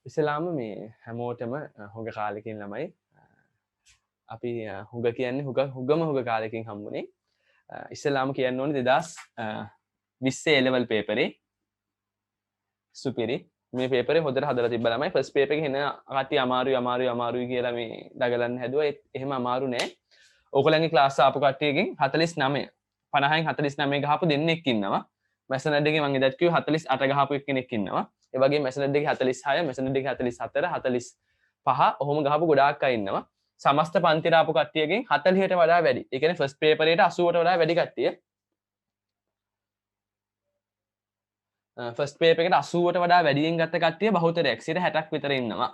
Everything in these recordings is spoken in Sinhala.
ඉස්සෙල්ලාම මේ හැමෝටම හුඟ කාලෙකින් ළමයි අපි හුඟ කියන්නේ හුඟම කාලෙකින් හම්බුනේ. ඉස්සෙල්ලාම කියන්න ඕනේ 2020 A level පේපරේ සුපිරි මේ පේපරේ හොඳට හදලා තිබ්බ ළමයි ෆස්ට් පේපර් එකේ එන කට්ටිය අමාරුයි කියලා මේ දගලන්න හැදුවා. එහෙම අමාරු නෑ. ඕගොල්ලන්ගේ ක්ලාස් ආපු කට්ටියගෙන් 49 50න් 49 ගහපු දෙන්නෙක් ඉන්නවා. මැසනඩ් එකේ මම එදත් කිව්වා 48 ගහපු එක්කෙනෙක් ඉන්නවා. ඒ වගේම මැසනඩ් එකේ 46 මැසනඩ් එකේ 44 45 ඔහොම ගහපු ගොඩාක් අය ඉන්නවා. සමස්ත පන්තියට ආපු කට්ටියගෙන් 40ට වඩා වැඩි. ඒ කියන්නේ ෆස්ට් පේපරේට 80ට වඩා වැඩි කට්ටිය. ෆස්ට් පේපර් එකට 80ට වඩා වැඩියෙන් ගත්ත කට්ටිය බහුතරයක් 60ක් විතර ඉන්නවා.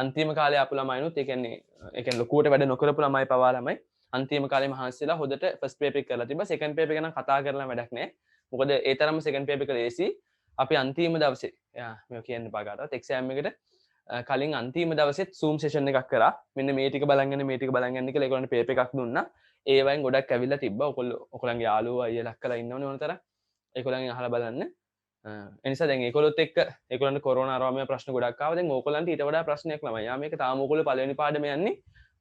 අන්තිම කාලේ ආපු ළමයිනුත් ඒ කියන්නේ ලොකුවට වැඩ නොකරපු ළමයි පවා ළමයි අන්තිම කාලේ මහන්සිලා හොදට ෆස්ට් පේපර් එක කරලා තිබ්බා. සෙකන්ඩ් පේපර් එක නම් කතා කරලා වැඩක් නැහැ. මොකද ඒ තරම්ම සෙකන්ඩ් පේපර් එක ලේසි. අපි අන්තිම දවසේ මේක කියන්න එපා කාටවත් එක්සෑම් එකට කලින් අන්තිම දවසෙත් Zoom session එකක් කරා. මෙන්න මේ ටික බලන් යන්න කියලා ඒගොල්ලන්ට පේපර් එකක් දුන්නා. ඒ වයින් ගොඩක් ඇවිල්ලා තිබ්බා. ඔයගොල්ලන්ගේ යාළුවෝ අයියලා අක්කලා ඉන්නවනේ ඕනතරම්. ඒගොල්ලන්ගෙන් අහලා බලන්න. එනිසා දැන් ඒගොල්ලොත් එක්ක ඒගොල්ලන්ට කොරෝනා ආරෝමයේ ප්‍රශ්න ගොඩක් ආවා. දැන් ඕගොල්ලන්ට ඊට වඩා ප්‍රශ්නයක් ළමයි. යා මේක තාම ඕගොල්ලෝ පළවෙනි පාඩම යන්නේ.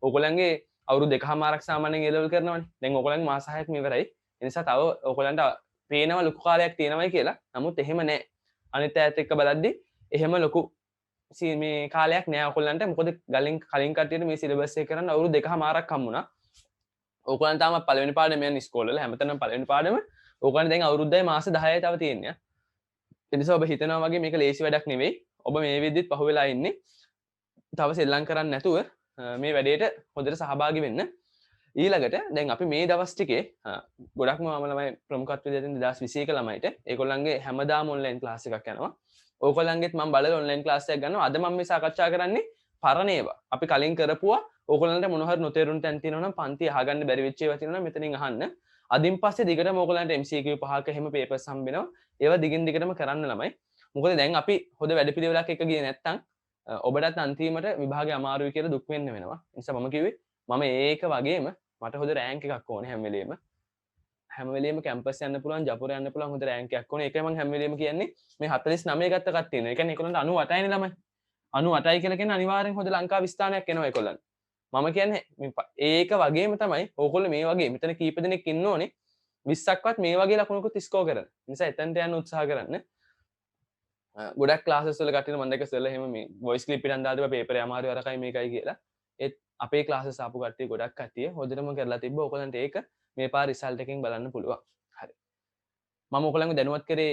ඕගොල්ලන්ගේ අවුරුදු 2කමාරක් සාමාන්‍යයෙන් ඒ ලෙවල් කරනවනේ. දැන් ඕගොල්ලන්ගේ මාස 6ක් ඉවරයි. ඒ නිසා තව ඕගොල්ලන්ට පේනවා ලොකු කාලයක් තියෙනවයි කියලා. නමුත් එහෙම නැහැ. අනිත් ඈත් එක්ක බලද්දි එහෙම ලොකු මේ කාලයක් නෑ ඔයගොල්ලන්ට. මොකද කලින් කට්ටියට මේ සිලබස් එක කරන්න අවුරුදු 2කමාරක් හම්බුණා. ඕගොල්ලන් තාම පළවෙනි පාඩම යන්නේ ඉස්කෝලේ වල. හැමතැනම පළවෙනි පාඩම. ඕගොල්ලන් දැන් අවුරුද්දයි මාස 10යි තව තියෙන්නේ. එනිසා ඔබ හිතනවා වගේ මේක ලේසි වැඩක් නෙවෙයි. ඔබ මේ විදිහත් පහුවෙලා ඉන්නේ. තව සෙල්ලම් කරන්නේ නැතුව මේ වැඩේට හොඳට සහභාගී වෙන්න. ඊළඟට දැන් අපි මේ දවස් ටිකේ ගොඩක්ම මම ළමයි ප්‍රමුඛත්වය දෙන 2021 ළමයිට ඒගොල්ලන්ගේ හැමදාම ඔන්ලයින් ක්ලාස් එකක් යනවා. ඕගොල්ලන්ගෙත් මම බලලා ඔන්ලයින් ක්ලාස් එකක් ගන්නවා. අද මම මේ සාකච්ඡා කරන්නේ පරණ ඒවා. අපි කලින් කරපුවා ඕගොල්ලන්ට මොන හරි නොතේරුණු තැන් තියෙනවා නම් පන්ති අහගන්න බැරි වෙච්ච ඒවා තියෙනවා නම් මෙතනින් අහන්න. අදින් පස්සේ දිගටම ඕගොල්ලන්ට MCQ 5ක එහෙම පේපර්ස් හම්බෙනවා. ඒවා දිගින් දිගටම කරන්න ළමයි. මොකද දැන් අපි හොඳ වැඩපිළිවෙලක් එක ගියේ නැත්තම් ඔබටත් අන්තිමට විභාගේ අමාරුයි කියලා දුක් වෙන්න වෙනවා. ඒ නිසා මම කිව්වේ මම ඒක වගේම මට හොඳ රෑන්ක් එකක් ඕනේ හැම වෙලේම කැම්පස් යන්න පුළුවන්, ජපුර යන්න පුළුවන් හොඳ රෑන්ක් එකක් ඕනේ. ඒකයි මම හැම වෙලේම කියන්නේ මේ 49 ගත්ත කට්ටිය නේ. ඒ කියන්නේ ඒගොල්ලන්ට 98යිනේ ළමයි. 98යි කියලා කියන්නේ අනිවාර්යෙන් හොඳ ලංකාවේ ස්ථානයක් එනවා ඒගොල්ලන්ට. මම කියන්නේ ඒක වගේම තමයි ඕගොල්ලෝ මේ වගේ මෙතන කීප දෙනෙක් ඉන්න ඕනේ 20ක්වත් මේ වගේ ලකුණුකුත් ස්කෝර් කරන. නිසා එතනට යන්න උත්සාහ කරන්න. ගොඩක් ක්ලාසස් වල කටින මම දැක්ක සර්ලා එහෙම මේ වොයිස් ක්ලිප් එකක් දාලා පේපරේ අමාරු අරකයි මේකයි කියලා. ඒත් අපේ ක්ලාසස් ආපු කට්ටිය ගොඩක් කට්ටිය හොඳටම කරලා තිබ්බා. ඔයගලන්ට ඒක මේ පාර රිසල්ට් එකෙන් බලන්න පුළුවන්. හරි. මම ඔයගලන්ව දැනුවත් කරේ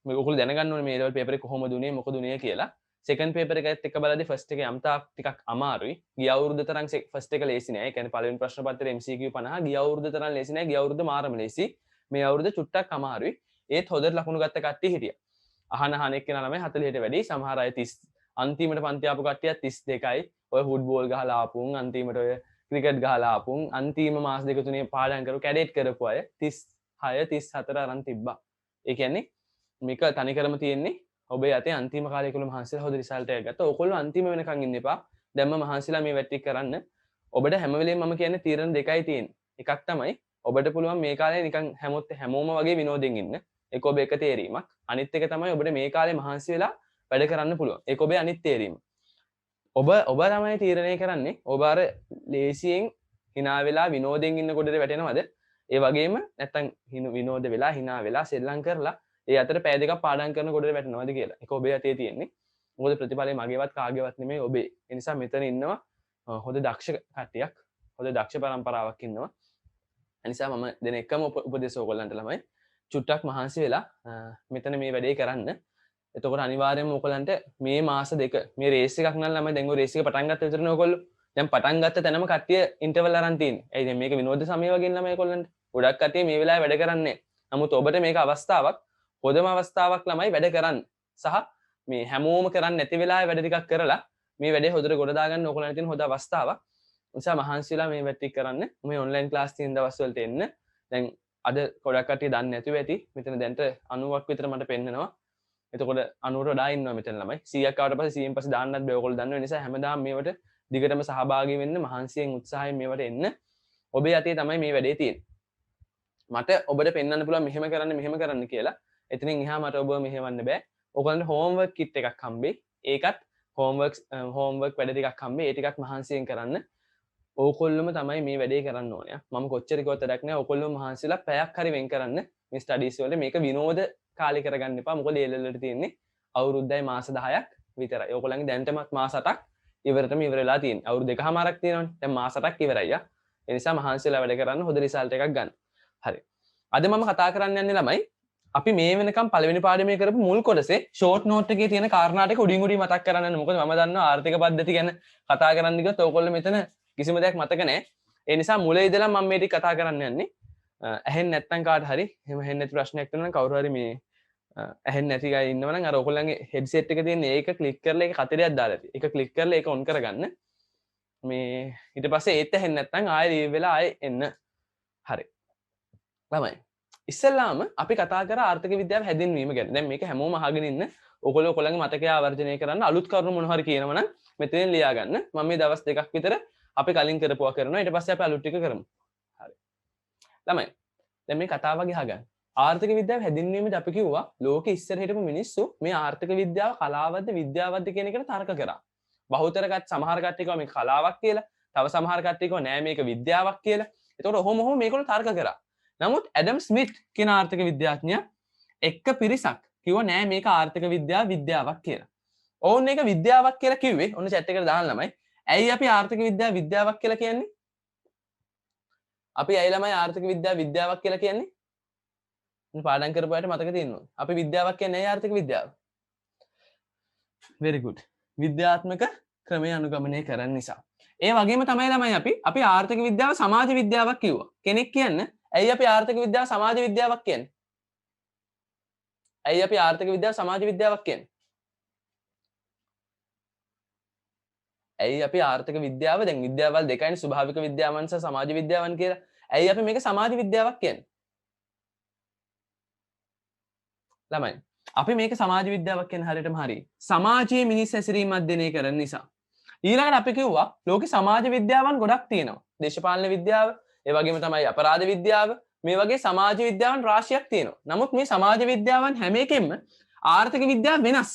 මේ ඔයගොල්ලෝ දැනගන්න ඕනේ මේ ලෙවල් පේපරේ කොහොමද උනේ මොකද උනේ කියලා. සෙකන්ඩ් පේපර් එකත් එක්ක බලද්දි ෆස්ට් එකේ යම්තාක් ටිකක් අමාරුයි. ගිය අවුරුද්ද තරම් ෆස්ට් එක ලේසි නෑ. ඒ කියන්නේ පළවෙනි ප්‍රශ්න පත්‍රයේ MCQ 50 ගිය අවුරුද්ද තරම් ලේසි නෑ. ගිය අවුරුද්ද මාරම ලේසි. මේ අවුරුද්ද චුට්ටක් අමාරුයි. ඒත් හොඳට ලකුණු ගත්ත කට්ටිය හිටියා. අහන එක්කෙනා ළමයි 40ට වැඩි. සමහර අය 30 අන්තිමට පන්ති ආපු කට්ටිය 32යි. ඔය ෆුට්බෝල් ගහලා ආපුන් අන්තිමට ඔය ක්‍රිකට් ගහලා ආපුන් අන්තිම මාස දෙක තුනේ පාඩම් කරපු කැඩේට් කරපු අය 36 34 අරන් තිබ්බා. ඒ කියන්නේ මේක තනිකරම තියෙන්නේ ඔබේ අතේ අන්තිම කාලේ ඒගොල්ලෝ මහන්සිලා හොඳ රිසල්ට් එකක් ගත්තා. ඔයගොල්ලෝ අන්තිම වෙනකන් ඉන්න එපා. දැන්ම මහන්සිලා මේ වැට්ටි කරන්න. ඔබට හැම වෙලේම මම කියන්නේ තීරණ දෙකයි තියෙන්නේ. එකක් තමයි ඔබට පුළුවන් මේ කාලේ නිකන් හැමෝම වගේ විනෝදෙන් ඉන්න. ඒක ඔබ එක තේරීමක්. අනිත් එක තමයි ඔබට මේ කාලේ මහන්සි වෙලා වැඩ කරන්න පුළුවන්. ඒක ඔබේ අනිත් තේරීම. ඔබ තමයි තීරණය කරන්නේ. ඔබ අර ලේසියෙන් hina වෙලා විනෝදෙන් ඉන්න කොටේ වැටෙනවද? ඒ වගේම නැත්තම් විනෝද වෙලා hina වෙලා සෙල්ලම් කරලා ඒ අතර පැය දෙකක් පාඩම් කරන කොටේ වැටෙනවද කියලා. ඒක ඔබේ අතේ තියෙන්නේ. මොකද ප්‍රතිඵලය මගේවත් කාගේවත් නෙමෙයි ඔබේ. ඒ නිසා මෙතන ඉන්නවා හොඳ දක්ෂ කට්ටියක්. හොඳ දක්ෂ පරම්පරාවක් ඉන්නවා. ඒ නිසා මම දෙන එකම උපදේශ ඕගොල්ලන්ට ළමයි චුට්ටක් මහන්සි වෙලා මෙතන මේ වැඩේ කරන්න. එතකොට අනිවාර්යයෙන්ම ඕගොල්ලන්ට මේ මාස දෙක මේ රේස් එකක් නම් ළමයි දැන් ඔය රේස් එක පටන් ගත්ත විතරනේ ඕගොල්ලෝ. දැන් පටන් ගත්ත තැනම කට්ටිය ඉන්ටර්වල් අරන් තියෙන්නේ. ඇයි දැන් මේක විනෝද සමය වගේ ළමයි ඒගොල්ලන්ට. ගොඩක් කට්ටිය මේ වෙලාවේ වැඩ කරන්නේ. නමුත් ඔබට මේක අවස්ථාවක්, හොඳම අවස්ථාවක් ළමයි වැඩ කරන්න. සහ මේ හැමෝම කරන්නේ නැති වෙලාවේ වැඩ ටිකක් කරලා මේ වැඩේ හොඳට ගොඩ දාගන්න ඕගොල්ලන්ට තියෙන හොඳ අවස්ථාවක්. නිසා මහන්සි වෙලා මේ වැටි කරන්න. මේ ඔන්ලයින් ක්ලාස් තියෙන දවස්වලට එන්න. දැන් අද ගොඩක් කට්ටිය දන්නේ නැතුව ඇති. මෙතන දැන්ට 90ක් විතර මට පෙන්නනවා. එතකොට 90ට වඩා ඉන්නවා මෙතන ළමයි. 100ක් ආවට පස්සේ 100න් පස්සේ දාන්නත් බෑ. ඔයගොල්ලෝ දන්නවා. ඒ නිසා හැමදාම මේවට දිගටම සහභාගී වෙන්න මහන්සියෙන් උත්සාහයෙන් මේවට එන්න. ඔබේ අතේ තමයි මේ වැඩේ තියෙන්නේ. මට ඔබට පෙන්වන්න පුළුවන් මෙහෙම කරන්න කියලා. එතනින් එහා මට ඔබව මෙහෙවන්න බෑ. ඔයගොල්ලන්ට හෝම්වර්ක් කිට් එකක් හම්බෙයි. ඒකත් හෝම්වර්ක් වැඩ ටිකක් හම්බේ ඒ ටිකක් මහන්සියෙන් කරන්න ඕකොල්ලොම තමයි මේ වැඩේ කරන්න ඕනේ මම කොච්චර කිව්වත් වැඩක් නැහැ ඕකොල්ලොම මහන්සිලා පැයක් හරි වෙන් කරන්න මේ ස්ටඩීස් වලට මේක විනෝද කාලේ කරගන්න එපා මොකද ඒ ලෙවල් වලට තියෙන්නේ අවුරුද්දයි මාස 10ක් විතරයි ඕකොල්ලන්ගේ දැනටමත් මාස 8ක් ඉවරටම ඉවර වෙලා තියෙන්නේ අවුරුදු දෙකමාරක් තියෙනවනේ දැන් මාස 8ක් ඉවරයි ඒ නිසා මහන්සිලා වැඩ කරන්න හොඳ රිසල්ට් එකක් ගන්න හරි අද මම කතා කරන්න යන්නේ ළමයි අපි මේ වෙනකම් පළවෙනි පාඩමේ කරපු මුල් කොටසේ ෂෝට් නෝට් එකේ තියෙන කාරණා ටික උඩින් උඩින් මතක් කරගන්න ඕනේ මොකද මම දන්නවා ආර්ථික පද්ධති ගැන කතා කරන්න ගියොත් ඕගොල්ලෝ මෙතන කිසිම දෙයක් මතක නැහැ ඒ නිසා මුල ඉඳලා මම මේ ටික කතා කරන්න යන්නේ ඇහෙන්නේ නැත්නම් කාට හරි එහෙම ඇහෙන්නේ නැති ප්‍රශ්නයක් තියෙනවා නම් කවුරු හරි මේ ඇහෙන්නේ නැති අය ඉන්නවා නම් අර ඕගොල්ලන්ගේ හෙඩ්සෙට් එක තියෙන ඒක ක්ලික් කරලා ඒක කතරයක් දාලා තියෙයි ඒක ක්ලික් කරලා ඒක ඔන් කරගන්න මේ ඊට පස්සේ ඒත් ඇහෙන්නේ නැත්නම් ආයෙ ලීව් වෙලා ආයෙ එන්න හරි ළමයි ඉස්සෙල්ලාම අපි කතා කරා ආර්ථික විද්‍යාව හැදින්වීම ගැන. දැන් මේක හැමෝම අහගෙන ඉන්න. ඔයගොල්ලෝ ඔයගොල්ලන්ගේ මතකය ආවර්ජනය කරන්න අලුත් කරුණු මොනවා හරි කියනවනම් මෙතනින් ලියා ගන්න. මම මේ දවස් දෙකක් විතර අපි කලින් කරපුවා කරනවා. ඊට පස්සේ අපි අලුත් ටික කරමු. හරි. ළමයි. දැන් මේ කතාව වගේ අහගන්න. ආර්ථික විද්‍යාව හැදින්වීමේදී අපි කිව්වා ලෝකෙ ඉස්සර හිටපු මිනිස්සු මේ ආර්ථික විද්‍යාව කලාවක්ද විද්‍යාවක්ද කියන එකට තර්ක කරා. බහුතරගත සමහර කට්ටිය කිව්වා මේක කලාවක් කියලා. තව සමහර කට්ටිය කිව්වා නෑ මේක විද්‍යාවක් කියලා. ඒතකොට ඔහොම මේගොල්ලෝ තර්ක කරා. නමුත් ඇඩම් ස්මිත් කියන ආර්ථික විද්‍යාඥයා එක්ක පිරිසක් කිව්වා නෑ මේක ආර්ථික විද්‍යාවක් කියලා. ඕන් මේක විද්‍යාවක් කියලා කිව්වේ ඔන්න chat එකට දාන්න ළමයි. ඇයි අපි ආර්ථික විද්‍යාවක් කියලා කියන්නේ? අපි ඇයි ළමයි ආර්ථික විද්‍යාවක් කියලා කියන්නේ? මේ පාඩම් කරපුවාට මතක තියෙනවා. අපි විද්‍යාවක් කියන්නේ ඇයි ආර්ථික විද්‍යාව? very good. විද්‍යාත්මක ක්‍රමය අනුගමනය කරන නිසා. ඒ වගේම තමයි ළමයි අපි ආර්ථික විද්‍යාව සමාජ විද්‍යාවක් කිව්වා. කෙනෙක් කියන්නේ ඇයි අපි ආර්ථික විද්‍යාව සමාජ විද්‍යාවක් කියන්නේ? ඇයි අපි ආර්ථික විද්‍යාව සමාජ විද්‍යාවක් කියන්නේ? ඇයි අපි ආර්ථික විද්‍යාව දැන් විද්‍යාවල් දෙකයිනේ ස්වභාවික විද්‍යාවන් සහ සමාජ විද්‍යාවන් කියලා. ඇයි අපි මේක සමාජ විද්‍යාවක් කියන්නේ? ළමයි අපි මේක සමාජ විද්‍යාවක් කියන හරියටම හරි. සමාජයේ මිනිස් හැසිරීම අධ්‍යයනය කරන නිසා. ඊළඟට අපි කිව්වා ලෝකේ සමාජ විද්‍යාවන් ගොඩක් තියෙනවා. දේශපාලන විද්‍යාව, ඒ වගේම තමයි අපරාධ විද්‍යාව, මේ වගේ සමාජ විද්‍යාවන් රාශියක් තියෙනවා. නමුත් මේ සමාජ විද්‍යාවන් හැම එකෙම ආර්ථික විද්‍යාව වෙනස්.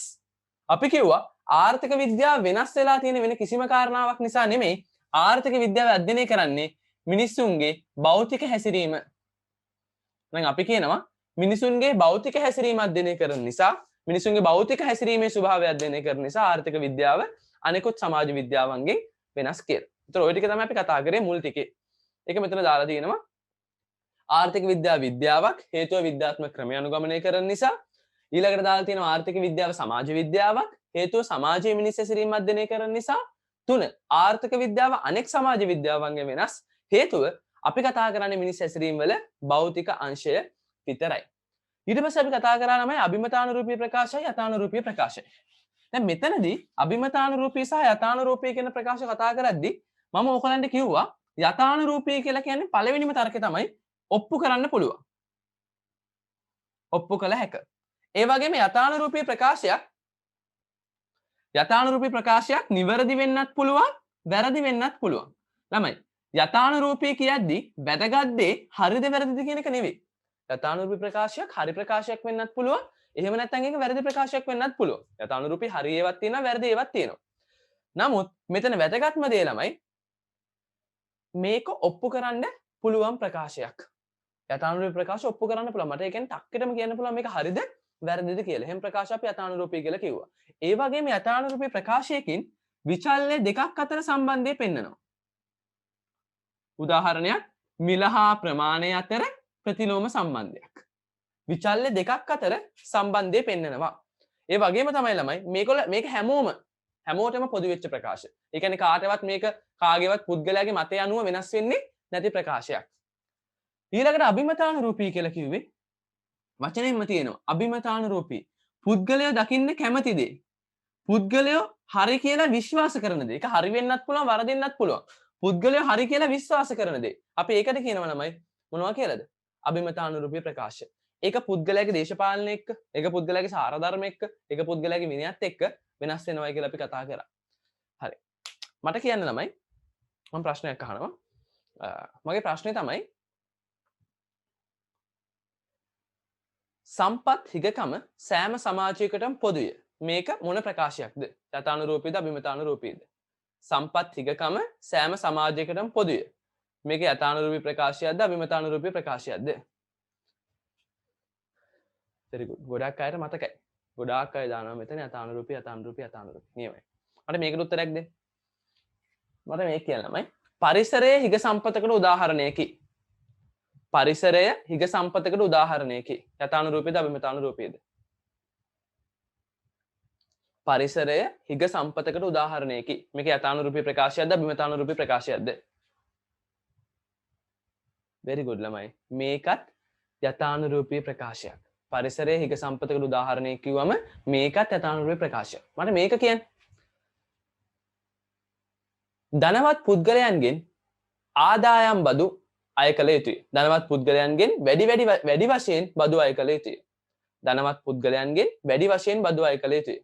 අපි කිව්වා ආර්ථික විද්‍යාව වෙනස් වෙලා තියෙන වෙන කිසිම කාරණාවක් නිසා නෙමෙයි ආර්ථික විද්‍යාව අධ්‍යයනය කරන්නේ මිනිස්සුන්ගේ භෞතික හැසිරීම. දැන් අපි කියනවා මිනිසුන්ගේ භෞතික හැසිරීම අධ්‍යයනය කරන නිසා මිනිසුන්ගේ භෞතික හැසිරීමේ ස්වභාවය අධ්‍යයනය කරන නිසා ආර්ථික විද්‍යාව අනෙකුත් සමාජ විද්‍යාවන්ගෙන් වෙනස් කියලා. ඒතර ওই ටික තමයි අපි කතා කරේ මුල් ටිකේ. ඒක මෙතන දාලා තියෙනවා. ආර්ථික විද්‍යාවක් හේතුව විද්‍යාත්මක ක්‍රමය අනුගමනය කරන නිසා. ඊළඟට දාලා තියෙනවා ආර්ථික විද්‍යාව සමාජ විද්‍යාවක් හේතුව සමාජයේ මිනිස් හැසිරීම අධ්‍යයනය කරන නිසා. 3 ආර්ථික විද්‍යාව අනෙක් සමාජ විද්‍යාවන්ගෙන් වෙනස් හේතුව අපි කතා කරන්නේ මිනිස් හැසිරීම වල භෞතික අංශය විතරයි. ඊට පස්සේ අපි කතා කරා තමයි අභිමතානුරූපී ප්‍රකාශය යථානුරූපී ප්‍රකාශය. දැන් මෙතනදී අභිමතානුරූපී සහ යථානුරූපී කියන ප්‍රකාශ කතා කරද්දී මම ඕකලන්ට කිව්වා යථානුරූපී කියලා කියන්නේ පළවෙනිම තර්කය තමයි ඔප්පු කරන්න පුළුවන්. ඔප්පු කළ හැක. ඒ වගේම යථානුරූපී ප්‍රකාශයක් නිවැරදි වෙන්නත් පුළුවන්, වැරදි වෙන්නත් පුළුවන්. ළමයි යථානුරූපී කියද්දී වැදගත් දේ හරිද වැරදිද කියන එක නෙවෙයි. යථානුරූපී ප්‍රකාශයක් හරි ප්‍රකාශයක් වෙන්නත් පුළුවන්. එහෙම නැත්නම් ඒක වැරදි ප්‍රකාශයක් වෙන්නත් පුළුවන්. යථානුරූපී හරි ඒවත් තියෙනවා වැරදි ඒවත් තියෙනවා. නමුත් මෙතන වැදගත්ම දේ ළමයි මේක ඔප්පු කරන්න පුළුවන් ප්‍රකාශයක්. යථානුරූපී ප්‍රකාශ ඔප්පු කරන්න පුළුවන්. මට ඒ කියන්නේ ටක්කටම කියන්න පුළුවන් මේක හරිද වැරදිද කියලා. එහෙම ප්‍රකාශ අපි යථානුරූපී කියලා කිව්වා. ඒ වගේම යථානුරූපී ප්‍රකාශයකින් විචල්්‍ය දෙකක් අතර සම්බන්ධය පෙන්වනවා. උදාහරණයක් මිල හා ප්‍රමාණය අතර ප්‍රතිලෝම සම්බන්ධයක්. විචල්්‍ය දෙකක් අතර සම්බන්ධය පෙන්නනවා. ඒ වගේම තමයි ළමයි මේක හැමෝටම පොදු වෙච්ච ප්‍රකාශ. ඒ කියන්නේ කාටවත් මේක කාගේවත් පුද්ගලයාගේ මතය අනුව වෙනස් වෙන්නේ නැති ප්‍රකාශයක්. ඊළඟට අභිමතානුරූපී කියලා කිව්වේ වචනයෙන්ම තියෙනවා. අභිමතානුරූපී පුද්ගලයා දකින්න කැමති දේ. පුද්ගලයා හරි කියලා විශ්වාස කරන දේ. ඒක හරි වෙන්නත් පුළුවන් වරදින්නත් පුළුවන්. පුද්ගලයා හරි කියලා විශ්වාස කරන දේ. අපි ඒකට කියනවා ළමයි මොනවා කියලාද? අභිමතානුරූපී ප්‍රකාශ. ඒක පුද්ගලයාගේ දේශපාලන එක්ක, ඒක පුද්ගලයාගේ සාර ධර්ම එක්ක, ඒක පුද්ගලයාගේ විනයත් එක්ක වෙනස් වෙනවා කියලා අපි කතා කරා. හරි. මට කියන්න ළමයි මම ප්‍රශ්නයක් අහනවා. මගේ ප්‍රශ්නේ තමයි සම්පත් හිගකම සෑම සමාජයකටම පොදුය. මේක මොන ප්‍රකාශයක්ද? යථානුරූපීද අභිමතානුරූපීද? සම්පත් හිගකම සෑම සමාජයකටම පොදුය. මේක යථානුරූපී ප්‍රකාශයක්ද අභිමතානුරූපී ප්‍රකාශයක්ද? very good. ගොඩක් අයට මතකයි. ගොඩාක් අය දානවා මෙතන යථානුරූපී නියමයි. මට මේකට උත්තරයක් දෙන්න. මට මේක කියන්නමයි. පරිසරයේ හිග සම්පතකට උදාහරණයකි. පරිසරය හිග සම්පතකට උදාහරණයකි. යථානුරූපීද අභිමතානුරූපීද? පරිසරය හිග සම්පතකට උදාහරණයකි. මේක යථානුරූපී ප්‍රකාශයක්ද අභිමතානුරූපී ප්‍රකාශයක්ද? very good ළමයි. මේකත් යථානුරූපී ප්‍රකාශයක්. පරිසරයේ හිග සම්පතකට උදාහරණයක් කිව්වම මේකත් යථානුරූපී ප්‍රකාශයක්. මට මේක කියන්න. ධනවත් පුද්ගලයන්ගෙන් ආදායම් බදු අය කළ යුතුයි. ධනවත් පුද්ගලයන්ගෙන් වැඩි වශයෙන් බදු අය කළ යුතුයි. ධනවත් පුද්ගලයන්ගෙන් වැඩි වශයෙන් බදු අය කළ යුතුයි.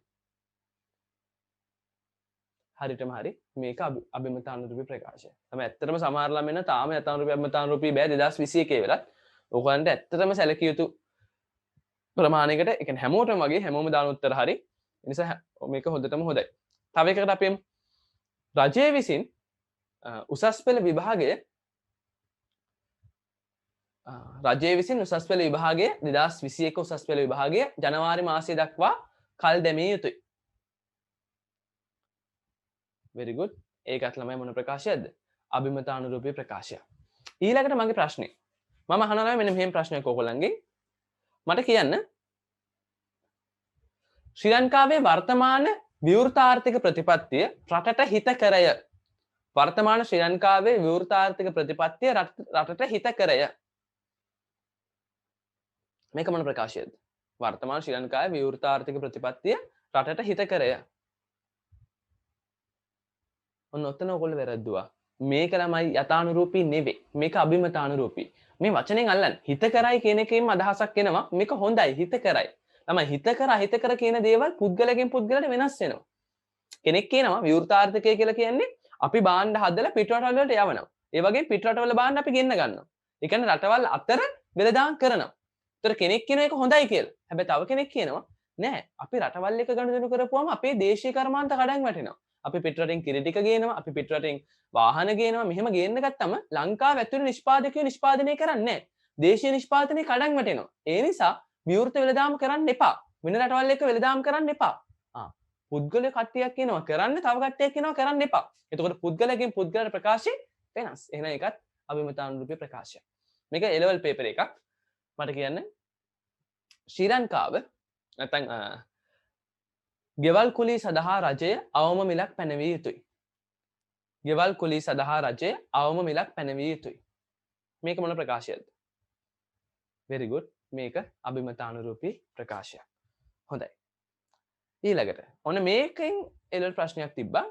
හරියටම හරි. මේක අභිමතානුරූපී ප්‍රකාශය. තමයි ඇත්තටම සමහර ළමයින තාම යථානුරූපී අභිමතානුරූපී බෑ 2021 වෙලත්. ඕගොල්ලන්ට ඇත්තටම සැලකිය යුතු ප්‍රමාණයකට ඒ කියන්නේ හැමෝටම වගේ හැමෝම දාන උත්තර හරි. ඒ නිසා මේක හොඳටම හොඳයි. තව එකකට අපි රජය විසින් උසස් පෙළ විභාගය 2021 උසස් පෙළ විභාගය ජනවාරි මාසය දක්වා කල් දැමිය යුතුයි. very good. ඒකත් ළමයි මොන ප්‍රකාශයක්ද? අභිමතානුරූපී ප්‍රකාශය. ඊළඟට මගේ ප්‍රශ්නේ. මම අහනවා මෙන්න මෙහෙම ප්‍රශ්නයක් ඕගොල්ලන්ගෙන්. මට කියන්න ශ්‍රී ලංකාවේ වර්තමාන විවෘත ආර්ථික ප්‍රතිපත්තිය රටට හිතකරය. වර්තමාන ශ්‍රී ලංකාවේ විවෘත ආර්ථික ප්‍රතිපත්තිය රටට හිතකරය. මේක මොන ප්‍රකාශයක්ද? වර්තමාන ශ්‍රී ලංකාවේ විවෘත ආර්ථික ප්‍රතිපත්තිය රටට හිතකරය. ඔන්න ඔතන ඔයගොල්ලෝ වැරද්දුවා. මේක ළමයි යථානුරූපී නෙවෙයි. මේක අභිමතානුරූපී. මේ වචනෙන් අල්ලන්න. හිතකරයි කියන එකෙන්ම අදහසක් එනවා. මේක හොඳයි හිතකරයි. ළමයි හිතකර කියන දේවල් පුද්ගලයෙන් පුද්ගලට වෙනස් වෙනවා. කෙනෙක් කියනවා විවෘත ආර්ථිකය කියලා කියන්නේ අපි භාණ්ඩ හදලා පිටරටවල වලට යවනවා. ඒ වගේම පිටරටවල භාණ්ඩ අපි ගෙන්න ගන්නවා. ඒ කියන්නේ රටවල් අතර වෙළඳාම් කරනවා. ඒතර කෙනෙක් කියන එක හොඳයි කියලා. හැබැයි තව කෙනෙක් කියනවා නෑ අපි රටවල් එක ගනුදෙනු කරපුවම අපේ දේශීය කර්මාන්ත කඩන් වැටෙනවා. අපි පිටරටින් කිරි ටික ගේනවා, අපි පිටරටින් වාහන ගේනවා. මෙහෙම ගේන්න ගත්තම ලංකාව ඇතුළේ නිෂ්පාදකයෝ නිෂ්පාදනය කරන්නේ නෑ. දේශීය නිෂ්පාදනයේ කඩන් වැටෙනවා. ඒ නිසා විවෘත වෙළඳාම් කරන්න එපා. වෙන රටවල් එක්ක වෙළඳාම් කරන්න එපා. පුද්ගල කට්ටියක් කියනවා කරන්න, තව කට්ටියක් කියනවා කරන්න එපා. එතකොට පුද්ගලයෙන් පුද්ගලට ප්‍රකාශය වෙනස්. එහෙනම් ඒකත් අභිමතානුරූපී ප්‍රකාශයක්. මේක A level paper එකක්. මට කියන්න ශ්‍රී ලංකාව නැත්නම් ගෙවල් කුලී සඳහා රජය අවම මිලක් පැනවිය යුතුයි. ගෙවල් කුලී සඳහා රජය අවම මිලක් පැනවිය යුතුයි. මේක මොන ප්‍රකාශයක්ද? very good. මේක අභිමතානුරූපී ප්‍රකාශයක්. හොඳයි. ඊළඟට ඔන්න මේකෙන් එළවලු ප්‍රශ්නයක් තිබ්බා.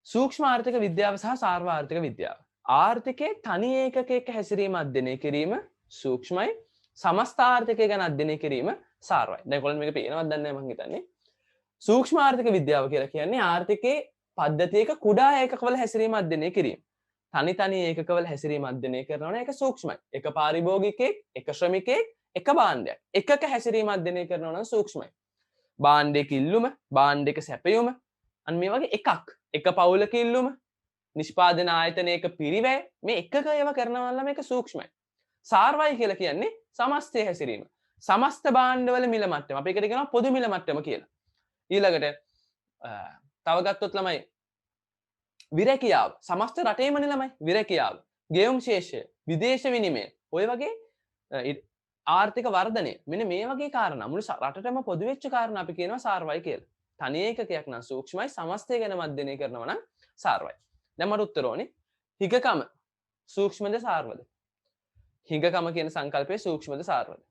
සූක්ෂම ආර්ථික විද්‍යාව සහ සාර්වාර්ථික විද්‍යාව. ආර්ථිකයේ තනි ඒකකයක හැසිරීම අධ්‍යයනය කිරීම සූක්ෂමයි. සමස්ත ආර්ථිකය ගැන අධ්‍යයනය කිරීම සාර්වයි. දැන් ඔයගොල්ලෝ මේක පේනවද දන්නේ නැහැ මං හිතන්නේ. සූක්ෂම ආර්ථික විද්‍යාව කියලා කියන්නේ ආර්ථිකයේ පද්ධතියක කුඩා ඒකකවල හැසිරීම අධ්‍යයනය කිරීම. තනි ඒකකවල හැසිරීම අධ්‍යයනය කරනවා නම් ඒක සූක්ෂමයි. එක පාරිභෝගිකයෙක්, එක ශ්‍රමිකයෙක්, එක භාණ්ඩයක්. එකක හැසිරීම අධ්‍යයනය කරනවා නම් සූක්ෂමයි. භාණ්ඩයක ඉල්ලුම, භාණ්ඩයක සැපයුම, අන්න මේ වගේ එකක්. එක පවුලක ඉල්ලුම, නිෂ්පාදන ආයතනයක පිරිවැය, මේ එකක ඒවා කරනවා නම් මේක සූක්ෂමයි. සාර්වයි කියලා කියන්නේ සමස්තය හැසිරීම. සමස්ත භාණ්ඩවල මිල මට්ටම. අපි ඒකට කියනවා පොදු මිල මට්ටම කියලා. ඊළඟට තව ගත්තොත් ළමයි විරැකියාව. සමස්ත රටේමනේ ළමයි විරැකියාව. ගෙයුම් ශේෂය, විදේශ විනිමය, ඔය වගේ ආර්ථික වර්ධනය. මෙන්න මේ වගේ කාරණා මුළු රටටම පොදු වෙච්ච කාරණා අපි කියනවා සාර්වයි කියලා. තනි ඒකකයක් නම් සූක්ෂමයි, සමස්තය ගැන අධ්‍යයනය කරනවා නම් සාර්වයි. දැන් මට උත්තර ඕනේ හිගකම සූක්ෂමද සාර්වද? හිගකම කියන සංකල්පය සූක්ෂමද සාර්වද?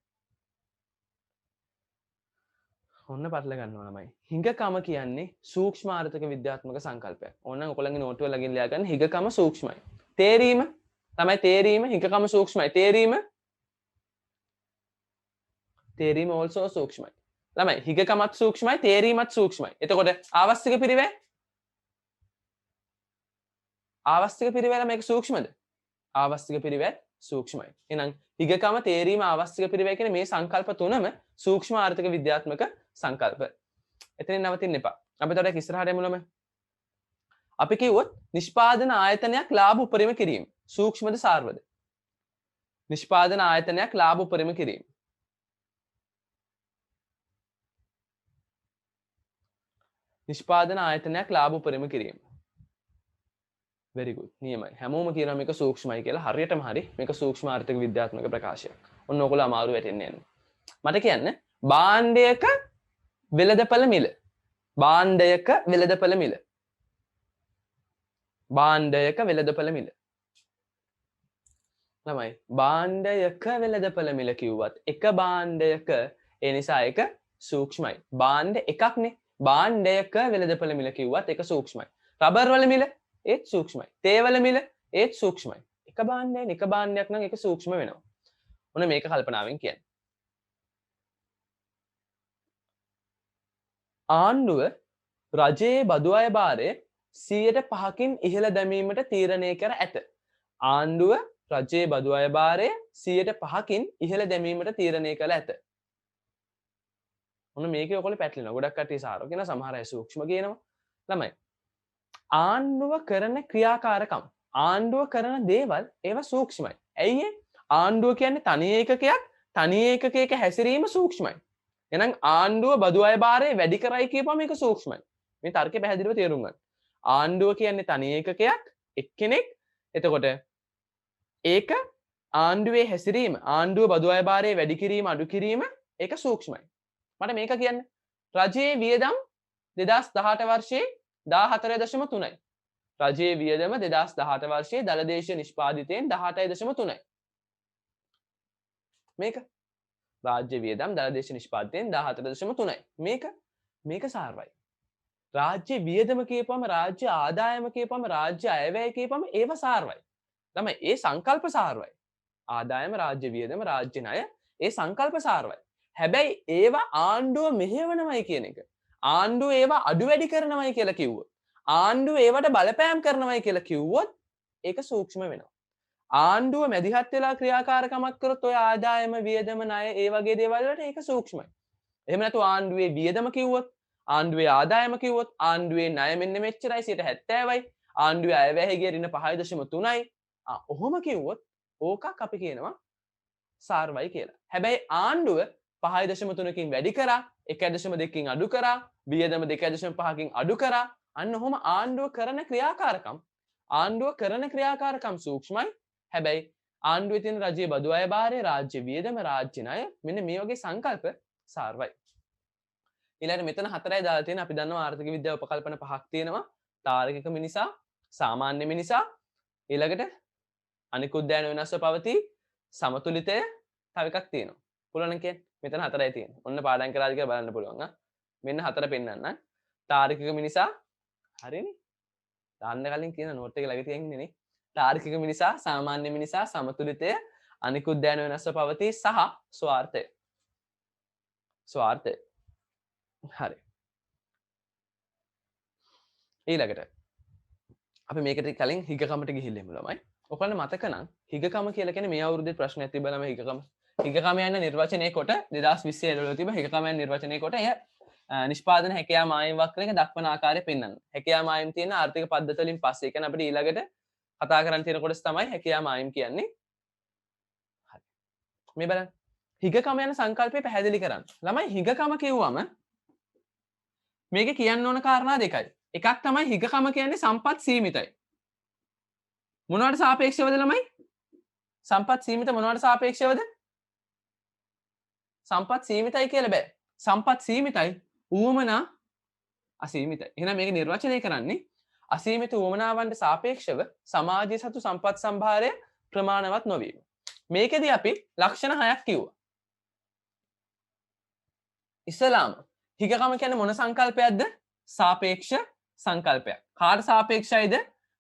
ඔන්න පටල ගන්නවා ළමයි. හිගකම කියන්නේ සූක්ෂම ආර්ථික විද්‍යාත්මක සංකල්පයක්. ඕනනම් ඔයගොල්ලන්ගේ නෝට් වල ළඟින් ලියා ගන්න හිගකම සූක්ෂමයි. තේරීම තමයි තේරීම හිගකම සූක්ෂමයි. තේරීම also සූක්ෂමයි. ළමයි හිගකමත් සූක්ෂමයි, තේරීමත් සූක්ෂමයි. එතකොට ආවස්තික පිරිවැය මේක සූක්ෂමද? ආවස්තික පිරිවැය සූක්ෂමයි. එහෙනම් හිගකම, තේරීම, ආවස්තික පිරිවැය කියන මේ සංකල්ප තුනම සූක්ෂම ආර්ථික විද්‍යාත්මක සංකල්ප. එතනින් නවතින්න එපා. අපි තව ටිකක් ඉස්සරහට යමු ළමයි. අපි කිව්වොත් නිෂ්පාදන ආයතනයක් ලාභ උපරිම කිරීම. සූක්ෂමද සාර්වද? නිෂ්පාදන ආයතනයක් ලාභ උපරිම කිරීම. නිෂ්පාදන ආයතනයක් ලාභ උපරිම කිරීම. very good. නියමයි. හැමෝම කියනවා මේක සූක්ෂමයි කියලා. හරියටම හරි. මේක සූක්ෂම ආර්ථික විද්‍යාත්මක ප්‍රකාශයක්. ඔන්න ඕගොල්ලෝ අමාරු වැටෙන්නේ නැහැ. මට කියන්න භාණ්ඩයක වෙළඳපළ මිල. භාණ්ඩයක වෙළඳපළ මිල. භාණ්ඩයක වෙළඳපළ මිල. ළමයි භාණ්ඩයක වෙළඳපළ මිල කිව්වත් එක භාණ්ඩයක ඒ නිසා ඒක සූක්ෂමයි. භාණ්ඩ එකක්නේ. භාණ්ඩයක වෙළඳපළ මිල කිව්වත් ඒක සූක්ෂමයි. රබර් වල මිල ඒත් සූක්ෂමයි. තේ වල මිල ඒත් සූක්ෂමයි. එක භාණ්ඩයක් එක භාණ්ඩයක් නම් ඒක සූක්ෂම වෙනවා. ඔන්න මේක කල්පනාවෙන් කියන්නේ. ආණ්ඩුව රජයේ බදු අය භාරය 105කින් ඉහළ දැමීමට තීරණය කර ඇත. ආණ්ඩුව රජයේ බදු අය භාරය 105කින් ඉහළ දැමීමට තීරණය කළ ඇත. ඔන්න මේකේ ඔයගොල්ලෝ පැටලෙනවා. ගොඩක් කට්ටිය සාරෝ කියන සමහර අය සූක්ෂම කියනවා. ළමයි ආණ්ඩුව කරන ක්‍රියාකාරකම් ආණ්ඩුව කරන දේවල් ඒවා සූක්ෂමයි. ඇයි ඒ? ආණ්ඩුව කියන්නේ තනි ඒකකයක්. තනි ඒකකයක හැසිරීම සූක්ෂමයි. එහෙනම් ආණ්ඩුව බදු අය භාරය වැඩි කරයි කියපුවම මේක සූක්ෂමයි. මේ තර්කේ පැහැදිලිව තේරුම් ගන්න. ආණ්ඩුව කියන්නේ තනි ඒකකයක් එක්කෙනෙක්. එතකොට ඒක ආණ්ඩුවේ හැසිරීම ආණ්ඩුව බදු අය භාරය වැඩි කිරීම අඩු කිරීම ඒක සූක්ෂමයි. මට මේක කියන්න. රජයේ වියදම් 2018 වර්ෂයේ 14.3යි. රජයේ වියදම 2018 වර්ෂයේ දළදේශීය නිෂ්පාදිතයෙන් 18.3යි. මේක රාජ්‍ය වියදම් දළදේශීය නිෂ්පාදිතයෙන් 14.3යි. මේක සාර්වයි. රාජ්‍ය වියදම කියපුවම රාජ්‍ය ආදායම කියපුවම රාජ්‍ය අයවැය කියපුවම ඒව සාර්වයි. තමයි ඒ සංකල්ප සාර්වයි. ආදායම රාජ්‍ය වියදම රාජ්‍ය ණය ඒ සංකල්ප සාර්වයි. හැබැයි ඒවා ආණ්ඩුව මෙහෙවනවයි කියන එක. ආණ්ඩුව ඒවා අඩු වැඩි කරනවයි කියලා කිව්වොත් ආණ්ඩුව ඒවට බලපෑම් කරනවයි කියලා කිව්වොත් ඒක සූක්ෂම වෙනවා. ආණ්ඩුව මැදිහත් වෙලා ක්‍රියාකාරකමක් කරොත් ඔය ආදායම වියදම ණය ඒ වගේ දේවල් වලට ඒක සූක්ෂමයි. එහෙම නැතු ආණ්ඩුවේ වියදම කිව්වොත් ආණ්ඩුවේ ආදායම කිව්වොත් ආණ්ඩුවේ ණය මෙන්න මෙච්චරයි 70%යි ආණ්ඩුවේ අයවැය ගිය ඍණ 5.3යි. ඔහොම කිව්වොත් ඕකක් අපි කියනවා සාර්වයි කියලා. හැබැයි ආණ්ඩුව 5.3කින් වැඩි කරා 1.2කින් අඩු කරා වියදම 2.5කින් අඩු කරා අන්න ඔහොම ආණ්ඩුව කරන ක්‍රියාකාරකම් සූක්ෂමයි. හැබැයි ආණ්ඩුවේ තියෙන රජයේ බදු අය භාරය රාජ්‍ය වියදම රාජ්‍ය ණය මෙන්න මේ වගේ සංකල්ප සාර්වයි. ඊළඟට මෙතන හතරයි දාලා තියෙන අපි දන්නවා ආර්ථික විද්‍යාව උපකල්පන පහක් තියෙනවා. තාර්කික මිනිසා සාමාන්‍ය මිනිසා ඊළඟට අනිකුත් දැන වෙනස්ව පවතී සමතුලිතය තව එකක් තියෙනවා. පුළුවන් නම් කියන්න. මෙතන හතරයි තියෙන්නේ. ඔන්න පාඩම් කරාද කියලා බලන්න පුළුවන්. මෙන්න හතර පෙන්නන්න. තාර්කික මිනිසා හරිනේ. දාන්න කලින් කියන නෝට් එක ළඟ තියෙන්නේ නේ. තාර්කික මිනිසා සාමාන්‍ය මිනිසා සමතුලිතය අනිකුත් දැන වෙනස්ව පවතී සහ ස්වාර්ථය. ස්වාර්ථය. හරි. ඊළඟට අපි මේකට කලින් හිගකමට ගිහිල්ලා ඉමු ළමයි. ඔයගොල්ලන්ට මතක නම් හිගකම කියලා කියන්නේ මේ අවුරුද්දේ ප්‍රශ්නයක් තිබ්බලම හිගකම යන නිර්වචනය කොට 2020 එළවලු තිබ්බ හිගකම යන නිර්වචනය කොට එය නිෂ්පාදන හැකියා මායිම් වක්‍රයක දක්වන ආකාරය පෙන්වන්න. හැකියා මායිම් තියෙන ආර්ථික පද්ධති වලින් පස්සේ කියන්නේ අපිට ඊළඟට කතා කරන්න තියෙන කොටස තමයි හැකියා මායිම් කියන්නේ. හරි. මේ බලන්න. හිගකම යන සංකල්පය පැහැදිලි කරන්න. ළමයි හිගකම කිව්වම මේක කියන්න ඕන කාරණා දෙකයි. එකක් තමයි හිගකම කියන්නේ සම්පත් සීමිතයි. මොනවට සාපේක්ෂවද ළමයි? සම්පත් සීමිත මොනවට සාපේක්ෂවද? සම්පත් සීමිතයි කියලා බෑ. සම්පත් සීමිතයි, ඌවමනා අසීමිතයි. එහෙනම් මේක නිර්වචනය කරන්නේ අසීමිත ඌවමනාවන්ට සාපේක්ෂව සමාජයේ සතු සම්පත් සම්භාරය ප්‍රමාණවත් නොවීම. මේකෙදී අපි ලක්ෂණ 6ක් කිව්වා. ඉස්ලාම හිගකම කියන්නේ මොන සංකල්පයක්ද? සාපේක්ෂ සංකල්පයක්. කාට සාපේක්ෂයිද?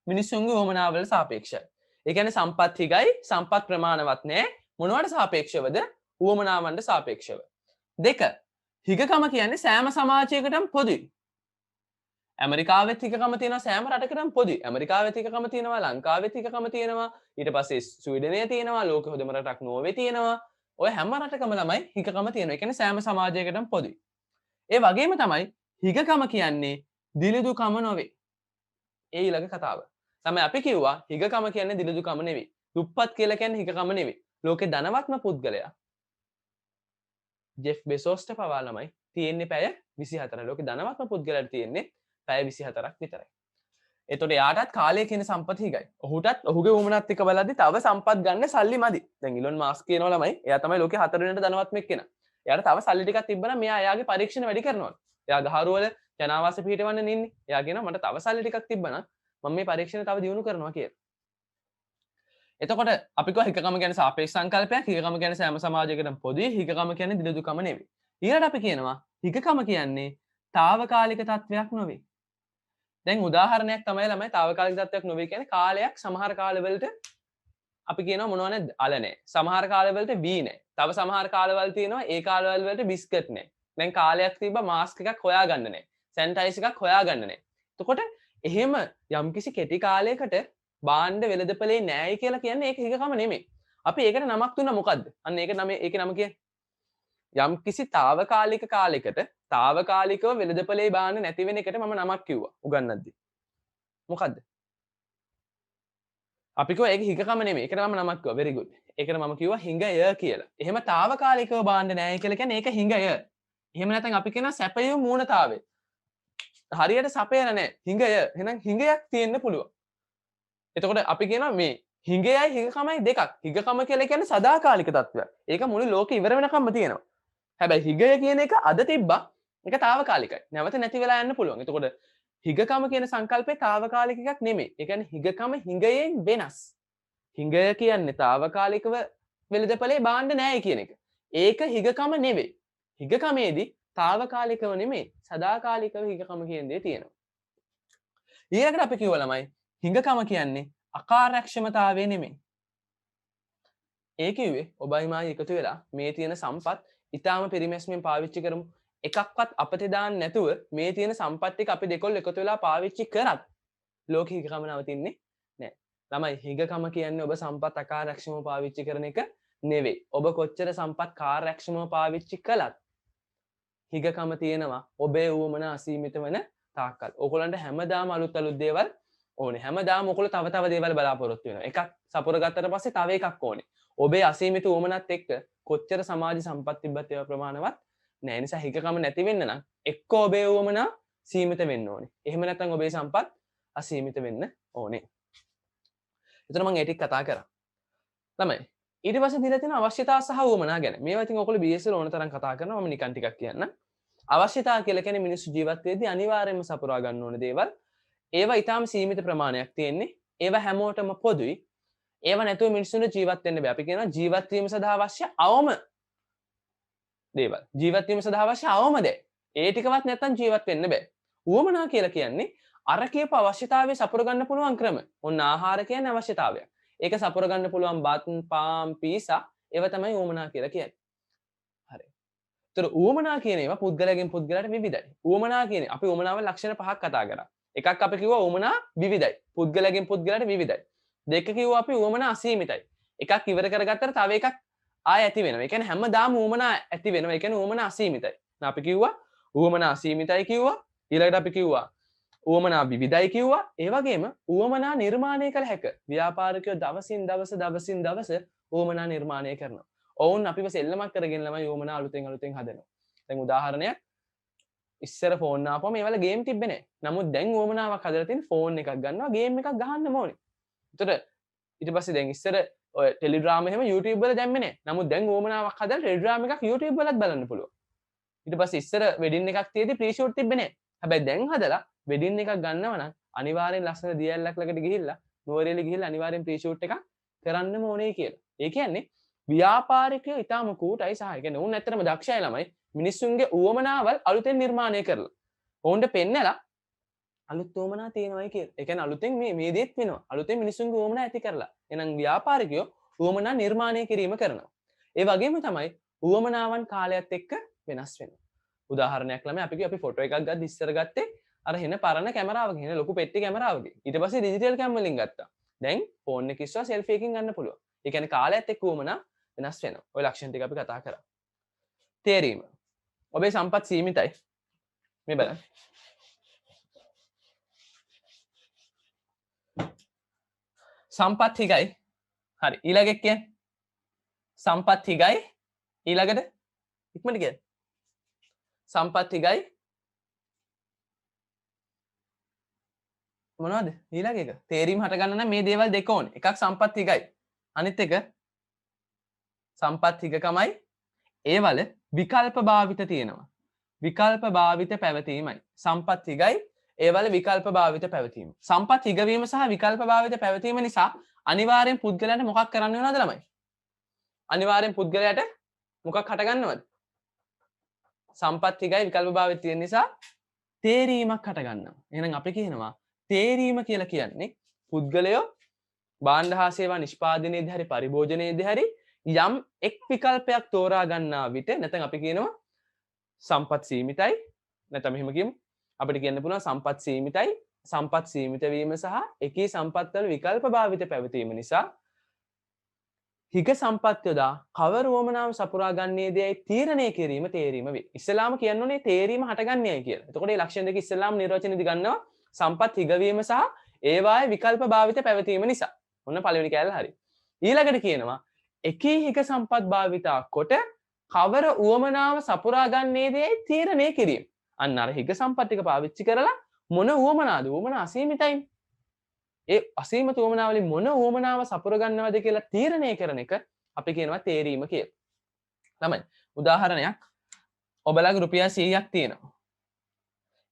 මිනිසුන්ගේ වමනාවල සාපේක්ෂයි. ඒ කියන්නේ සම්පත් හිගයි, සම්පත් ප්‍රමාණවත් නෑ. මොනවට සාපේක්ෂවද? වමනාවන්ට සාපේක්ෂව. දෙක හිගකම කියන්නේ සෑම සමාජයකටම පොදුයි. ඇමරිකාවෙත් හිගකම තියෙනවා සෑම රටකටම පොදුයි. ඇමරිකාවෙත් හිගකම තියෙනවා, ලංකාවෙත් හිගකම තියෙනවා, ඊට පස්සේ ස්වීඩනයේ තියෙනවා, ලෝකෙ හොඳම රටක් නෝර්වේ තියෙනවා. ඔය හැම රටකම ළමයි හිගකම තියෙනවා. ඒ කියන්නේ සෑම සමාජයකටම පොදුයි. ඒ වගේම තමයි හිගකම කියන්නේ දිලිදුකම නොවේ. ඒ ඊළඟ කතාව. තමයි අපි කිව්වා හිගකම කියන්නේ දිලිදුකම නෙවෙයි. දුප්පත් කියලා කියන්නේ හිගකම නෙවෙයි. ලෝකේ ධනවත්ම පුද්ගලයා ජෙෆ් බෙසෝස්ට පවා ළමයි තියෙන්නේ පැය 24. ලෝකේ ධනවත්ම පුද්ගලයාට තියෙන්නේ පැය 24ක් විතරයි. එතකොට එයාටත් කාලය කියන සම්පත හිගයි. ඔහුටත් ඔහුගේ උමනත් එක්ක බලද්දි තව සම්පත් ගන්න සල්ලි මදි. දැන් ඉලොන් මාස්ක් කියනවා ළමයි එයා තමයි ලෝකේ 4 වෙනිට ධනවත්ම එක්කෙනා. එයාට තව සල්ලි ටිකක් තිබ්බනම් මෙයා එයාගේ පරීක්ෂණ වැඩි කරනවා. එයා ගහරු වල ජනාවාස පිහිටවන්න ඉන්නේ. එයා කියනවා මට තව සල්ලි ටිකක් තිබ්බනම් මම මේ පරීක්ෂණ තව දියුණු කරනවා කියලා. එතකොට අපි කිව්වා හිගකම කියන්නේ සාපේක්ෂ සංකල්පයක්. හිගකම කියන්නේ සෑම සමාජයකටම පොදුයි. හිගකම කියන්නේ දිලිදුකම නෙවෙයි. ඊළඟට අපි කියනවා හිගකම කියන්නේ తాවකාලික තත්වයක් නොවේ. දැන් උදාහරණයක් තමයි ළමයි తాවකාලික තත්වයක් නොවේ කියන්නේ කාලයක් සමහර කාලවලට අපි කියනවා මොනවා නැද්ද? අල නැහැ. සමහර කාලවලට වී නැහැ. තව සමහර කාලවල තියෙනවා ඒ කාලවල වලට බිස්කට් නැහැ. දැන් කාලයක් තිබ්බා මාස්ක් එකක් හොයාගන්න නැහැ. සැනිටයිස් එකක් හොයාගන්න නැහැ. එතකොට එහෙම යම්කිසි කෙටි කාලයකට බාණ්ඩ වෙළඳපොලේ නෑයි කියලා කියන්නේ ඒක හිගකම නෙමෙයි. අපි ඒකට නමක් දුන්නා මොකද්ද? අන්න ඒක නම ඒකේ නම කියන්නේ යම්කිසි తాවකාලික කාලයකට తాවකාලිකව වෙළඳපොලේ බාණ්ඩ නැති වෙන එකට මම නමක් කිව්වා උගන්වද්දි. මොකද්ද? අපි කිව්වා ඒක හිගකම නෙමෙයි. ඒකට මම නමක් කිව්වා. very good. ඒකට මම කිව්වා හිඟය කියලා. එහෙම తాවකාලිකව බාණ්ඩ නෑයි කියලා කියන්නේ ඒක හිඟය. එහෙම නැත්නම් අපි කියනවා සැපයු මූණතාවය. හරියට සපයන නෑ. හිඟය. එහෙනම් හිඟයක් තියෙන්න පුළුවන්. එතකොට අපි කියනවා මේ හිඟයයි හිගකමයි දෙකක්. හිගකම කියලා කියන්නේ සදාකාලික තත්ත්වයක්. ඒක මුළු ලෝකෙ ඉවර වෙනකම්ම තියෙනවා. හැබැයි හිගය කියන එක අද තිබ්බා. ඒක తాවකාලිකයි. නැවත නැති වෙලා යන්න පුළුවන්. එතකොට හිගකම කියන සංකල්පේ తాවකාලික එකක් නෙමෙයි. ඒ කියන්නේ හිගකම හිඟයෙන් වෙනස්. හිඟය කියන්නේ తాවකාලිකව වෙළඳපොලේ බාණ්ඩ නැහැ කියන එක. ඒක හිගකම නෙවෙයි. හිගකමේදී తాවකාලිකව නෙමෙයි සදාකාලිකව හිගකම කියන දේ තියෙනවා. ඊළඟට අපි කිව්ව ළමයි හිඟකම කියන්නේ අකාර්යක්ෂමතාවය නෙමෙයි. ඒ කිව්වේ ඔබයි මායි එකතු වෙලා මේ තියෙන සම්පත් ඊටාම පරිමැස්මෙන් පාවිච්චි කරමු. එකක්වත් අපතේ දාන්න නැතුව මේ තියෙන සම්පත් ටික අපි දෙකොල්ල එකතු වෙලා පාවිච්චි කරත් ලෝක හිඟකම නවතින්නේ නැහැ. ළමයි හිඟකම කියන්නේ ඔබ සම්පත් අකාර්යක්ෂමව පාවිච්චි කරන එක නෙවෙයි. ඔබ කොච්චර සම්පත් කාර්යක්ෂමව පාවිච්චි කළත් හිඟකම තියෙනවා ඔබේ උවමනා අසීමිත වෙන තාක්කල්. ඕගොල්ලන්ට හැමදාම අලුත් දේවල් ඕනේ. හැමදාම ඔයගොල්ලෝ තව දේවල් බලාපොරොත්තු වෙනවා. එකක් සපුර ගත්තට පස්සේ තව එකක් ඕනේ. ඔබේ අසීමිත උවමනත් එක්ක කොච්චර සමාජ සම්පත් තිබ්බත් ඒවා ප්‍රමාණවත් නෑ. නිසා හිගකම නැති වෙන්න නම් එක්ක ඔබේ උවමනා සීමිත වෙන්න ඕනේ. එහෙම නැත්නම් ඔබේ සම්පත් අසීමිත වෙන්න ඕනේ. එතන මම ඒ ටික කතා කරා. ළමයි ඊට පස්සේ දීලා තියෙන අවශ්‍යතා සහ උවමනා ගැන. මේවා ඉතින් ඔයගොල්ලෝ BS වල ඕන තරම් කතා කරනවා. මම නිකන් ටිකක් කියන්නම්. අවශ්‍යතා කියලා කියන්නේ මිනිස්සු ජීවත් වෙද්දී අනිවාර්යයෙන්ම සපුරා ගන්න ඕන දේවල්. ඒවා ඊටාම සීමිත ප්‍රමාණයක් තියෙන්නේ. ඒවා හැමෝටම පොදුයි. ඒවා නැතුව මිනිස්සුන්ට ජීවත් වෙන්න බෑ. අපි කියනවා ජීවත් වීම සඳහා අවශ්‍ය අවම දේවල්. ජීවත් වීම සඳහා අවශ්‍ය අවම දේ. ඒ ටිකවත් නැත්තම් ජීවත් වෙන්න බෑ. උවමනා කියලා කියන්නේ අර කියපු අවශ්‍යතාවය සපුර ගන්න පුළුවන් ක්‍රම. ඔන්න ආහාර කියන්නේ අවශ්‍යතාවයක්. ඒක සපුර ගන්න පුළුවන් බත්, පාන්, පීසා ඒව තමයි උවමනා කියලා කියන්නේ. හරි. ඒතර උවමනා කියන ඒවා පුද්ගලයෙන් පුද්ගලයට විවිධයි. උවමනා කියන්නේ අපි උවමනාවේ ලක්ෂණ පහක් කතා කරා. එකක් අපි කිව්වා උවමනා විවිධයි. පුද්ගලයෙන් පුද්ගලයට විවිධයි. දෙක කිව්වා අපි උවමනා අසීමිතයි. එකක් ඉවර කරගත්තට තව එකක් ආය ඇති වෙනවා. ඒ කියන්නේ හැමදාම උවමනා ඇති වෙනවා. ඒ කියන්නේ උවමනා අසීමිතයි. අපි කිව්වා උවමනා අසීමිතයි කිව්වා. ඊළඟට අපි කිව්වා උවමනා විවිධයි කිව්වා. ඒ වගේම උවමනා නිර්මාණය කළ හැක. ව්‍යාපාරිකයෝ දවසින් දවස උවමනා නිර්මාණය කරනවා. ඔවුන් අපිව සෙල්ලමක් කරගෙන ළමයි උවමනා අලුතෙන් හදනවා. දැන් උදාහරණයක් ඉස්සර ෆෝන් ආපුවම මේ වල ගේම් තිබ්බේ නැහැ. නමුත් දැන් උවමනාවක් හදලා තියෙන ෆෝන් එකක් ගන්නවා ගේම් එකක් ගහන්න ඕනේ. එතකොට ඊට පස්සේ දැන් ඉස්සර ඔය ටෙලිග්‍රෑම් එහෙම YouTube වල දැම්මේ නැහැ. නමුත් දැන් උවමනාවක් හදලා ටෙලිග්‍රෑම් එකක් YouTube වලත් බලන්න පුළුවන්. ඊට පස්සේ ඉස්සර වෙඩින් එකක් තියදී ප්‍රී ෂූට් තිබ්බේ නැහැ. හැබැයි දැන් හදලා වෙඩින් එකක් ගන්නව නම් අනිවාර්යෙන් ලස්සන දියැලක් ළඟට ගිහිල්ලා නුවරඑළිය ගිහිල්ලා අනිවාර්යෙන් ප්‍රී ෂූට් එකක් කරන්නම ඕනේ කියලා. ඒ කියන්නේ ව්‍යාපාරිකයෝ ඊටාම කූටයි සහ ඒ කියන්නේ උන් ඇත්තටම දක්ෂයි ළමයි. මිනිස්සුන්ගේ උවමනාවල් අලුතෙන් නිර්මාණය කරලා ඔවුන්ට පෙන්නලා අලුත් උවමනා තියෙනවායි කියලා. ඒ කියන්නේ අලුතෙන් මේ දේත් වෙනවා. අලුතෙන් මිනිස්සුන්ගේ උවමනා ඇති කරලා. එහෙනම් ව්‍යාපාරිකයෝ උවමනා නිර්මාණය කිරීම කරනවා. ඒ වගේම තමයි උවමනාවන් කාලයත් එක්ක වෙනස් වෙනවා. උදාහරණයක් ළමයි අපි ෆොටෝ එකක් ගත්ත ඉස්සර ගත්තේ අර හෙන පරණ කැමරාවකින් හෙන ලොකු පෙට්ටි කැමරාවකින්. ඊට පස්සේ ඩිජිටල් කැම් වලින් ගත්තා. දැන් ෆෝන් එක ඉස්සුවා සෙල්ෆි එකකින් ගන්න පුළුවන්. ඒ කියන්නේ කාලයත් එක්ක උවමනා වෙනස් වෙනවා. ওই ලක්ෂණ ටික අපි කතා කරා. තේරීම. ඔබේ සම්පත් සීමිතයි. මේ බලන්න. සම්පත් හිගයි. හරි. ඊළඟට කියන්නේ සම්පත් හිගයි ඊළඟට ඉක්මනට කියන්න. සම්පත් හිගයි මොනවද ඊළඟ එක? තේරීම හට ගන්න නම් මේ දේවල් දෙක ඕනේ. එකක් සම්පත් හිගයි. අනිත් එක සම්පත් හිගකමයි ඒවල විකල්ප භාවිත තියෙනවා. විකල්ප භාවිත පැවතීමයි. සම්පත් හිගයි ඒවල විකල්ප භාවිත පැවතීම. සම්පත් හිගවීම සහ විකල්ප භාවිත පැවතීම නිසා අනිවාර්යෙන් පුද්ගලයාට මොකක් කරන්න වෙනවද ළමයි? අනිවාර්යෙන් පුද්ගලයාට මොකක් හට ගන්නවද? සම්පත් හිගයි විකල්ප භාවිත තියෙන නිසා තේරීමක් හට ගන්නවා. එහෙනම් අපි කියනවා තේරීම කියලා කියන්නේ පුද්ගලයෝ භාණ්ඩ හා සේවා නිෂ්පාදනයේදී හරි පරිභෝජනයේදී හරි යම් එක් විකල්පයක් තෝරා ගන්නා විට නැත්නම් අපි කියනවා සම්පත් සීමිතයි නැත්නම් මෙහෙම කියමු අපිට කියන්න පුළුවන් සම්පත් සීමිතයි සම්පත් සීමිත වීම සහ එකී සම්පත් වල විකල්ප භාවිත පැවතීම නිසා හිග සම්පත් යොදා කවර වමනාව සපුරා ගන්නේදීයි තීරණය කිරීම තේරීම වේ. ඉස්සලාම කියන්නේ තේරීම හටගන්නේයි කියලා. එතකොට මේ ලක්ෂණ දෙක ඉස්සලාම නිර්වචනයේදී ගන්නවා සම්පත් හිගවීම සහ ඒවායේ විකල්ප භාවිත පැවතීම නිසා. ඔන්න පළවෙනි කැලල හරි. ඊළඟට කියනවා එකී හිග සම්පත් භාවිතා කොට කවර උවමනාව සපුරා ගන්නේදීයි තීරණය කිරීම. අන්න අර හිග සම්පත් ටික පාවිච්චි කරලා මොන උවමනාද? උවමනා අසීමිතයි. ඒ අසීමිත උවමනාව වලින් මොන උවමනාව සපුර ගන්නවද කියලා තීරණය කරන එක අපි කියනවා තේරීම කියලා. ළමයි උදාහරණයක් ඔබලගේ රුපියල් 100ක් තියෙනවා.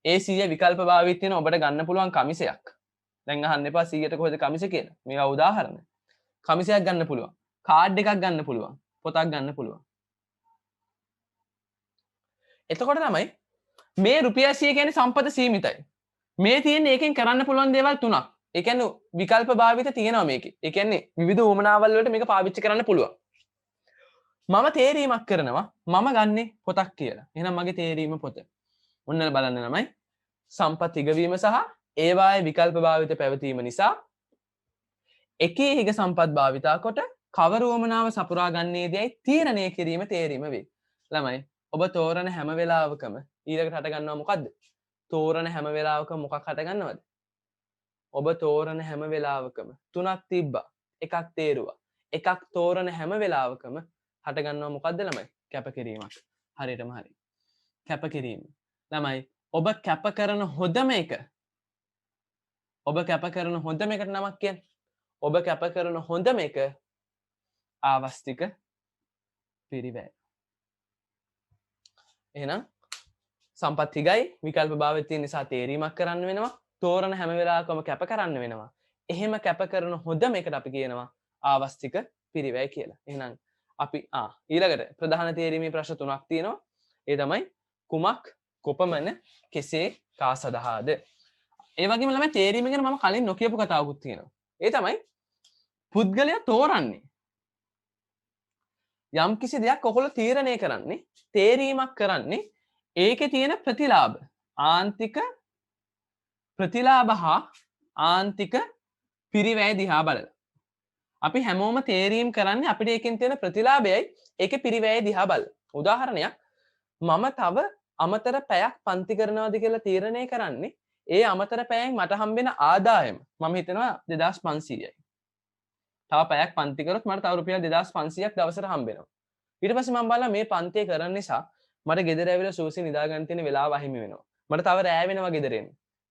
ඒ 100 විකල්ප භාවිත තියෙන ඔබට ගන්න පුළුවන් කමිසයක්. දැන් අහන්න එපා 100ට කොහෙද කමිස කියලා. මේවා උදාහරණ. කමිසයක් ගන්න පුළුවන්. කාඩ් එකක් ගන්න පුළුවන්. පොතක් ගන්න පුළුවන්. එතකොට තමයි මේ රුපියල් 100 කියන්නේ සම්පත සීමිතයි. මේ තියෙන්නේ ඒකෙන් කරන්න පුළුවන් දේවල් තුනක්. ඒ කියන්නේ විකල්ප භාවිත තියෙනවා මේකේ. ඒ කියන්නේ විවිධ උවමනාවල් වලට මේක පාවිච්චි කරන්න පුළුවන්. මම තේරීමක් කරනවා මම ගන්නෙ පොතක් කියලා. එහෙනම් මගේ තේරීම පොත. ඔන්න බලන්න ළමයි. සම්පත් හිගවීම සහ ඒවායේ විකල්ප භාවිත පැවතීම නිසා එකී හිග සම්පත් භාවිතා කොට කවර උවමනාව සපුරා ගන්නේදීයි තීරණය කිරීම තේරීම වේ. ළමයි ඔබ තෝරන හැම වෙලාවකම ඊළඟට හට ගන්නවා මොකද්ද? තෝරන හැම වෙලාවකම මොකක් හට ගන්නවද? ඔබ තෝරන හැම වෙලාවකම තුනක් තිබ්බා. එකක් තේරුවා. එකක් තෝරන හැම වෙලාවකම හට ගන්නවා මොකද්ද ළමයි? කැපකිරීමක්. හරියටම හරි. කැපකිරීම. ළමයි ඔබ කැප කරන හොඳම එක. ඔබ කැප කරන හොඳම එකට නමක් කියන්නේ. ඔබ කැප කරන හොඳම එක ආවස්තික පිරිවැය. එහෙනම් සම්පත් හිගයි විකල්ප භාවිත තියෙන නිසා තේරීමක් කරන්න වෙනවා. තෝරන හැම වෙලාවකම කැප කරන්න වෙනවා. එහෙම කැප කරන හොඳම එකට අපි කියනවා ආවස්තික පිරිවැය කියලා. එහෙනම් අපි ඊළඟට ප්‍රධාන තේරීමේ ප්‍රශ්න තුනක් තියෙනවා. ඒ තමයි කුමක් කොපමණ කෙසේ කා සඳහාද? ඒ වගේම ළමයි තේරීම ගැන මම කලින් නොකියපු කතාවකුත් තියෙනවා. ඒ තමයි පුද්ගලයා තෝරන්නේ යම් කිසි දෙයක් ඔයගොල්ලෝ තීරණය කරන්නේ තේරීමක් කරන්නේ ඒකේ තියෙන ප්‍රතිලාභ ආන්තික ප්‍රතිලාභ හා ආන්තික පිරිවැය දිහා බලලා. අපි හැමෝම තේරීම් කරන්නේ අපිට ඒකෙන් තියෙන ප්‍රතිලාභයයි ඒකේ පිරිවැය දිහා බලලා. උදාහරණයක් මම තව අමතර පැයක් පන්ති කරනවාද කියලා තීරණය කරන්නේ ඒ අමතර පැයෙන් මට හම්බෙන ආදායම මම හිතනවා 2500යි. තව පැයක් පන්ති කරොත් මට තව රුපියල් 2500ක් දවසට හම්බෙනවා. ඊට පස්සේ මම බලලා මේ පන්තිය කරන නිසා මට ගෙදර ඇවිල්ලා සූසි නිදා ගන්න තියෙන වෙලාව අහිමි වෙනවා. මට තව රෑ වෙනවා ගෙදර එන්න.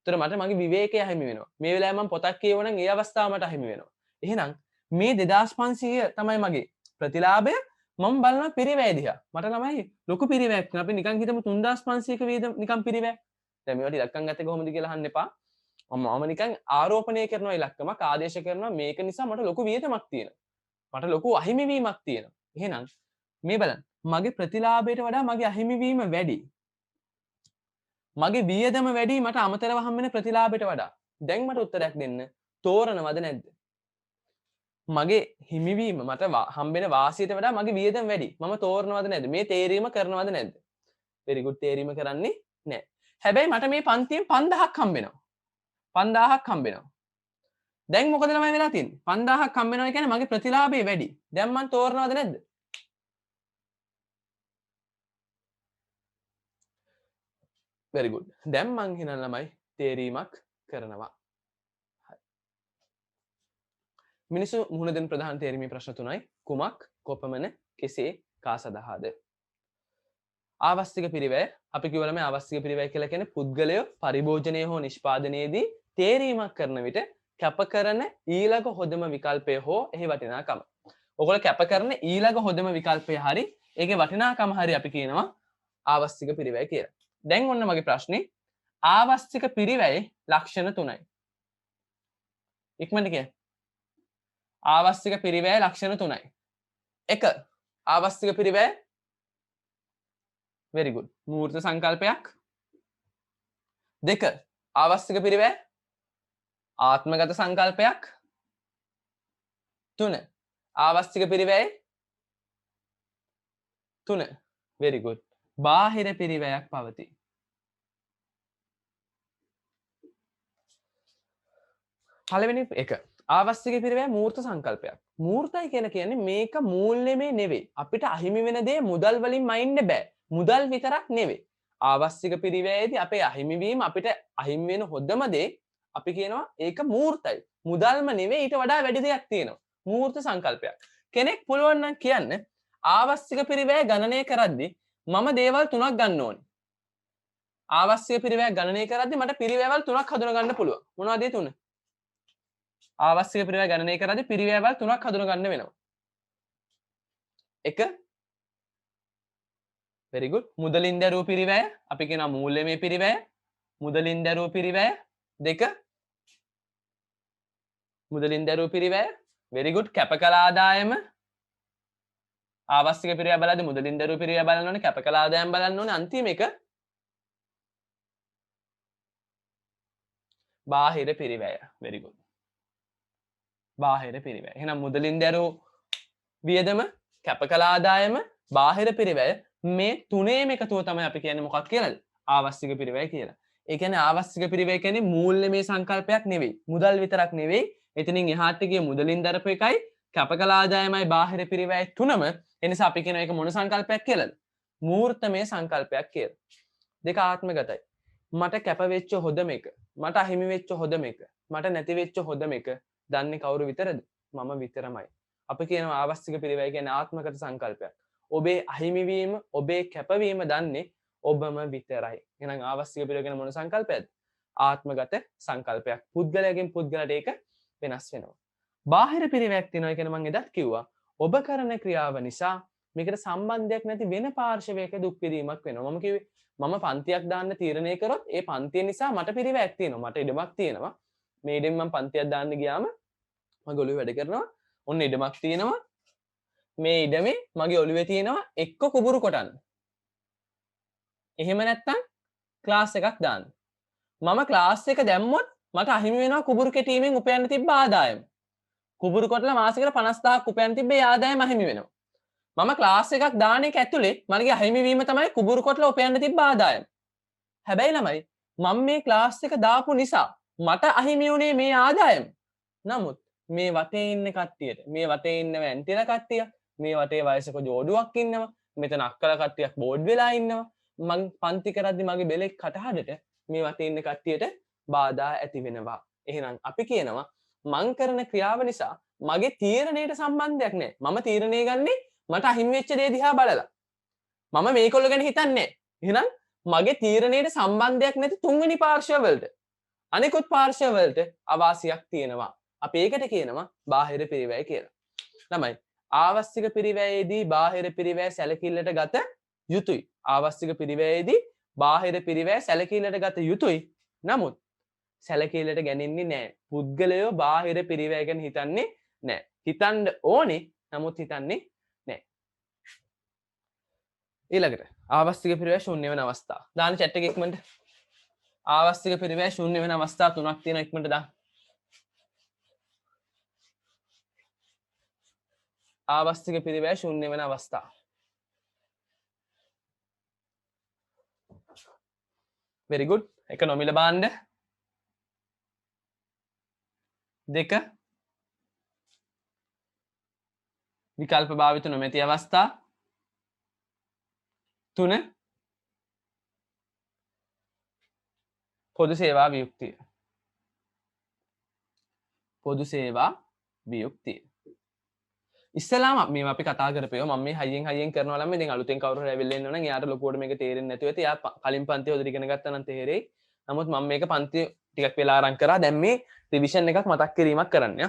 ඒතර මට මගේ විවේකය අහිමි වෙනවා. මේ වෙලාවේ මම පොතක් කියවනම් ඒ අවස්ථාව මට අහිමි වෙනවා. එහෙනම් මේ 2500 තමයි මගේ ප්‍රතිලාභය. මම බලනවා පිරිවැය දිහා. මට ළමයි ලොකු පිරිවැයක් නේ. අපි නිකන් හිතමු 3500ක වේද නිකන් පිරිවැය. දැන් මේවට ඉලක්කම් ගත්තේ කොහොමද කියලා අහන්න එපා. මම නිකන් ආරෝපණය කරනවා ඉලක්කමක් ආදේශ කරනවා මේක නිසා මට ලොකු වියදමක් තියෙනවා. මට ලොකු අහිමිවීමක් තියෙනවා. එහෙනම් මේ බලන්න මගේ ප්‍රතිලාභයට වඩා මගේ අහිමිවීම වැඩි. මගේ වියදම වැඩි මට අමතරව හම්බෙන ප්‍රතිලාභයට වඩා. දැන් මට උත්තරයක් දෙන්න තෝරනවද නැද්ද? මගේ හිමිවීම මට හම්බෙන වාසියට වඩා මගේ වියදම වැඩි. මම තෝරනවද නැද්ද? මේ තේරීම කරනවද නැද්ද? very good තේරීම කරන්නේ නැහැ. හැබැයි මට මේ පන්තියෙන් 5000ක් හම්බෙනවා. 5000ක් හම්බෙනවා. දැන් මොකද ළමයි වෙලා තියෙන්නේ? 5000ක් හම්බෙනවා කියන්නේ මගේ ප්‍රතිලාභය වැඩි. දැන් මම තෝරනවද නැද්ද? very good. දැන් මං හිතන ළමයි තේරීමක් කරනවා. මිනිසු මුහුණ දෙන ප්‍රධාන තේරීමේ ප්‍රශ්න තුනයි. කුමක්, කොපමණ, කෙසේ, කා සඳහාද? ආවස්තික පිරිවැය අපි කිව්ව ළමයි ආවස්තික පිරිවැය කියලා කියන්නේ පුද්ගලය පරිභෝජනය හෝ නිෂ්පාදනයේදී තේරීමක් කරන විට කැප කරන ඊළඟ හොඳම විකල්පය හෝ එහි වටිනාකම. ඔයගොල්ලෝ කැප කරන ඊළඟ හොඳම විකල්පය හරි ඒකේ වටිනාකම හරි අපි කියනවා ආවස්තික පිරිවැය කියලා. දැන් ඔන්න මගේ ප්‍රශ්නේ ආවස්තික පිරිවැයේ ලක්ෂණ තුනයි. ඉක්මනට කියන්න. ආවස්තික පිරිවැයේ ලක්ෂණ තුනයි. 1. ආවස්තික පිරිවැය very good. මූර්ත සංකල්පයක්. 2. ආවස්තික පිරිවැය ආත්මගත සංකල්පයක්. 3. ආවස්තික පිරිවැය 3. very good. බාහිර පිරිවැයක් පවතී. පළවෙනි එක ආවස්තික පිරිවැය මූර්ත සංකල්පයක්. මූර්තයි කියලා කියන්නේ මේක මූල්‍යමය නෙවෙයි. අපිට අහිමි වෙන දේ මුදල් වලින් මයින්න බෑ. මුදල් විතරක් නෙවෙයි. ආවස්තික පිරිවැයේදී අපේ අහිමි වීම අපිට අහිමි වෙන හොඳම දේ අපි කියනවා ඒක මූර්තයි. මුදල්ම නෙවෙයි ඊට වඩා වැඩි දෙයක් තියෙනවා. මූර්ත සංකල්පයක්. කෙනෙක් පුළුවන් නම් කියන්න ආවස්තික පිරිවැය ගණනය කරද්දී මම දේවල් තුනක් ගන්න ඕනේ. ආවස්තික පිරිවැය ගණනය කරද්දී මට පිරිවැයවල් තුනක් හඳුනා ගන්න පුළුවන්. මොනවද ඒ තුන? ආවස්තික පිරිවැය ගණනය කරද්දී පිරිවැයවල් තුනක් හඳුනා ගන්න වෙනවා. 1 very good. මුදලින් දැරූ පිරිවැය අපි කියනවා මූල්‍යමය පිරිවැය. මුදලින් දැරූ පිරිවැය. 2 මුදලින් දැරූ පිරිවැය. very good. කැප කළ ආදායම ආවස්තික පිරිවැය බලද්දී මුදලින් දැරූ පිරිවැය බලන්න ඕනේ. කැප කළ ආදායම බලන්න ඕනේ. අන්තිම එක බාහිර පිරිවැය. very good. බාහිර පිරිවැය. එහෙනම් මුදලින් දැරූ වියදම, කැප කළ ආදායම, බාහිර පිරිවැය මේ තුනේම එකතුව තමයි අපි කියන්නේ මොකක්ද කියලාද? ආවස්තික පිරිවැය කියලා. ඒ කියන්නේ ආවස්තික පිරිවැය කියන්නේ මූල්‍යමය සංකල්පයක් නෙවෙයි. මුදල් විතරක් නෙවෙයි. එතනින් එහාට ගිය මුදලින් දරපු එකයි, කැප කළ ආදායමයි බාහිර පිරිවැය තුනම එනිසා අපි කියන එක මොන සංකල්පයක් කියලාද? මූර්තමය සංකල්පයක් කියලා. දෙක ආත්මගතයි. මට කැප වෙච්ච හොඳම එක, මට අහිමි වෙච්ච හොඳම එක, මට නැති වෙච්ච හොඳම එක දන්නේ කවුරු විතරද? මම විතරමයි. අපි කියනවා ආවස්තික පිරිවැය කියන්නේ ආත්මගත සංකල්පයක්. ඔබේ අහිමිවීම, ඔබේ කැපවීම දන්නේ ඔබම විතරයි. එහෙනම් ආවස්තික පිරිවැය කියන මොන සංකල්පයක්ද? ආත්මගත සංකල්පයක්. පුද්ගලයාගෙන් පුද්ගලට ඒක වෙනස් වෙනවා. බාහිර පිරිවැයක් තියෙනවා කියන මම එදත් කිව්වා. ඔබ කරන ක්‍රියාව නිසා මේකට සම්බන්ධයක් නැති වෙන පාර්ශවයක දුක් විඳීමක් වෙනවා. මම කිව්වේ මම පන්තියක් දාන්න තීරණය කරොත් ඒ පන්තිය නිසා මට පිරිවැයක් තියෙනවා. මට ඉඩමක් තියෙනවා. මේ ඉඩෙන් මම පන්තියක් දාන්න ගියාම මගේ ඔළුවේ වැඩ කරනවා. ඔන්න ඉඩමක් තියෙනවා. මේ ඉඩමේ මගේ ඔළුවේ තියෙනවා එක්ක කුඹුරු කොටන්න. එහෙම නැත්නම් ක්ලාස් එකක් දාන්න. මම ක්ලාස් එක දැම්මොත් මට අහිමි වෙනවා කුඹුරු කෙටීමෙන් උපයන්න තිබ්බ ආදායම. කුඹුරු කොටලා මාසෙකට 50000ක් උපයන්න තිබ්බ ඒ ආදායම අහිමි වෙනවා. මම ක්ලාස් එකක් දාන එක ඇතුලේ මගේ අහිමි වීම තමයි කුඹුරු කොටලා උපයන්න තිබ්බ ආදායම. හැබැයි ළමයි මම මේ ක්ලාස් එක දාපු නිසා මට අහිමි වුණේ මේ ආදායම. නමුත් මේ වටේ ඉන්න කට්ටියට, මේ වටේ ඉන්න වැන්තිල කට්ටිය, මේ වටේ වයසක ජෝඩුවක් ඉන්නවා, මෙතන අක්කල කට්ටියක් බෝඩ් වෙලා ඉන්නවා. මං පන්ති කරද්දී මගේ බෙලෙක් කටහඬට මේ වටේ ඉන්න කට්ටියට බාධා ඇති වෙනවා. එහෙනම් අපි කියනවා මං කරන ක්‍රියාව නිසා මගේ තීරණයට සම්බන්ධයක් නැහැ. මම තීරණය ගන්නේ මට අහිමි වෙච්ච දේ දිහා බලලා. මම මේකොල්ලෝ ගැන හිතන්නේ නැහැ. එහෙනම් මගේ තීරණයට සම්බන්ධයක් නැති තුන්වෙනි පාර්ශව වලට අනිකුත් පාර්ශව වලට අවාසියක් තියෙනවා. අපි ඒකට කියනවා බාහිර පිරිවැය කියලා. ළමයි ආවස්තික පිරිවැයේදී බාහිර පිරිවැය සැලකිල්ලට ගත යුතුයි. ආවස්තික පිරිවැයේදී බාහිර පිරිවැය සැලකිල්ලට ගත යුතුයි. නමුත් සැලකිල්ලට ගැනෙන්නේ නැහැ. පුද්ගලයෝ බාහිර පිරිවැය ගැන හිතන්නේ නැහැ. හිතන්න ඕනේ. නමුත් හිතන්නේ නැහැ. ඊළඟට ආවස්තික පිරිවැය ශූන්‍ය වෙන අවස්ථා. දාන chat එකේ ඉක්මනට. ආවස්තික පිරිවැය ශූන්‍ය වෙන අවස්ථා තුනක් තියෙනවා ඉක්මනට දාන්න. ආවස්තික පිරිවැය ශූන්‍ය වෙන අවස්ථා. very good. එක නොමිල භාණ්ඩ. 2 විකල්ප භාවිත නොමැති අවස්ථා. 3 පොදු සේවා වියුක්තිය. පොදු සේවා වියුක්තිය. ඉස්සලාම මේ අපි කතා කරපේවා මම මේ හයියෙන් කරනවා ළම ඉතින් අලුතෙන් කවුරු හරි ඇවිල්ලා ඉන්නවනම් එයාට ලොකුවට මේක තේරෙන්නේ නැතුව ඇති. එයා කලින් පන්තිය හොදට ඉගෙන ගත්තා නම් තේරෙයි. නමුත් මම මේක පන්තිය ටිකක් වෙලා අරන් කරා. දැන් මේ රිවිෂන් එකක් මතක් කිරීමක් කරන්න.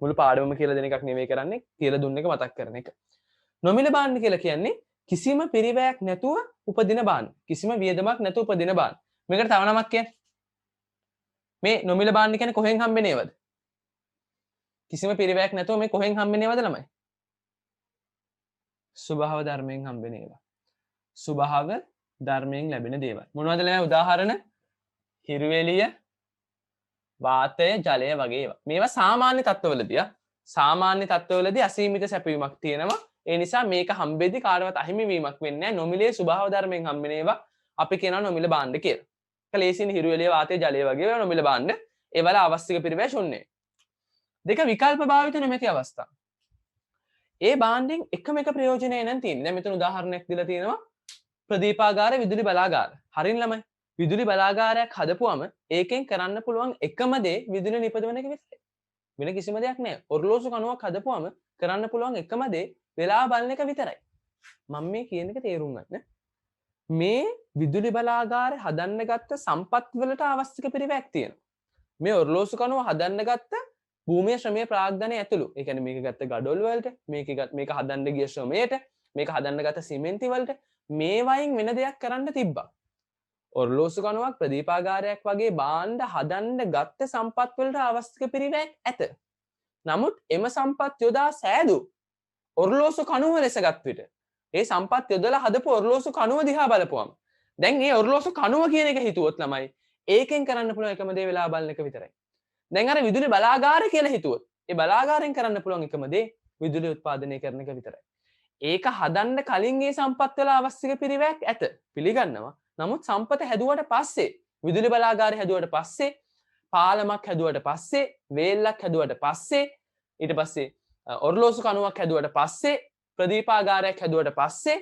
මුළු පාඩමම කියලා දෙන එකක් නෙවෙයි කරන්නේ. කියලා දුන්න එක මතක් කරන එක. නොමිල භාණ්ඩ කියලා කියන්නේ කිසිම පිරිවැයක් නැතුව උපදින භාණ්ඩ. කිසිම වියදමක් නැතුව උපදින භාණ්ඩ. මේකට තව නමක් කියන්නේ. මේ නොමිල භාණ්ඩ කියන්නේ කොහෙන් හම්බෙන්නේ ඒවද? කිසිම පිරිවැයක් නැතුව මේ කොහෙන් හම්බෙන්නේ ඒවද ළමයි? ස්වභාව ධර්මයෙන් හම්බෙන ඒවා. ස්වභාව ධර්මයෙන් ලැබෙන දේවල්. මොනවද ළමයි උදාහරණ? හිරුවෙලිය, වාතය, ජලය වගේ ඒවා. මේවා සාමාන්‍ය තත්ත්වවලදී සාමාන්‍ය තත්ත්වවලදී අසීමිත සැපයීමක් තියෙනවා. ඒ නිසා මේක හම්බෙද්දී කාටවත් අහිමි වීමක් වෙන්නේ නැහැ. නොමිලේ ස්වභාව ධර්මයෙන් හම්බෙන ඒවා අපි කියනවා නොමිල භාණ්ඩ කියලා. කලේසින් හිරුවෙලිය, වාතය, ජලය වගේ ඒවා නොමිල භාණ්ඩ. ඒවල අවශ්‍යක පිරිවැය ශුන්‍යයි. දෙක විකල්ප භාවිත නොමැති අවස්ථා. ඒ භාණ්ඩෙන් එකම එක ප්‍රයෝජනය නම් තියෙන්නේ. දැන් මෙතන උදාහරණයක් දීලා තියෙනවා ප්‍රදීපාගාර, විදුලි බලාගාර. හරින් ළමයි. විදුලි බලාගාරයක් හදපුවම ඒකෙන් කරන්න පුළුවන් එකම දේ විදුලි නිපදවන එක විතරයි. වෙන කිසිම දෙයක් නැහැ. ඔරලෝසු කණුවක් හදපුවම කරන්න පුළුවන් එකම දේ වෙලාව බලන එක විතරයි. මම මේ කියන එක තේරුම් ගන්න. මේ විදුලි බලාගාරය හදන්න ගත්ත සම්පත් වලට අවශ්‍යක පිරිවැයක් තියෙනවා. මේ ඔරලෝසු කණුව හදන්න ගත්ත භූමිය ශ්‍රමය ප්‍රාග්ධනය ඇතුළු. ඒ කියන්නේ මේක ගත්ත ගඩොල් වලට, මේක හදන්න ගිය ශ්‍රමයට, මේක හදන්න ගත්ත සිමෙන්ති වලට මේ වයින් වෙන දෙයක් කරන්න තිබ්බා. ඔරලෝසු කණුවක්, ප්‍රදීපාගාරයක් වගේ භාණ්ඩ හදන්න ගත්ත සම්පත් වලට අවශ්‍යක පිරිවැයක් ඇත. නමුත් එම සම්පත් යොදා සෑදු ඔරලෝසු කණුව ලෙස ගත් විට ඒ සම්පත් යොදලා හදපු ඔරලෝසු කණුව දිහා බලපුවම දැන් මේ ඔරලෝසු කණුව කියන එක හිතුවොත් ළමයි ඒකෙන් කරන්න පුළුවන් එකම දේ වෙලා බලන එක විතරයි. දැන් අර විදුලි බලාගාර කියලා හිතුවොත් ඒ බලාගාරයෙන් කරන්න පුළුවන් එකම දේ විදුලි උත්පාදනය කරන එක විතරයි. ඒක හදන්න කලින් ඒ සම්පත් වල අවශ්‍යක පිරිවැයක් ඇත. පිළිගන්නවා. නමුත් සම්පත හැදුවට පස්සේ විදුලි බලාගාරය හැදුවට පස්සේ පාලමක් හැදුවට පස්සේ වේල්ලක් හැදුවට පස්සේ ඊට පස්සේ ඔරලෝසු කණුවක් හැදුවට පස්සේ ප්‍රදීපාගාරයක් හැදුවට පස්සේ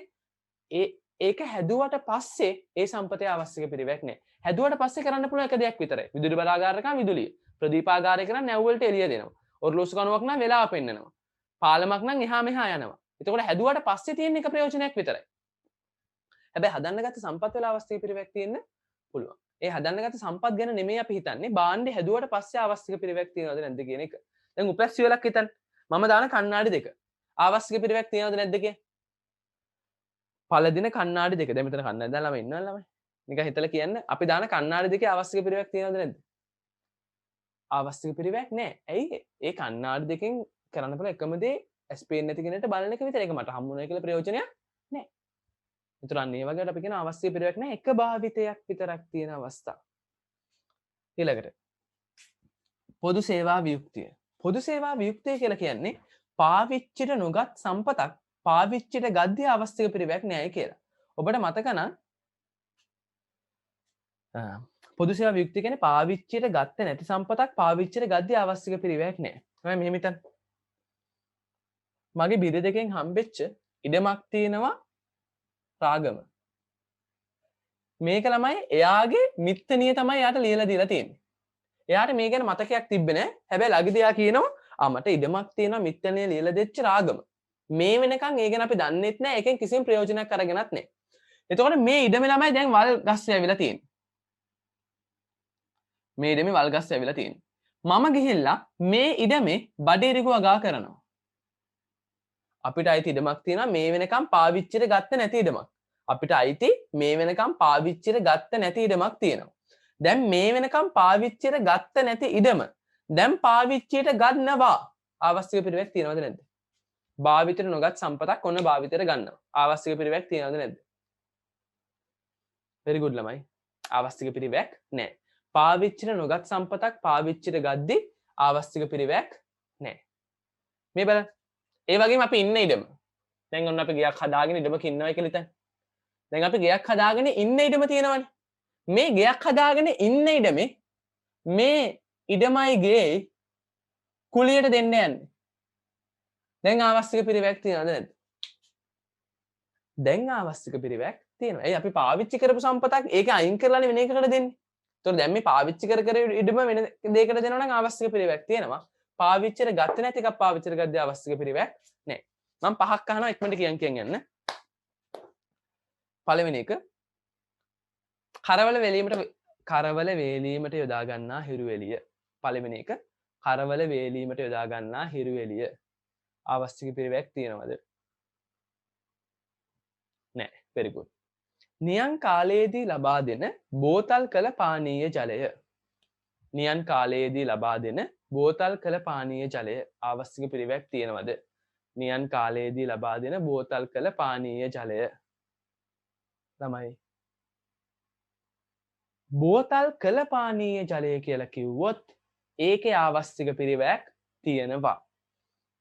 ඒක හැදුවට පස්සේ ඒ සම්පතේ අවශ්‍යක පිරිවැයක් නැහැ. හැදුවට පස්සේ කරන්න පුළුවන් එක දෙයක් විතරයි. විදුලි බලාගාරයක විදුලිය. ප්‍රදීපාගාරය කරන් නැව් වලට එළිය දෙනවා. ඔරලෝසු කණුවක් නම් වෙලාව පෙන්නනවා. පාලමක් නම් එහා මෙහා යනවා. එතකොට හැදුවට පස්සේ තියෙන එක ප්‍රයෝජනයක් විතරයි. හැබැයි හදන්න ගත්ත සම්පත් වල අවශ්‍යක පිරිවැයක් තියෙන්න පුළුවන්. ඒ හදන්න ගත්ත සම්පත් ගැන නෙමෙයි අපි හිතන්නේ. භාණ්ඩේ හැදුවට පස්සේ අවශ්‍යක පිරිවැයක් තියෙනවද නැද්ද කියන එක. දැන් උපැස් වේලක් හිතන්න. මම දාන කණ්ණාඩි දෙක. අවශ්‍යක පිරිවැයක් තියෙනවද නැද්ද කිය? පළදින කණ්ණාඩි දෙක. දැන් මෙතන කණ්ණාඩි දාලා ළමයි ඉන්නවද ළමයි? නිකන් හිතලා කියන්න. අපි දාන කණ්ණාඩි දෙකේ අවශ්‍යක පිරිවැයක් තියෙනවද නැද්ද? අවශ්‍යක පිරිවැයක් නැහැ. ඇයි? ඒ කණ්ණාඩි දෙකෙන් කරන්න පුළුවන් එකම දේ ඇස් පේන්නේ නැති කෙනෙක්ට බලන එක විතරයි. ඒක මට හම්බුනේ කියලා ප්‍රයෝජනයක් නැහැ. ඒතර අන්න ඒ වගේට අපි කියන අවශ්‍ය පිරිවැයක් නැහැ. එක භාවිතයක් විතරක් තියෙන අවස්ථා. ඊළඟට පොදු සේවා වියුක්තිය. පොදු සේවා වියුක්තිය කියලා කියන්නේ පාවිච්චිට නොගත් සම්පතක් පාවිච්චිට ගද්දී අවශ්‍යක පිරිවැයක් නැහැ කියලා. ඔබට මතක නම් පොදු සේවා වියුක්තිය කියන්නේ පාවිච්චියට ගත්තේ නැති සම්පතක් පාවිච්චියට ගද්දී අවශ්‍යක පිරිවැයක් නැහැ. මම මෙහෙම හිතන්න. මගේ බිරිඳ දෙකෙන් හම්බෙච්ච ඉඩමක් තියෙනවා රාගම. මේක ළමයි එයාගේ මිත්තනිය තමයි එයාට ලියලා දීලා තියෙන්නේ. එයාට මේ ගැන මතකයක් තිබ්බේ නැහැ. හැබැයි ළඟදී එයා කියනවා මට ඉඩමක් තියෙනවා මිත්තනිය ලියලා දෙච්ච රාගම. මේ වෙනකන් ඒ ගැන අපි දන්නෙත් නැහැ. ඒකෙන් කිසිම ප්‍රයෝජනයක් අරගෙනත් නැහැ. එතකොට මේ ඉඩමේ ළමයි දැන් වල් ගස් ඇවිල්ලා තියෙන්නේ. මේ ඉඩමේ වල් ගස් ඇවිල්ලා තියෙන්නේ. මම ගිහිල්ලා මේ ඉඩමේ බඩේරිකු වගා කරනවා. අපිට අයිති ඉඩමක් තියෙනවා මේ වෙනකම් පාවිච්චියට ගත්ත නැති ඉඩමක්. අපිට අයිති මේ වෙනකම් පාවිච්චියට ගත්ත නැති ඉඩමක් තියෙනවා. දැන් මේ වෙනකම් පාවිච්චියට ගත්ත නැති ඉඩම දැන් පාවිච්චියට ගන්නවා. අවශ්‍යක පිරිවැයක් තියෙනවද නැද්ද? භාවිතයට නොගත් සම්පතක් ඔන්න භාවිතයට ගන්නවා. අවශ්‍යක පිරිවැයක් තියෙනවද නැද්ද? very good ළමයි. අවශ්‍යක පිරිවැයක් නැහැ. පාවිච්චියට නොගත් සම්පතක් පාවිච්චියට ගද්දී අවශ්‍යක පිරිවැයක් නැහැ. මේ බලන්න. ඒ වගේම අපි ඉන්න ඉඩම. දැන් ඔන්න අපි ගයක් හදාගෙන ඉඩමක ඉන්නවා කියලා හිතන්න. දැන් අපි ගයක් හදාගෙන ඉන්න ඉඩම තියෙනවනේ. මේ ගයක් හදාගෙන ඉන්න ඉඩමේ මේ ඉඩමයි ගේ කුලියට දෙන්න යන්නේ. දැන් අවශ්‍යක පිරිවැයක් තියෙනවද නැද්ද? දැන් අවශ්‍යක පිරිවැයක් තියෙනවා. ඒ අපි පාවිච්චි කරපු සම්පතක් ඒක අයින් කරලානේ වෙන එකකට දෙන්නේ. ඒතකොට දැන් මේ පාවිච්චි කර ඉදම වෙන දෙයකට දෙනවා නම් ආවශ්‍යක පිළිවෙලක් තියෙනවා. පාවිච්චියට ගත්තේ නැති එකක් පාවිච්චියට ගද්දී ආවශ්‍යක පිළිවෙලක් නැහැ. මම පහක් අහනවා ඉක්මනට කියන් යන්න. පළවෙනි එක කරවල වේලීමට යොදා ගන්නා හිරු එළිය. පළවෙනි එක කරවල වේලීමට යොදා ගන්නා හිරු එළිය. ආවශ්‍යක පිළිවෙලක් තියෙනවද? නැහැ. very good. නියං කාලයේදී ලබා දෙන බෝතල් කළ පානීය ජලය. නියං කාලයේදී ලබා දෙන බෝතල් කළ පානීය ජලය ආවශ්‍යක පිළිවෙලක් තියෙනවද? නියං කාලයේදී ලබා දෙන බෝතල් කළ පානීය ජලය. ළමයි බෝතල් කළ පානීය ජලය කියලා කිව්වොත් ඒකේ ආවශ්‍යක පිළිවෙලක් තියෙනවා.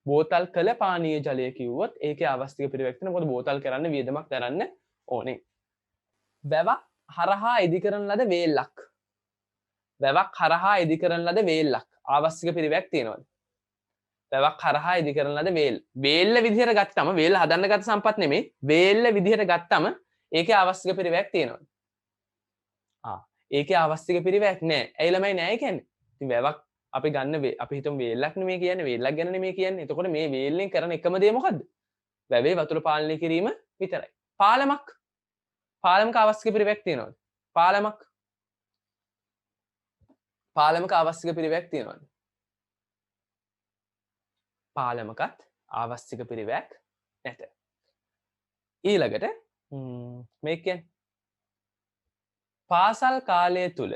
බෝතල් කළ පානීය ජලය කිව්වොත් ඒකේ ආවශ්‍යක පිළිවෙලක් තියෙනවා. මොකද බෝතල් කරන්න වියදමක් දරන්න ඕනේ. වැවක් හරහා ඉදි කරන ලද වේල්ලක්. වැවක් හරහා ඉදි කරන ලද වේල්ලක් ආවශ්‍යක පිළිවෙලක් තියෙනවද? වැවක් හරහා ඉදි කරන ලද වේල්. වේල්ල විදිහට ගත්තම වේල්ල හදන්න ගත්ත සම්පත් නෙමෙයි. වේල්ල විදිහට ගත්තම ඒකේ ආවශ්‍යක පිළිවෙලක් තියෙනවද? ඒකේ ආවශ්‍යක පිළිවෙලක් නැහැ. ඇයි ළමයි නැහැ කියන්නේ? ඉතින් වැවක් අපි ගන්න අපි හිතමු වේල්ලක් නෙමෙයි කියන්නේ. වේල්ලක් ගැන නෙමෙයි කියන්නේ. එතකොට මේ වේල්ලෙන් කරන එකම දේ මොකද්ද? වැවේ වතුර පාලනය කිරීම විතරයි. පාලමක්. පාලමක ආවශ්‍යක පිළිවෙලක් තියෙනවද? පාලමක ආවශ්‍යක පිළිවෙලක් තියෙනවද? පාලමකත් ආවශ්‍යක පිළිවෙලක් නැත. ඊළඟට මේක කියන්නේ පාසල් කාලය තුල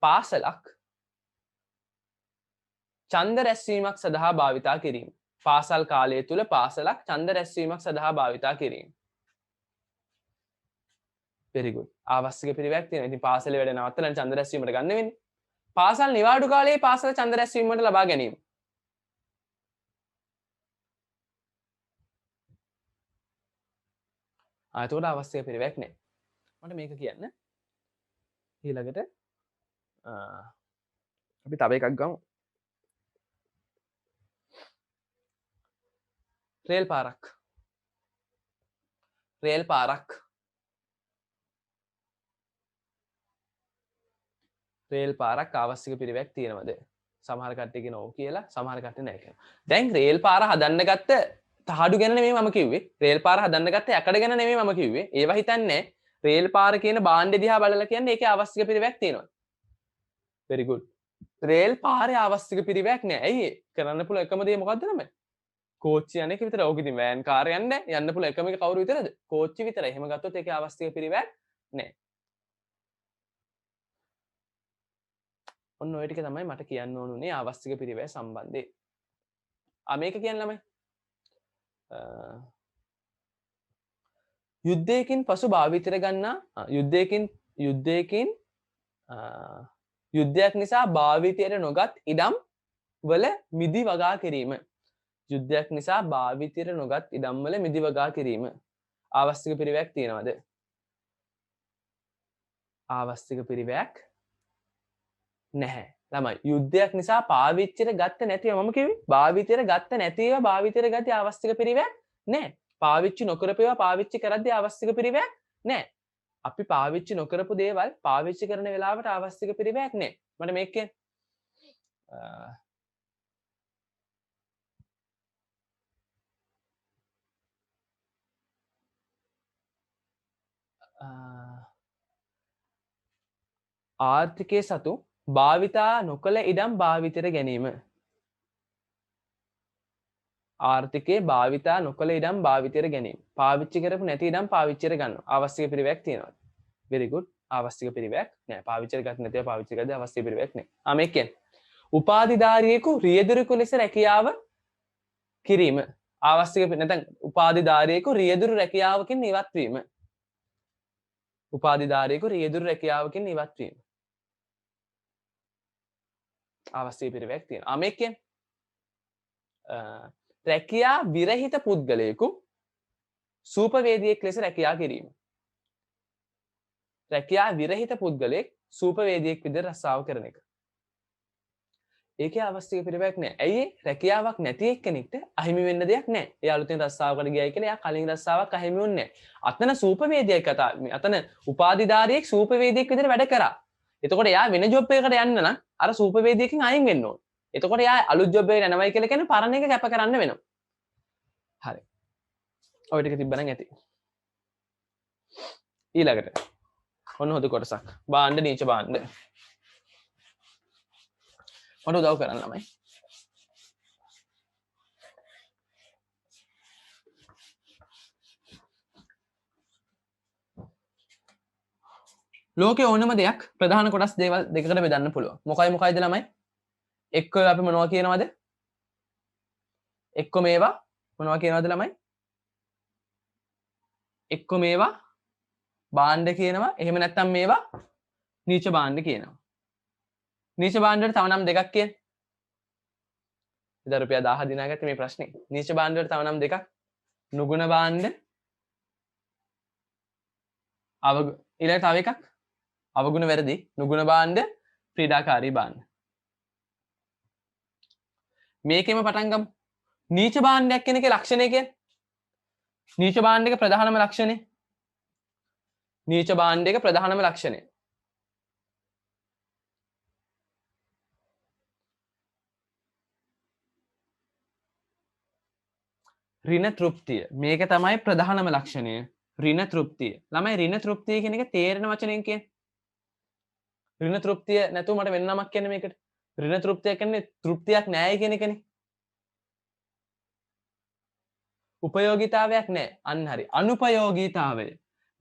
පාසලක් ඡන්ද රැස්වීමක් සඳහා භාවිතා කිරීම. පාසල් කාලය තුල පාසලක් ඡන්ද රැස්වීමක් සඳහා භාවිතා කිරීම. very good. ආවශ්‍යක පිළිවෙලක් තියෙනවා. ඉතින් පාසලේ වැඩ නවත්තලා ඡන්ද රැස්වීමට ගන්න වෙන්නේ. පාසල් නිවාඩු කාලයේ පාසල ඡන්ද රැස්වීමට ලබා ගැනීම. එතකොට අවශ්‍ය පිළිවෙලක් නැහැ. මට මේක කියන්න. ඊළඟට අපි තව එකක් ගමු. රේල් පාරක්. රේල් පාරක්. රේල් පාරක් ආවශ්‍යක පිළිවෙලක් තියෙනවද? සමහර කට්ටිය කියන ඔව් කියලා, සමහර කට්ටිය නැහැ කියනවා. දැන් රේල් පාර හදන්න ගත්ත තහඩු ගැන නෙමෙයි මම කිව්වේ. රේල් පාර හදන්න ගත්ත යකඩ ගැන නෙමෙයි මම කිව්වේ. ඒවා හිතන්නේ රේල් පාර කියන භාණ්ඩය දිහා බලලා කියන්නේ ඒකේ අවශ්‍යක පිළිවෙලක් තියෙනවා. very good. රේල් පාරේ අවශ්‍යක පිළිවෙලක් නැහැ. ඇයි කරන්න පුළුවන් එකම දේ මොකද්ද ළමයි? කෝච්චි යන එක විතරයි. ඕක ඉතින් වෑන් කාර් යන්නේ යන්න පුළුවන් එකම එක කවුරු විතරද? කෝච්චි විතරයි. එහෙම ගත්තොත් ඒකේ අවශ්‍යක පිළිවෙලක් නැහැ. ඔන්න ඔය ටික තමයි මට කියන්න ඕනුනේ අවශ්‍යක පිළිවෙල සම්බන්ධයෙන්. මේක කියන්නේ ළමයි. යුද්ධයකින් පසු භාවිතයට ගන්නා යුද්ධයක් නිසා භාවිතයට නොගත් ඉඩම් වල මිදි වගා කිරීම. යුද්ධයක් නිසා භාවිතයට නොගත් ඉඩම් වල මිදි වගා කිරීම. අවශ්‍යක පිළිවෙලක් තියෙනවද? අවශ්‍යක පිළිවෙලක් නැහැ. ළමයි යුද්ධයක් නිසා පාවිච්චියට ගත්ත නැතිව මම කිව්වේ භාවිතයට ගත්ත නැතිව භාවිතයට ගත්තේ අවශ්‍යක පිළිවෙලක් නැහැ. පාවිච්චි නොකරපේවා පාවිච්චි කරද්දී අවශ්‍යක පිළිවෙලක් නැහැ. අපි පාවිච්චි නොකරපු දේවල් පාවිච්චි කරන වෙලාවට අවශ්‍යක පිළිවෙලක් නැහැ. මට මේක කියන්න. ආර්ථිකයේ සතු භාවිතා නොකළ ඉඩම් භාවිතයට ගැනීම. ආර්ථිකයේ භාවිතා නොකළ ඉඩම් භාවිතයට ගැනීම. පාවිච්චි කරපු නැති ඉඩම් පාවිච්චියට ගන්නවා. අවශ්‍ය පිළිවෙලක් තියෙනවා. very good. අවශ්‍ය පිළිවෙලක් නැහැ. පාවිච්චියට ගන්න නැතිව පාවිච්චි කරද්දී අවශ්‍ය පිළිවෙලක් නැහැ. මේක කියන්නේ උපාධිධාරියෙකු රියදුරෙකු ලෙස රැකියාව කිරීම. අවශ්‍ය නැත්නම් උපාධිධාරියෙකු රියදුරු රැකියාවකින් ඉවත් වීම. උපාධිධාරියෙකු රියදුරු රැකියාවකින් ඉවත් වීම. අවශ්‍ය පිළිවෙලක් තියෙනවා. මේක කියන්නේ රැකියා විරහිත පුද්ගලයෙකු සූපවේදියෙක් ලෙස රැකියා කිරීම. රැකියා විරහිත පුද්ගලයෙක් සූපවේදියෙක් විදිහට රස්සාව කරන එක. ඒකේ අවශ්‍ය පිළිවෙලක් නැහැ. ඇයි රැකියාවක් නැති එක්කෙනෙක්ට අහිමි වෙන්න දෙයක් නැහැ. එයා අලුතෙන් රස්සාවකට ගියයි කියලා එයා කලින් රස්සාවක් අහිමි වුන්නේ නැහැ. අතන සූපවේදියෙක් අතන උපාධිධාරියෙක් සූපවේදියෙක් විදිහට වැඩ කරා. එතකොට එයා වෙන ජොබ් එකකට යන්න නම් අර සූපර්වේදියකින් අයින් වෙන්න ඕන. එතකොට එයා අලුත් ජොබ් එකකට යනවයි කියලා කියන්නේ පරණ එක කැප කරන්න වෙනවා. හරි. ඔය ටික තිබ්බනම් ඇති. ඊළඟට ඔන්න හොඳ කොටසක්. බාණ්ඩ නීච බාණ්ඩ. මට උදව් කරන්න ළමයි. ලෝකේ ඕනම දෙයක් ප්‍රධාන කොටස් දේවල් දෙකකට බෙදන්න පුළුවන්. මොකයිද ළමයි? එක්ක අපි මොනවා කියනවද? එක්ක මේවා මොනවා කියනවද ළමයි? එක්ක මේවා බාණ්ඩ කියනවා. එහෙම නැත්නම් මේවා නීච බාණ්ඩ කියනවා. නීච බාණ්ඩ වලට තව නම් දෙකක් කියන්නේ. ඉතින් රුපියල් 1000 දිනාගත්තේ මේ ප්‍රශ්නේ. නීච බාණ්ඩ වලට තව නම් දෙකක්. නුගුණ බාණ්ඩ. ඊළඟ තව එකක්. අවගුණ වැරදි. නුගුණ බාණ්ඩ, ක්‍රීඩාකාරී බාණ්ඩ. මේකෙම පටන් ගමු. නීච බාණ්ඩයක් කියන එකේ ලක්ෂණය කියන්නේ. නීච බාණ්ඩයක ප්‍රධානම ලක්ෂණය. නීච බාණ්ඩයක ප්‍රධානම ලක්ෂණය. ඍණ තෘප්තිය. මේක තමයි ප්‍රධානම ලක්ෂණය. ඍණ තෘප්තිය. ළමයි ඍණ තෘප්තිය කියන එක තේරෙන වචනයෙන් කියන්නේ. ඍණ තෘප්තිය නැතුව මට වෙන නමක් කියන්නේ මේකට. ඍණ තෘප්තිය කියන්නේ තෘප්තියක් නැහැ කියන එකනේ. උපයෝගීතාවයක් නැහැ. අන්න හරි. අනුපයෝගීතාවය.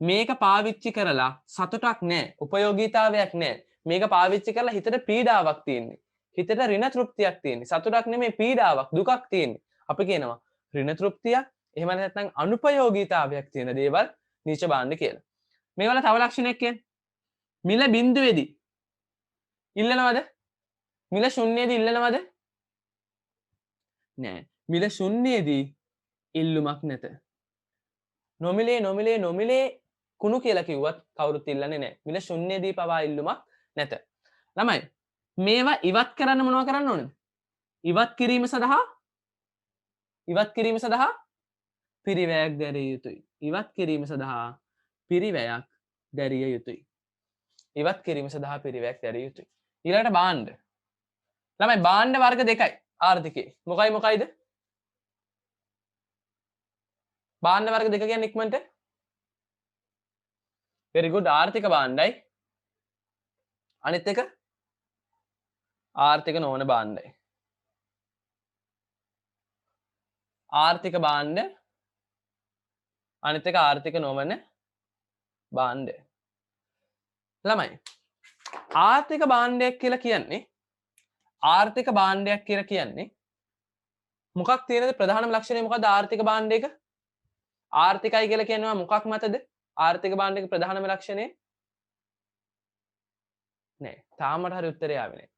මේක පාවිච්චි කරලා සතුටක් නැහැ. උපයෝගීතාවයක් නැහැ. මේක පාවිච්චි කරලා හිතට පීඩාවක් තියෙන්නේ. හිතට ඍණ තෘප්තියක් තියෙන්නේ. සතුටක් නෙමෙයි පීඩාවක්, දුකක් තියෙන්නේ. අපි කියනවා ඍණ තෘප්තියක්, එහෙම නැත්නම් අනුපයෝගීතාවයක් තියෙන දේවල් නීච බාණ්ඩ කියලා. මේවල තව ලක්ෂණයක් කියන්නේ මිල බිඳුවේදී ඉල්ලනවද? මිල ශුන්‍යයේදී ඉල්ලනවද? නෑ. මිල ශුන්‍යයේදී ඉල්ලුමක් නැත. නොමිලේ කුණු කියලා කිව්වත් කවුරුත් ඉල්ලන්නේ නැහැ. මිල ශුන්‍යයේදී පවා ඉල්ලුමක් නැත. ළමයි මේවා ඉවත් කරන්න මොනව කරන්න ඕනද? ඉවත් කිරීම සඳහා පිරිවැයක් දැරිය යුතුයි. ඉවත් කිරීම සඳහා පිරිවැයක් දැරිය යුතුයි. ඉවත් කිරීම සඳහා පිරිවැයක් දැරිය යුතුයි. ඊළඟට බාණ්ඩ. ළමයි බාණ්ඩ වර්ග දෙකයි ආර්ථිකේ. මොකයිද? බාණ්ඩ වර්ග දෙක කියන්නේ ඉක්මනට very good ආර්ථික භාණ්ඩයි අනිත් එක ආර්ථික නොවන භාණ්ඩයි. ආර්ථික භාණ්ඩ අනිත් එක ආර්ථික නොවන භාණ්ඩ. ළමයි ආර්ථික භාණ්ඩයක් කියලා කියන්නේ මොකක් තියෙනද? ප්‍රධානම ලක්ෂණය මොකක්ද ආර්ථික භාණ්ඩයක? ආර්ථිකයි කියලා කියනවා මොකක් මතද? ආර්ථික භාණ්ඩයක ප්‍රධානම ලක්ෂණය නෑ. තාමට හරි උත්තරය ආවේ නෑ.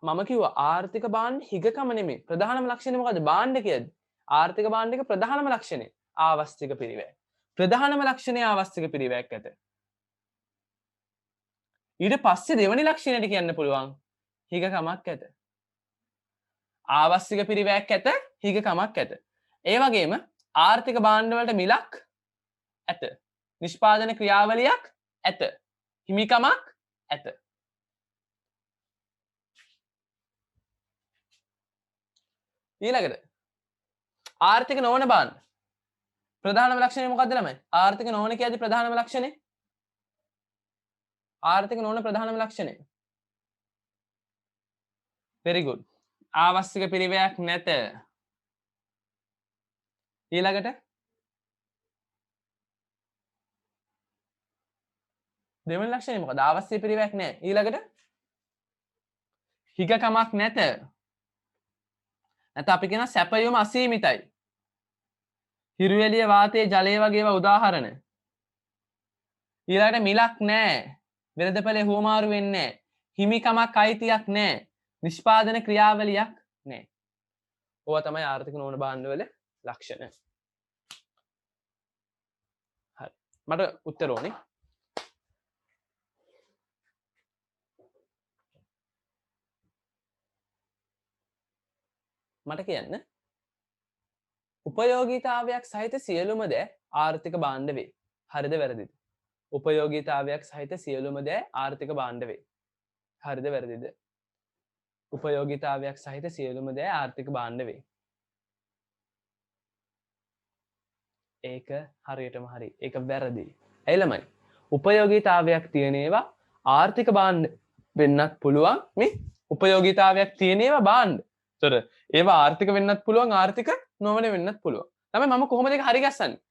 මම කිව්වා ආර්ථික භාණ්ඩ හිගකම නෙමෙයි. ප්‍රධානම ලක්ෂණය මොකද්ද? භාණ්ඩ කියද්දි ආර්ථික භාණ්ඩයක ප්‍රධානම ලක්ෂණය ආවස්තික පිරිවැය. ප්‍රධානම ලක්ෂණය ආවස්තික පිරිවැයක් ඇත. ඊට පස්සේ දෙවැනි ලක්ෂණයට කියන්න පුළුවන් හිගකමක් ඇත. ආවස්තික පිරිවැයක් ඇත, හිගකමක් ඇත. ඒ වගේම ආර්ථික භාණ්ඩ වලට මිලක් ඇත. නිෂ්පාදන ක්‍රියාවලියක් ඇත. හිමිකමක් ඇත. ඊළඟට ආර්ථික නොවන භාණ්ඩ ප්‍රධානම ලක්ෂණය මොකක්ද ළමයි? ආර්ථික නොවන කියද්දි ප්‍රධානම ලක්ෂණය ආර්ථික නොවන ප්‍රධානම ලක්ෂණය very good ආවස්තික පිරිවැයක් නැත. ඊළඟට දෙවන ලක්ෂණය මොකද? ආවස්තික පිරිවැයක් නැහැ. ඊළඟට හිගකමක් නැත. නැත්නම් අපි කියන සැපයුම අසීමිතයි. හිරු එළිය වාතයේ ජලය වගේ ඒවා උදාහරණ. ඊළඟට මිලක් නැහැ. වෙළඳපොලේ හුවමාරු වෙන්නේ නැහැ. හිමිකමක් අයිතියක් නැහැ. නිෂ්පාදන ක්‍රියාවලියක් නැහැ. ඕවා තමයි ආර්ථික නොවන භාණ්ඩවල ලක්ෂණ. හරි. මට උත්තර ඕනේ. මට කියන්න උපයෝගීතාවයක් සහිත සියලුම දෑ ආර්ථික භාණ්ඩ වේ. හරිද වැරදිද? උපයෝගීතාවයක් සහිත සියලුම දෑ ආර්ථික භාණ්ඩ වේ. හරිද වැරදිද? උපයෝගීතාවයක් සහිත සියලුම දෑ ආර්ථික භාණ්ඩ වේ. ඒක හරියටම හරි. ඒක වැරදි. ඇයි ළමයි? උපයෝගීතාවයක් තියෙන ඒවා ආර්ථික භාණ්ඩ වෙන්නත් පුළුවන්. මේ උපයෝගීතාවයක් තියෙන ඒවා භාණ්ඩ. ඒතර ඒවා ආර්ථික වෙන්නත් පුළුවන් ආර්ථික නොවන වෙන්නත් පුළුවන්. තමයි මම කොහොමද ඒක හරි ගස්සන්නේ?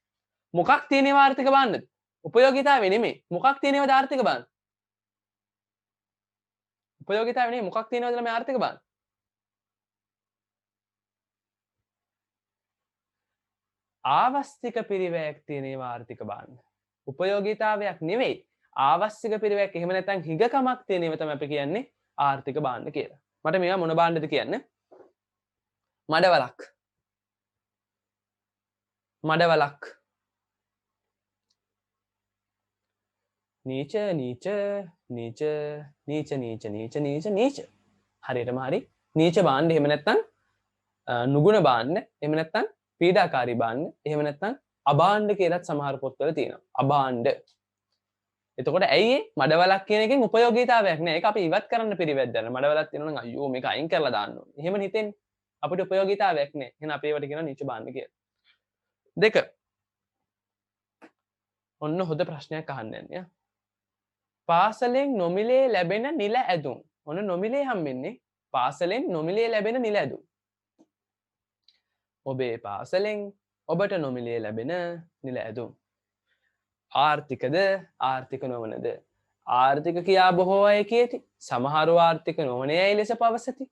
මොකක් තියෙන ඒවා ආර්ථික භාණ්ඩද? උපයෝගීතාවේ නෙමෙයි. මොකක් තියෙන ඒවාද ආර්ථික භාණ්ඩ? උපයෝගීතාවේ නෙමෙයි මොකක් තියෙනවද ළමයි ආර්ථික භාණ්ඩ? ආවස්තික පිරිවැයක් තියෙන ඒවා ආර්ථික භාණ්ඩ. උපයෝගීතාවයක් නෙවෙයි ආවස්තික පිරිවැයක් එහෙම නැත්නම් හිගකමක් තියෙන ඒවා තමයි අපි කියන්නේ ආර්ථික භාණ්ඩ කියලා. මට මේවා මොන භාණ්ඩද කියන්න? මඩවලක්. මඩවලක්. නීච නීච නීච නීච නීච නීච නීච නීච. හරියටම හරි. නීච භාණ්ඩ එහෙම නැත්නම් නුගුණ භාණ්ඩ එහෙම නැත්නම් පීඩාකාරී භාණ්ඩ එහෙම නැත්නම් අභාණ්ඩ කියලාත් සමහර පොත්වල තියෙනවා. අභාණ්ඩ. එතකොට ඇයි මඩවලක් කියන එකෙන් උපයෝගීතාවයක් නෑ. ඒක අපි ඉවත් කරන්න පිළිවෙත් දැන. මඩවලක් තියෙනවා නම් අයියෝ මේක අයින් කරලා දාන්න ඕනේ. එහෙම හිතෙන්නේ. අපිට උපයෝගීතාවයක් නෑ. එහෙනම් අපි ඒවට කියනවා නීච භාණ්ඩ කියලා. දෙක. ඔන්න හොඳ ප්‍රශ්නයක් අහන්න යන්නේ. පාසලෙන් නොමිලේ ලැබෙන නිල ඇඳුම්. ඔන්න නොමිලේ හම්බෙන්නේ පාසලෙන් නොමිලේ ලැබෙන නිල ඇඳුම්. ඔබේ පාසලෙන් ඔබට නොමිලේ ලැබෙන නිල ඇඳුම්. ආර්ථිකද ආර්ථික නොවනද? ආර්ථික කියා බොහෝ අය කියති. සමහරු ආර්ථික නොවන අය ලෙස පවසති.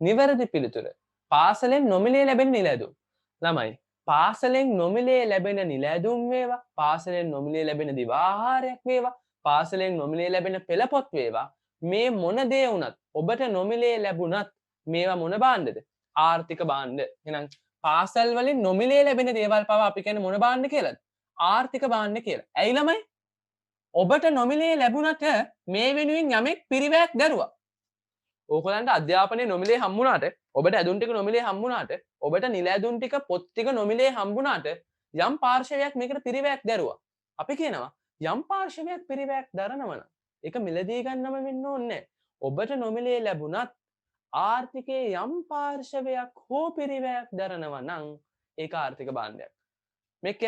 නිවැරදි පිළිතුර පාසලෙන් නොමිලේ ලැබෙන නිල ඇඳුම්. ළමයි පාසලෙන් නොමිලේ ලැබෙන නිල ඇඳුම් වේවා, පාසලෙන් නොමිලේ ලැබෙන දිවා ආහාරයක් වේවා, පාසලෙන් නොමිලේ ලැබෙන පෙළපොත් වේවා, මේ මොන දේ වුණත් ඔබට නොමිලේ ලැබුණත් මේවා මොන භාණ්ඩද? ආර්ථික භාණ්ඩ. එහෙනම් පාසල් වලින් නොමිලේ ලැබෙන දේවල් පවා අපි කියන්නේ මොන භාණ්ඩ කියලාද? ආර්ථික භාණ්ඩ කියලා. ඇයි ළමයි? ඔබට නොමිලේ ලැබුණට මේ වෙනුවෙන් යමෙක් පිරිවැයක් දරුවා. ඕගලන්ට අධ්‍යාපනයේ නොමිලේ හම්බුණාට, ඔබට ඇඳුම් ටික නොමිලේ හම්බුණාට, ඔබට නිල ඇඳුම් ටික පොත් ටික නොමිලේ හම්බුණාට යම් පාර්ශවයක් මේකට පිරිවැයක් දරුවා. අපි කියනවා යම් පාර්ශවයක් පිරිවැයක් දරනවා නම් ඒක මිලදී ගන්නම වෙන්න ඕනේ නැහැ. ඔබට නොමිලේ ලැබුණත් ආර්ථිකයේ යම් පාර්ශවයක් හෝ පිරිවැයක් දරනවා නම් ඒක ආර්ථික භාණ්ඩයක්. මේක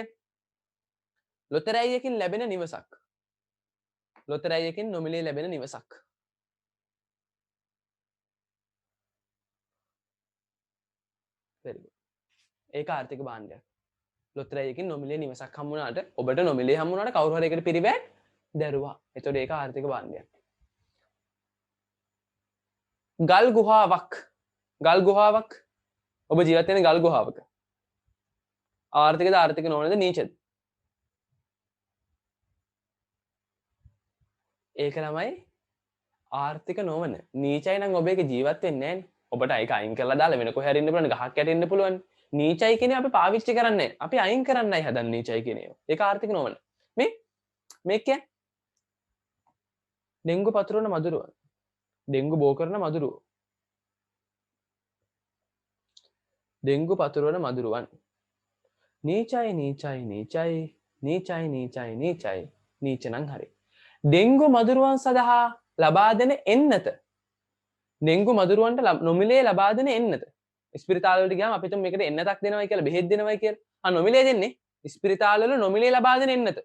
ලොතරැයියකින් ලැබෙන නිවසක්. ලොතරැයියකින් නොමිලේ ලැබෙන නිවසක්. very good. ඒක ආර්ථික භාණ්ඩයක්. ලොතරැයියකින් නොමිලේ නිවසක් හම්බුණාට ඔබට නොමිලේ හම්බුණාට කවුරු හරි එකට පිරිවැයක් දරුවා. එතකොට ඒක ආර්ථික භාණ්ඩයක්. ගල් ගුහාවක්. ගල් ගුහාවක්. ඔබ ජීවත් වෙන ගල් ගුහාවක. ආර්ථිකද ආර්ථික නොවනද නීචද? ඒක ළමයි ආර්ථික නොවන. නීචයි නම් ඔබ ඒක ජීවත් වෙන්නේ නැහැනේ. ඔබට ඒක අයින් කරලා දාලා වෙන කොහේ හරි ඉන්න පුළුවන්, ගහක් යට ඉන්න පුළුවන්. නීචයි කියන්නේ අපි පාවිච්චි කරන්නේ නැහැ. අපි අයින් කරන්නයි හදන්නේ නීචයි කියන ඒවා. ඒක ආර්ථික නොවන. මේ කියන්නේ ඩෙන්ගු පතුරවන මදුරුව. ඩෙන්ගු බෝ කරන මදුරුව. ඩෙන්ගු පතුරවන මදුරුවන්. නීචයි නීචයි නීචයි නීචයි නීචයි නීචයි නීච නම් හරි. ඩෙන්ගු මදුරුවන් සඳහා ලබා දෙන එන්නත. ඩෙන්ගු මදුරුවන්ට නොමිලේ ලබා දෙන එන්නත. ඉස්පිරිතාල වලට ගියාම අපිට මේකට එන්නතක් දෙනවයි කියලා, බෙහෙත් දෙනවයි කියලා. නොමිලේ දෙන්නේ. ඉස්පිරිතාල වල නොමිලේ ලබා දෙන එන්නත.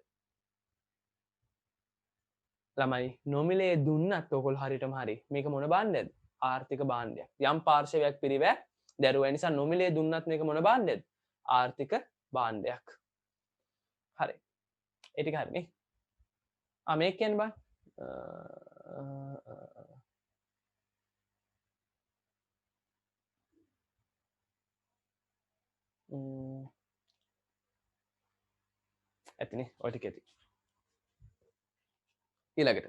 ළමයි නොමිලේ දුන්නත් ඔයගොල්ලෝ හරියටම හරි. මේක මොන භාණ්ඩයක්ද? ආර්ථික භාණ්ඩයක්. යම් පාර්ශවයක් පිරිවැයක් දරුවා නිසා නොමිලේ දුන්නත් මේක මොන භාණ්ඩයක්ද? ආර්ථික භාණ්ඩයක්. හරි. ඒ ටික හරිනේ. මේක කියන්නේ බං ඇතිනේ ඔය ටික ඇති. ඊළඟට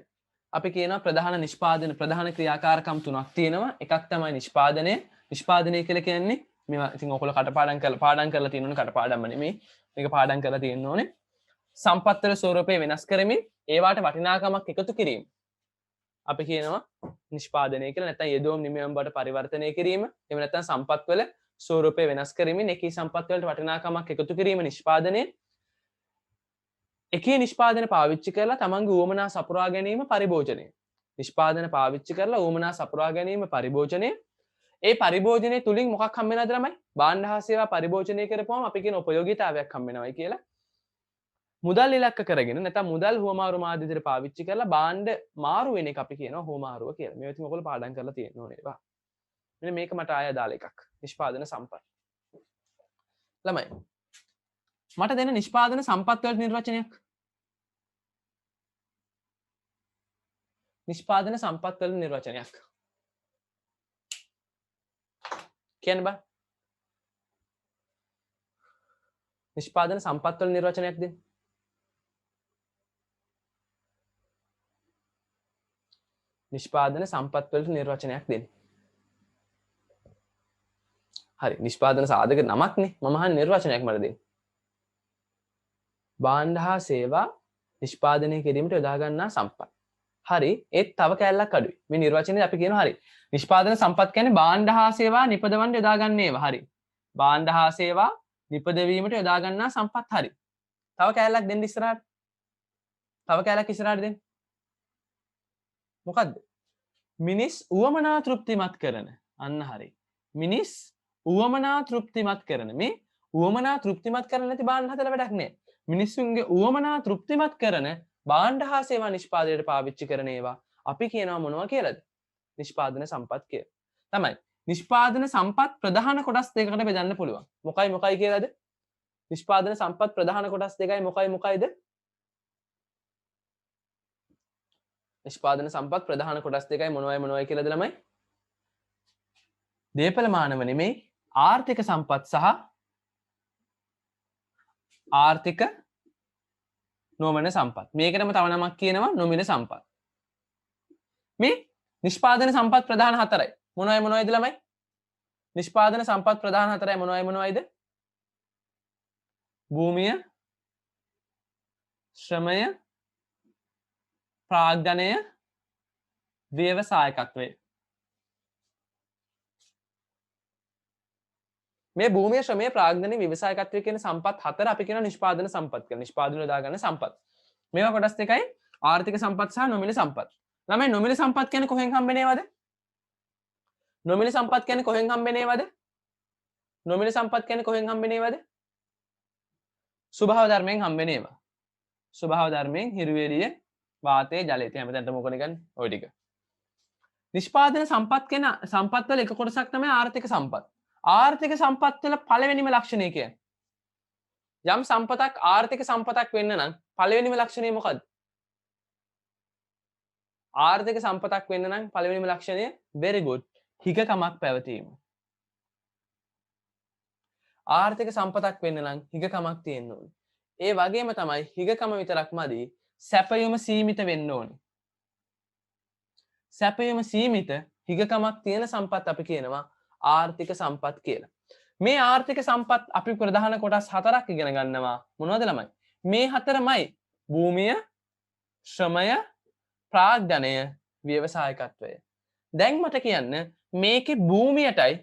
අපි කියනවා ප්‍රධාන නිෂ්පාදන ප්‍රධාන ක්‍රියාකාරකම් තුනක් තියෙනවා. එකක් තමයි නිෂ්පාදනය. නිෂ්පාදනය කියලා කියන්නේ මේවා ඉතින් ඔයගොල්ලෝ පාඩම් කරලා තියෙනවනේ, කටපාඩම්ම නෙමෙයි. මේක පාඩම් කරලා තියෙන්න ඕනේ. සම්පත්වල ස්වරූපය වෙනස් කරමින් ඒවාට වටිනාකමක් එකතු කිරීම. අපි කියනවා නිෂ්පාදනය කියලා. නැත්නම් යෙදවුම් නිමවුම් බවට පරිවර්තනය කිරීම. එහෙම නැත්නම් සම්පත්වල ස්වරූපය වෙනස් කරමින් එකී සම්පත් වලට වටිනාකමක් එකතු කිරීම නිෂ්පාදනය. එකී නිෂ්පාදන පාවිච්චි කරලා තමන්ගේ උවමනා සපුරා ගැනීම පරිභෝජනය. නිෂ්පාදන පාවිච්චි කරලා ඌමනා සපුරා ගැනීම පරිභෝජනය. ඒ පරිභෝජනය තුලින් මොකක් හම්බ වෙනවද ළමයි? භාණ්ඩ හා සේවා පරිභෝජනය කරපුවම අපි කියන උපයෝගීතාවයක් හම්බ වෙනවයි කියලා. මුදල් ඉලක්ක කරගෙන නැත්නම් මුදල් හුවමාරු මාධ්‍ය විදිහට පාවිච්චි කරලා භාණ්ඩ මාරු වෙන එක අපි කියනවා හුවමාරුව කියලා. මේවා ඉතින් ඔයගොල්ලෝ පාඩම් කරලා තියෙන්න ඕනේ ඒවා. මෙන්න මේක මට ආය දාලා එකක්. නිෂ්පාදන සම්පත්. ළමයි. මට දෙන්න නිෂ්පාදන සම්පත් වලට නිර්වචනයක්. නිෂ්පාදන සම්පත් වල නිර්වචනයක්. කියන්න බෑ. නිෂ්පාදන සම්පත් වල නිර්වචනයක් දෙන්න. නිෂ්පාදන සම්පත් වලට නිර්වචනයක් දෙන්න. හරි නිෂ්පාදන සාධක නමක්නේ මම අහන්නේ නිර්වචනයක් මට දෙන්න. භාණ්ඩ හා සේවා නිෂ්පාදනය කිරීමට යොදා ගන්නා සම්පත්. හරි ඒත් තව කැලලක් අඩුයි. මේ නිර්වචනයේ අපි කියනවා හරි. නිෂ්පාදන සම්පත් කියන්නේ භාණ්ඩ හා සේවා නිපදවන්න යොදා ගන්න ඒවා. හරි. භාණ්ඩ හා සේවා නිපදවීමට යොදා ගන්නා සම්පත්. හරි. තව කැලලක් දෙන්න ඉස්සරහට. තව කැලලක් ඉස්සරහට දෙන්න. මොකද්ද? මිනිස් උවමනා තෘප්තිමත් කරන. අන්න හරි. මිනිස් උවමනා තෘප්තිමත් කරන. මේ උවමනා තෘප්තිමත් කරන නැති භාණ්ඩ හදලා වැඩක් නෑ. මිනිස්සුන්ගේ උවමනා තෘප්තිමත් කරන භාණ්ඩ හා සේවා නිෂ්පාදනයට පාවිච්චි කරන ඒවා අපි කියනවා මොනවා කියලාද? නිෂ්පාදන සම්පත් කියලා. තමයි. නිෂ්පාදන සම්පත් ප්‍රධාන කොටස් දෙකකට බෙදන්න පුළුවන්. මොකයි කියලාද? නිෂ්පාදන සම්පත් ප්‍රධාන කොටස් දෙකයි මොකයිද? නිෂ්පාදන සම්පත් ප්‍රධාන කොටස් දෙකයි මොනවයි කියලාද ළමයි? දේපල මානව නෙමෙයි ආර්ථික සම්පත් සහ ආර්ථික නොවන සම්පත්. මේකටම තව නමක් කියනවා නොමිල සම්පත්. මේ නිෂ්පාදන සම්පත් ප්‍රධාන හතරයි. මොනවයිද ළමයි? නිෂ්පාදන සම්පත් ප්‍රධාන හතරයි මොනවයිද? භූමිය, ශ්‍රමය, ප්‍රාග්ධනය, ව්‍යවසායකත්වය. මේ භූමිය, ශ්‍රමය, ප්‍රාග්ධනය, ව්‍යවසායකත්වය කියන සම්පත් හතර අපි කියන නිෂ්පාදන සම්පත් කියලා. නිෂ්පාදන යොදා ගන්න සම්පත්. මේවා කොටස් දෙකයි ආර්ථික සම්පත් සහ නොමිල සම්පත්. ළමයි නොමිල සම්පත් කියන්නේ කොහෙන් හම්බෙන ඒවාද? නොමිල සම්පත් කියන්නේ කොහෙන් හම්බෙන ඒවාද? නොමිල සම්පත් කියන්නේ කොහෙන් හම්බෙන ඒවාද? ස්වභාව ධර්මයෙන් හම්බෙන ඒවා. ස්වභාව ධර්මයෙන් හිරුවේලිය, වාතය, ජලය. ඉතින් හැමතැනම මොකද ගන්න? ওই ටික. නිෂ්පාදන සම්පත් කියන සම්පත් වල එක කොටසක් තමයි ආර්ථික සම්පත්. ආර්ථික සම්පත් වල පළවෙනිම ලක්ෂණය කියන්නේ යම් සම්පතක් ආර්ථික සම්පතක් වෙන්න නම් පළවෙනිම ලක්ෂණය මොකද්ද? ආර්ථික සම්පතක් වෙන්න නම් පළවෙනිම ලක්ෂණය very good හිගකමක් පැවතීම. ආර්ථික සම්පතක් වෙන්න නම් හිගකමක් තියෙන්න ඕනේ. ඒ වගේම තමයි හිගකම විතරක්මදි සැපයුම සීමිත වෙන්න ඕනේ. සැපයුම සීමිත හිගකමක් තියෙන සම්පත් අපි කියනවා ආර්ථික සම්පත් කියලා. මේ ආර්ථික සම්පත් අපි ප්‍රධාන කොටස් හතරක් ඉගෙන ගන්නවා. මොනවද ළමයි? මේ හතරමයි භූමිය, ශ්‍රමය, ප්‍රාග්ධනය, ව්‍යවසායකත්වය. දැන් මට කියන්න මේකේ භූමියටයි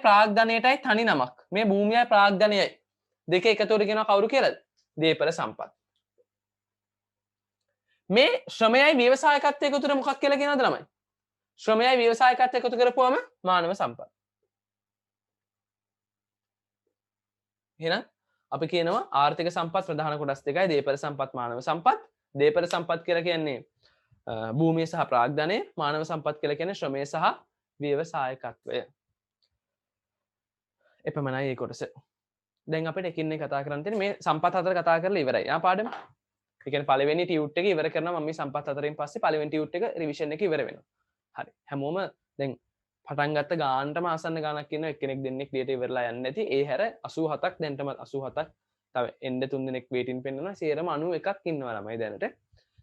ප්‍රාග්ධනයටයි තනි නමක්. මේ භූමියයි ප්‍රාග්ධනයයි දෙක එකතුවට කියනවා කවුරු කියලාද? දේපල සම්පත්. මේ ශ්‍රමයයි ව්‍යවසායකත්වය එකතුවට මොකක් කියලා කියනවද ළමයි? ශ්‍රමයයි ව්‍යවසායකත්වය එකතු කරපුවම මානව සම්පත්. එහෙනම් අපි කියනවා ආර්ථික සම්පත් ප්‍රධාන කොටස් දෙකයි දේපල සම්පත්, මානව සම්පත්. දේපල සම්පත් කියලා කියන්නේ භූමිය සහ ප්‍රාග්ධනය, මානව සම්පත් කියලා කියන්නේ ශ්‍රමය සහ ව්‍යවසායකත්වය. එපමණයි මේ කොටස. දැන් අපිට එකින් එක කතා කරන්න තියෙන්නේ මේ සම්පත් හතර කතා කරලා ඉවරයි. පාඩම. ඒ කියන්නේ පළවෙනි ටියුට් එක ඉවර කරනවා මම මේ සම්පත් හතරෙන් පස්සේ පළවෙනි ටියුට් එක රිවිෂන් එක ඉවර වෙනවා. හරි. හැමෝම දැන් පටන් ගත්ත ගානටම ආසන්න ගානක් ඉන්නවා. එක්කෙනෙක් දෙන්නෙක් ඩේටා ඉවරලා යන්නේ නැති. ඒ හැර 87ක් දැන්ටම 87ක් තව එන්න 3 දෙනෙක් වේටින් පෙන්නනවා. සේරම 91ක් ඉන්නවා ළමයි දැනට.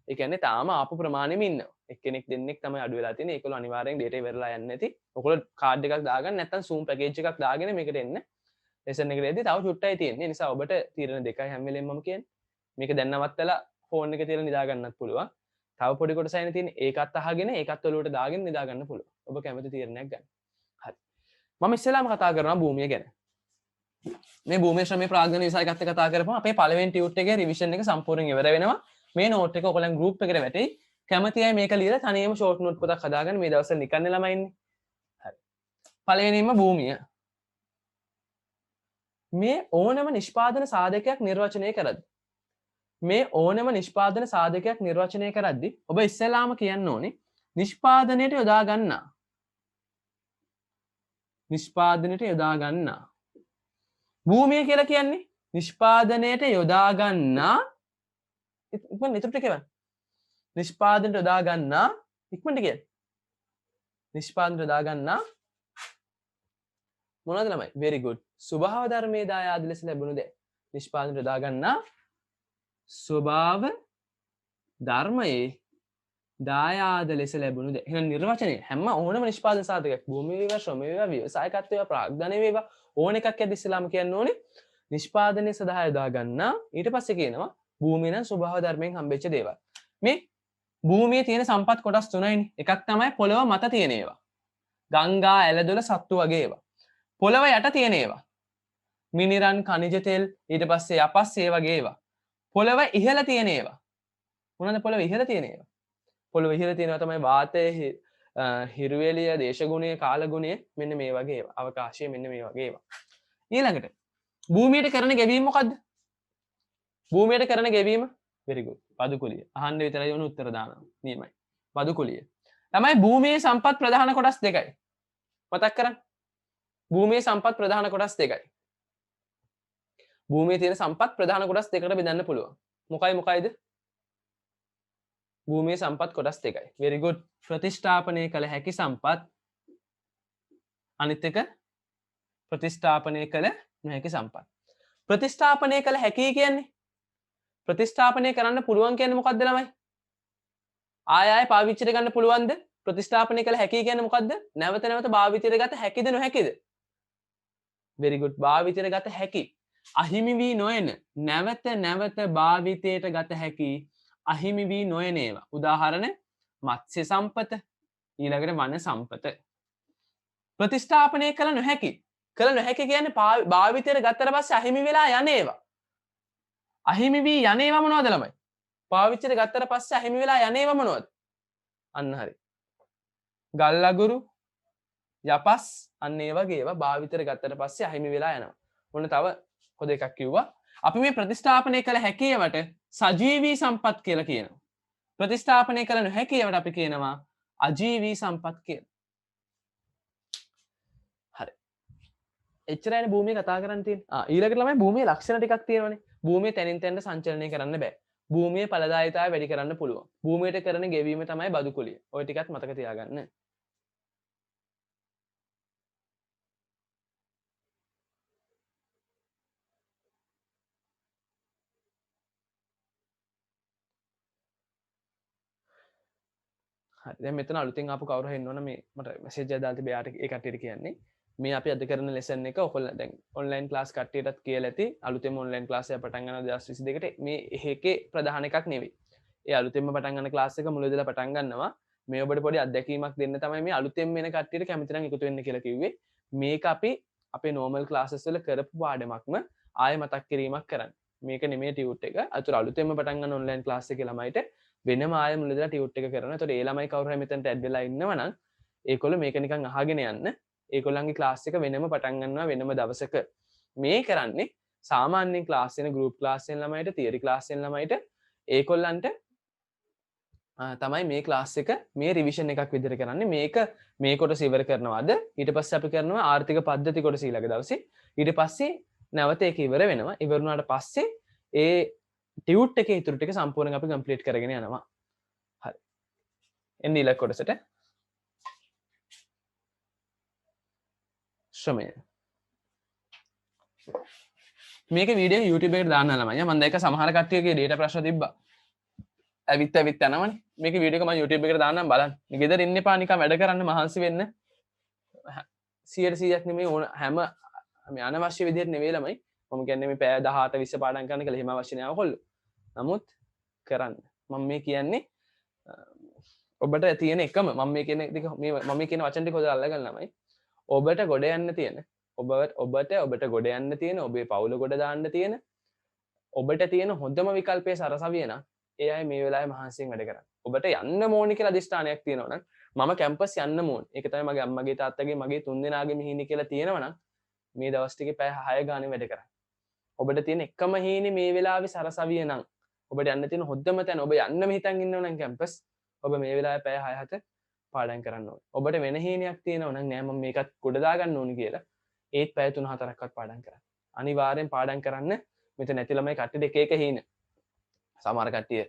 ඒ කියන්නේ තාම ආපු ප්‍රමාණෙම ඉන්නවා. එක්කෙනෙක් දෙන්නෙක් තමයි අඩු වෙලා තියෙන්නේ. ඒගොල්ලෝ අනිවාර්යෙන් ඩේටා ඉවරලා යන්නේ නැති. ඔයගොල්ලෝ කාඩ් එකක් දාගන්න නැත්නම් Zoom පැකේජ් එකක් දාගෙන මේකට එන්න. ලෙසන් එකට එද්දි තව චුට්ටයි තියෙන්නේ. ඒ නිසා ඔබට තීරණ දෙකයි හැම වෙලෙම මම කියන්නේ. මේක දැන් නවත්තලා ෆෝන් එකේ තියලා නිදා ගන්නත් පුළුවන්. තව පොඩි කොටසයිනේ තියෙන්නේ. ඒකත් අහගෙන ඒකත් ඔලුවට දාගෙන නිදා ගන්න පුළුවන්. ඔබ කැමති තීරණයක් ගන්න. හරි. මම ඉස්සෙල්ලාම කතා කරනවා භූමිය ගැන. මේ භූමිය ශ්‍රමයේ ප්‍රාග්ධන විසයකත් කතා කරපුවම අපේ පළවෙනි ටියුට් එකේ රිවිෂන් එක සම්පූර්ණයෙන් ඉවර වෙනවා. මේ නෝට් එක ඔයගොල්ලන් group එකට වැටෙයි. කැමති අය මේක ලියලා තනියම short note පොතක් හදාගන්න මේ දවස්වල නිකන් ළමයි ඉන්නේ. හරි. පළවෙනිම භූමිය. මේ ඕනම නිෂ්පාදන සාධකයක් නිර්වචනය කරද්දී මේ ඕනම නිෂ්පාදන සාධකයක් නිර්වචනය කරද්දී ඔබ ඉස්සෙල්ලාම කියන්න ඕනේ නිෂ්පාදනයට යොදා ගන්නා භූමිය කියලා කියන්නේ නිෂ්පාදනයට යොදා ගන්නා ඉක්මනට ඊටු ටික එවන්න නිෂ්පාදනයට යොදා ගන්නා ඉක්මනට කියන්නේ නිෂ්පාදනයට යොදා ගන්නා මොනවද ළමයි very good ස්වභාව ධර්මයේ දායාද ලෙස ලැබුණු දේ නිෂ්පාදනයට යොදා ගන්නා ස්වභාව ධර්මයේ දායාද ලෙස ලැබුණු දේ. එහෙනම් නිර්වචනය හැම ඕනම නිෂ්පාදන සාධකයක් භූමි වේවා ශ්‍රම වේවා ව්‍යවසායකත්ව වේවා ප්‍රාග්ධන වේවා ඕන එකක් ඇද්ද ඉස්සලාම කියන්න ඕනේ නිෂ්පාදනයේ සඳහා යොදා ගන්නා ඊට පස්සේ කියනවා භූමිය නම් ස්වභාව ධර්මයෙන් හම්බෙච්ච දේවල්. මේ භූමියේ තියෙන සම්පත් කොටස් තුනයිනේ. එකක් තමයි පොළව මත තියෙන ඒවා. ගංගා ඇලදොල සත්තු වගේ ඒවා. පොළව යට තියෙන ඒවා. මිනිරන් khනිජ තෙල් ඊට පස්සේ යපස් ඒ වගේ ඒවා. පොළව ඉහළ තියෙන ඒවා. මොනවාද පොළව ඉහළ තියෙන ඒවා? පොළව ඉහළ තියෙනවා තමයි වාතය, හිරුවෙලිය, දේශගුණය, කාලගුණය මෙන්න මේ වගේ ඒවා. අවකාශය මෙන්න මේ වගේ ඒවා. ඊළඟට භූමියට කරන ගෙවීම මොකද්ද? භූමියට කරන ගෙවීම very good. පදුකුලිය. අහන්න විතරයි වුණ උත්තර දානවා. නියමයි. පදුකුලිය. තමයි භූමියේ සම්පත් ප්‍රධාන කොටස් දෙකයි. මතක් කරගන්න. භූමියේ සම්පත් ප්‍රධාන කොටස් දෙකයි. භූමියේ තියෙන සම්පත් ප්‍රධාන කොටස් දෙකකට බෙදන්න පුළුවන්. මොකයිද? භූමියේ සම්පත් කොටස් දෙකයි. very good. ප්‍රතිස්ථාපනය කළ හැකි සම්පත් අනිත් එක ප්‍රතිස්ථාපනය කළ නොහැකි සම්පත්. ප්‍රතිස්ථාපනය කළ හැකි කියන්නේ ප්‍රතිස්ථාපනය කරන්න පුළුවන් කියන්නේ මොකද්ද ළමයි? ආය පාවිච්චියට ගන්න පුළුවන්ද? ප්‍රතිස්ථාපනය කළ හැකි කියන්නේ මොකද්ද? නැවත නැවත භාවිතයට ගත හැකිද නොහැකිද? very good. භාවිතයට ගත හැකි. අහිමි වී නොයන නැවත නැවත භාවිතයට ගත හැකි අහිමි වී නොයන ඒවා. උදාහරණ මත්ස්‍ය සම්පත ඊළඟට වන සම්පත. ප්‍රතිස්ථාපනය කළ නොහැකි කියන්නේ භාවිතයට ගත්තට පස්සේ අහිමි වෙලා යන ඒවා. අහිමි වී යන ඒවා මොනවද ළමයි? පාවිච්චියට ගත්තට පස්සේ අහිමි වෙලා යන ඒවා මොනවද? අන්න හරි. ගල් අගුරු, යපස් අන්න ඒ වගේ ඒවා භාවිතයට ගත්තට පස්සේ අහිමි වෙලා යනවා. ඔන්න තව පොද එකක් කිව්වා. අපි මේ ප්‍රතිස්ථාපනය කළ හැකියවට සජීවී සම්පත් කියලා කියනවා. ප්‍රතිස්ථාපනය කළ නොහැකියවට අපි කියනවා අජීවී සම්පත් කියලා. හරි. එච්චරයිනේ භූමිය කතා කරන්න තියෙන්නේ. ඊළඟට ළමයි භූමියේ ලක්ෂණ ටිකක් තියෙනවානේ. භූමිය තැනින් තැනට සංචලනය කරන්න බෑ. භූමියේ ඵලදායීතාවය වැඩි කරන්න පුළුවන්. භූමියට කරන ගෙවීම තමයි බදුකුලිය. ඔය ටිකත් මතක තියාගන්න. හරි දැන් මෙතන අලුතෙන් ආපු කවුරු හරි ඉන්නවනම් මේ මට මැසේජ් එකක් දාලා තිබේ යාට ඒ කට්ටියට කියන්නේ මේ අපි අද කරන ලෙසන් එක ඔයගොල්ලෝ දැන් ඔන්ලයින් ක්ලාස් කට්ටියටත් කියලා ඇති අලුතෙන්ම ඔන්ලයින් ක්ලාස් එක පටන් ගන්නවා 2022ට මේ එකේ ප්‍රධාන එකක් නෙවෙයි. ඒ අලුතෙන්ම පටන් ගන්න ක්ලාස් එක මුල ඉඳලා පටන් ගන්නවා. මේ ඔබට පොඩි අත්දැකීමක් දෙන්න තමයි මේ අලුතෙන්ම එන කට්ටියට කැමති නම් එකතු වෙන්න කියලා කිව්වේ. මේක අපි අපේ normal classes වල කරපු පාඩමක්ම ආයෙ මතක් කිරීමක් කරන්න. මේක නෙමෙයි ටියුට් එක. අතට අලුතෙන්ම පටන් ගන්න ඔන්ලයින් ක්ලාස් එකේ ළමයිට වෙනම ආයෙ මුල ඉඳලා ටියුට් එක කරනවා. ඒතකොට ඒ ළමයි කවුරු හරි මෙතනට ඇඩ් වෙලා ඉන්නවනම් ඒගොල්ලෝ මේක නිකන් අහගෙන යන්න. ඒගොල්ලන්ගේ ක්ලාස් එක වෙනම පටන් ගන්නවා වෙනම දවසක. මේ කරන්නේ සාමාන්‍යයෙන් ක්ලාස් වෙන ගෲප් ක්ලාස් වෙන ළමයිට තියරි ක්ලාස් වෙන ළමයිට ඒගොල්ලන්ට තමයි මේ ක්ලාස් එක මේ රිවිෂන් එකක් විදිහට කරන්නේ. මේක මේ කොටස ඉවර කරනවාද ඊට පස්සේ අපි කරනවා ආර්ථික පද්ධති කොටස ඊළඟ දවසේ. ඊට පස්සේ නැවත ඒක ඉවර වෙනවා. ඉවර වුණාට පස්සේ ඒ ටියුට් එකේ ඉතුරු ටික සම්පූර්ණයෙන් අපි කම්ප්ලීට් කරගෙන යනවා. හරි. එන්න ඊළඟ කොටසට. ශ්‍රමය. මේක වීඩියෝ YouTube එකට දාන්න ළමයි. මම දැක්ක සමහර කට්ටියගේ data ප්‍රශ්න තිබ්බා. ඇවිත් යනවනේ. මේක වීඩියෝ එක මම YouTube එකට දාන්නම් බලන්න. මේ ගෙදර ඉන්න එපා නිකන් වැඩ කරන්න මහන්සි වෙන්න. 100% නෙමෙයි ඕන හැම මේ අනවශ්‍ය විදිහට නෙවෙයි ළමයි. මම කියන්නේ මේ පැය 18 20 පාඩම් කරන්න කියලා එහෙම අවශ්‍ය නෑ ඔයගොල්ලෝ. නමුත් කරන්න. මම මේ කියන්නේ ඔබට තියෙන එකම මම මේ කියන මම මේ කියන වචන ටික හොදලා අල්ලගන්න ළමයි. ඔබට ගොඩ යන්න තියෙන ඔබට ගොඩ යන්න තියෙන ඔබේ පවුල ගොඩ දාන්න තියෙන ඔබට තියෙන හොඳම විකල්පය සරසවිය නම් ඒ අය මේ වෙලාවේ මහන්සියෙන් වැඩ කරන්නේ. ඔබට යන්න ඕනි කියලා අදිෂ්ඨානයක් තියෙනවා නම් මම කැම්පස් යන්න ඕන. ඒක තමයි මගේ අම්මගේ තාත්තගේ මගේ තුන්දෙනාගේ හිණි කියලා තියෙනවා නම් මේ දවස් ටිකේ පැය 6 ගානේ වැඩ කරන්න. ඔබට තියෙන එකම හීනේ මේ වෙලාවේ සරසවිය නම් ඔබට යන්න තියෙන හොද්දම තැන ඔබ යන්න හිතන් ඉන්නව නම් කැම්පස් ඔබ මේ වෙලාවේ පැය 6-7 පාඩම් කරන්න ඕනේ. ඔබට වෙන හීනයක් තියෙනව නම් නෑ මම මේකත් ගොඩ දාගන්න ඕනි කියලා ඒත් පැය 3-4ක්වත් පාඩම් කරන්න. අනිවාර්යෙන් පාඩම් කරන්න. මෙතන නැති ළමයි කට්ටියට එක එක හීන. සමහර කට්ටිය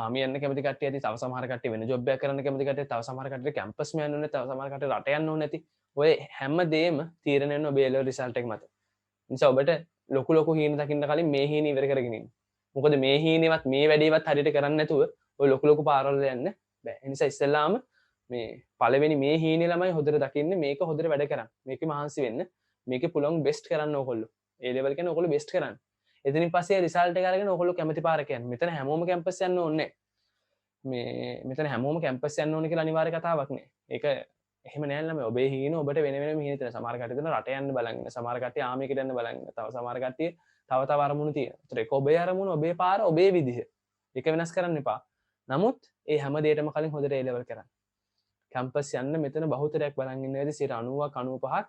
ආමි යන්න කැමති කට්ටිය ඇති, තව සමහර කට්ටිය වෙන ජොබ් එකක් කරන්න කැමති කට්ටිය, තව සමහර කට්ටිය කැම්පස්ම යන්න ඕනේ, තව සමහර කට්ටිය රට යන්න ඕනේ නැති. ඔය හැම දෙයක්ම තීරණය වෙන ඔබේ A-level result එක මත. නිසා ඔබට ලොකු හීන දකින්න කලින් මේ හීන ඉවර කරගෙන ඉන්න. මොකද මේ හීනෙවත් මේ වැඩේවත් හරියට කරන්නේ නැතුව ඔය ලොකු පාරවල යන්න බෑ. ඒ නිසා ඉස්සෙල්ලාම මේ පළවෙනි මේ හීනේ ළමයි හොඳට දකින්න මේක හොඳට වැඩ කරන්න. මේකේ මහන්සි වෙන්න. මේකේ පුළුවන් බෙස්ට් කරන්න ඕගොල්ලෝ. A-level කියන්නේ ඕගොල්ලෝ බෙස්ට් කරන්න. එතනින් පස්සේ රිසල්ට් එක අරගෙන ඕගොල්ලෝ කැමති පාරක යන්න. මෙතන හැමෝම කැම්පස් යන්න ඕනේ නැහැ. මෙතන හැමෝම කැම්පස් යන්න ඕනේ කියලා අනිවාර්ය කතාවක් නෑ. ඒක එහෙම නෑ ළමයි. ඔබේ හීන ඔබට වෙන වෙනම හීන තියෙනවා. සමහර කට්ටිය දෙන රට යන්න බලන් ඉන්න. සමහර කට්ටිය ආමියකට යන්න බලන් ඉන්න. තව සමහර කට්ටිය තව අරමුණු තියෙනවා. ඒතර ඒක ඔබේ අරමුණ, ඔබේ පාර, ඔබේ විදිහ. ඒක වෙනස් කරන්න එපා. නමුත් ඒ හැම දෙයකටම කලින් හොඳට A level කරන්න. කැම්පස් යන්න මෙතන බහුතරයක් බලන් ඉන්න ඇති 90ක් 95ක්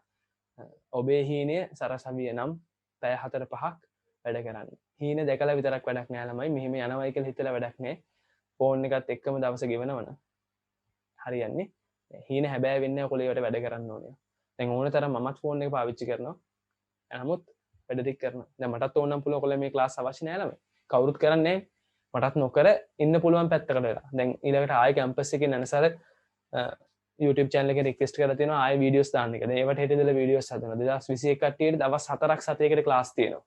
ඔබේ හීනය සරසවිය නම් පැය 4-5ක් වැඩ කරන්න. හීන දැකලා විතරක් වැඩක් නෑ ළමයි. මෙහෙම යනවයි කියලා හිතලා වැඩක් නෑ. ෆෝන් එකත් එක්කම දවස ගෙවනවනම් හරියන්නේ. හීන හැබෑ වෙන්නේ ඔයගොල්ලෝ ඒවට වැඩ කරන්න ඕනේ. දැන් ඕන තරම් මමත් ෆෝන් එක පාවිච්චි කරනවා. නමුත් වැඩ ටික කරනවා. දැන් මටත් ඕන නම් පුළුවන් ඔයගොල්ලෝ මේ ක්ලාස් අවශ්‍ය නෑ ළමයි. කවුරුත් කරන්නේ නෑ. මටත් නොකර ඉන්න පුළුවන් පැත්තකට වෙලා. දැන් ඊළඟට ආයෙ කැම්පස් එකේ නැනසල YouTube channel එකේ රික්වෙස්ට් කරලා තියෙනවා ආයෙ වීඩියෝස් දාන්න එක. දැන් ඒවට හෙටදලා වීඩියෝස් හදනවා. 2021 කට්ටියට දවස් 4ක් සතියකට ක්ලාස් තියෙනවා.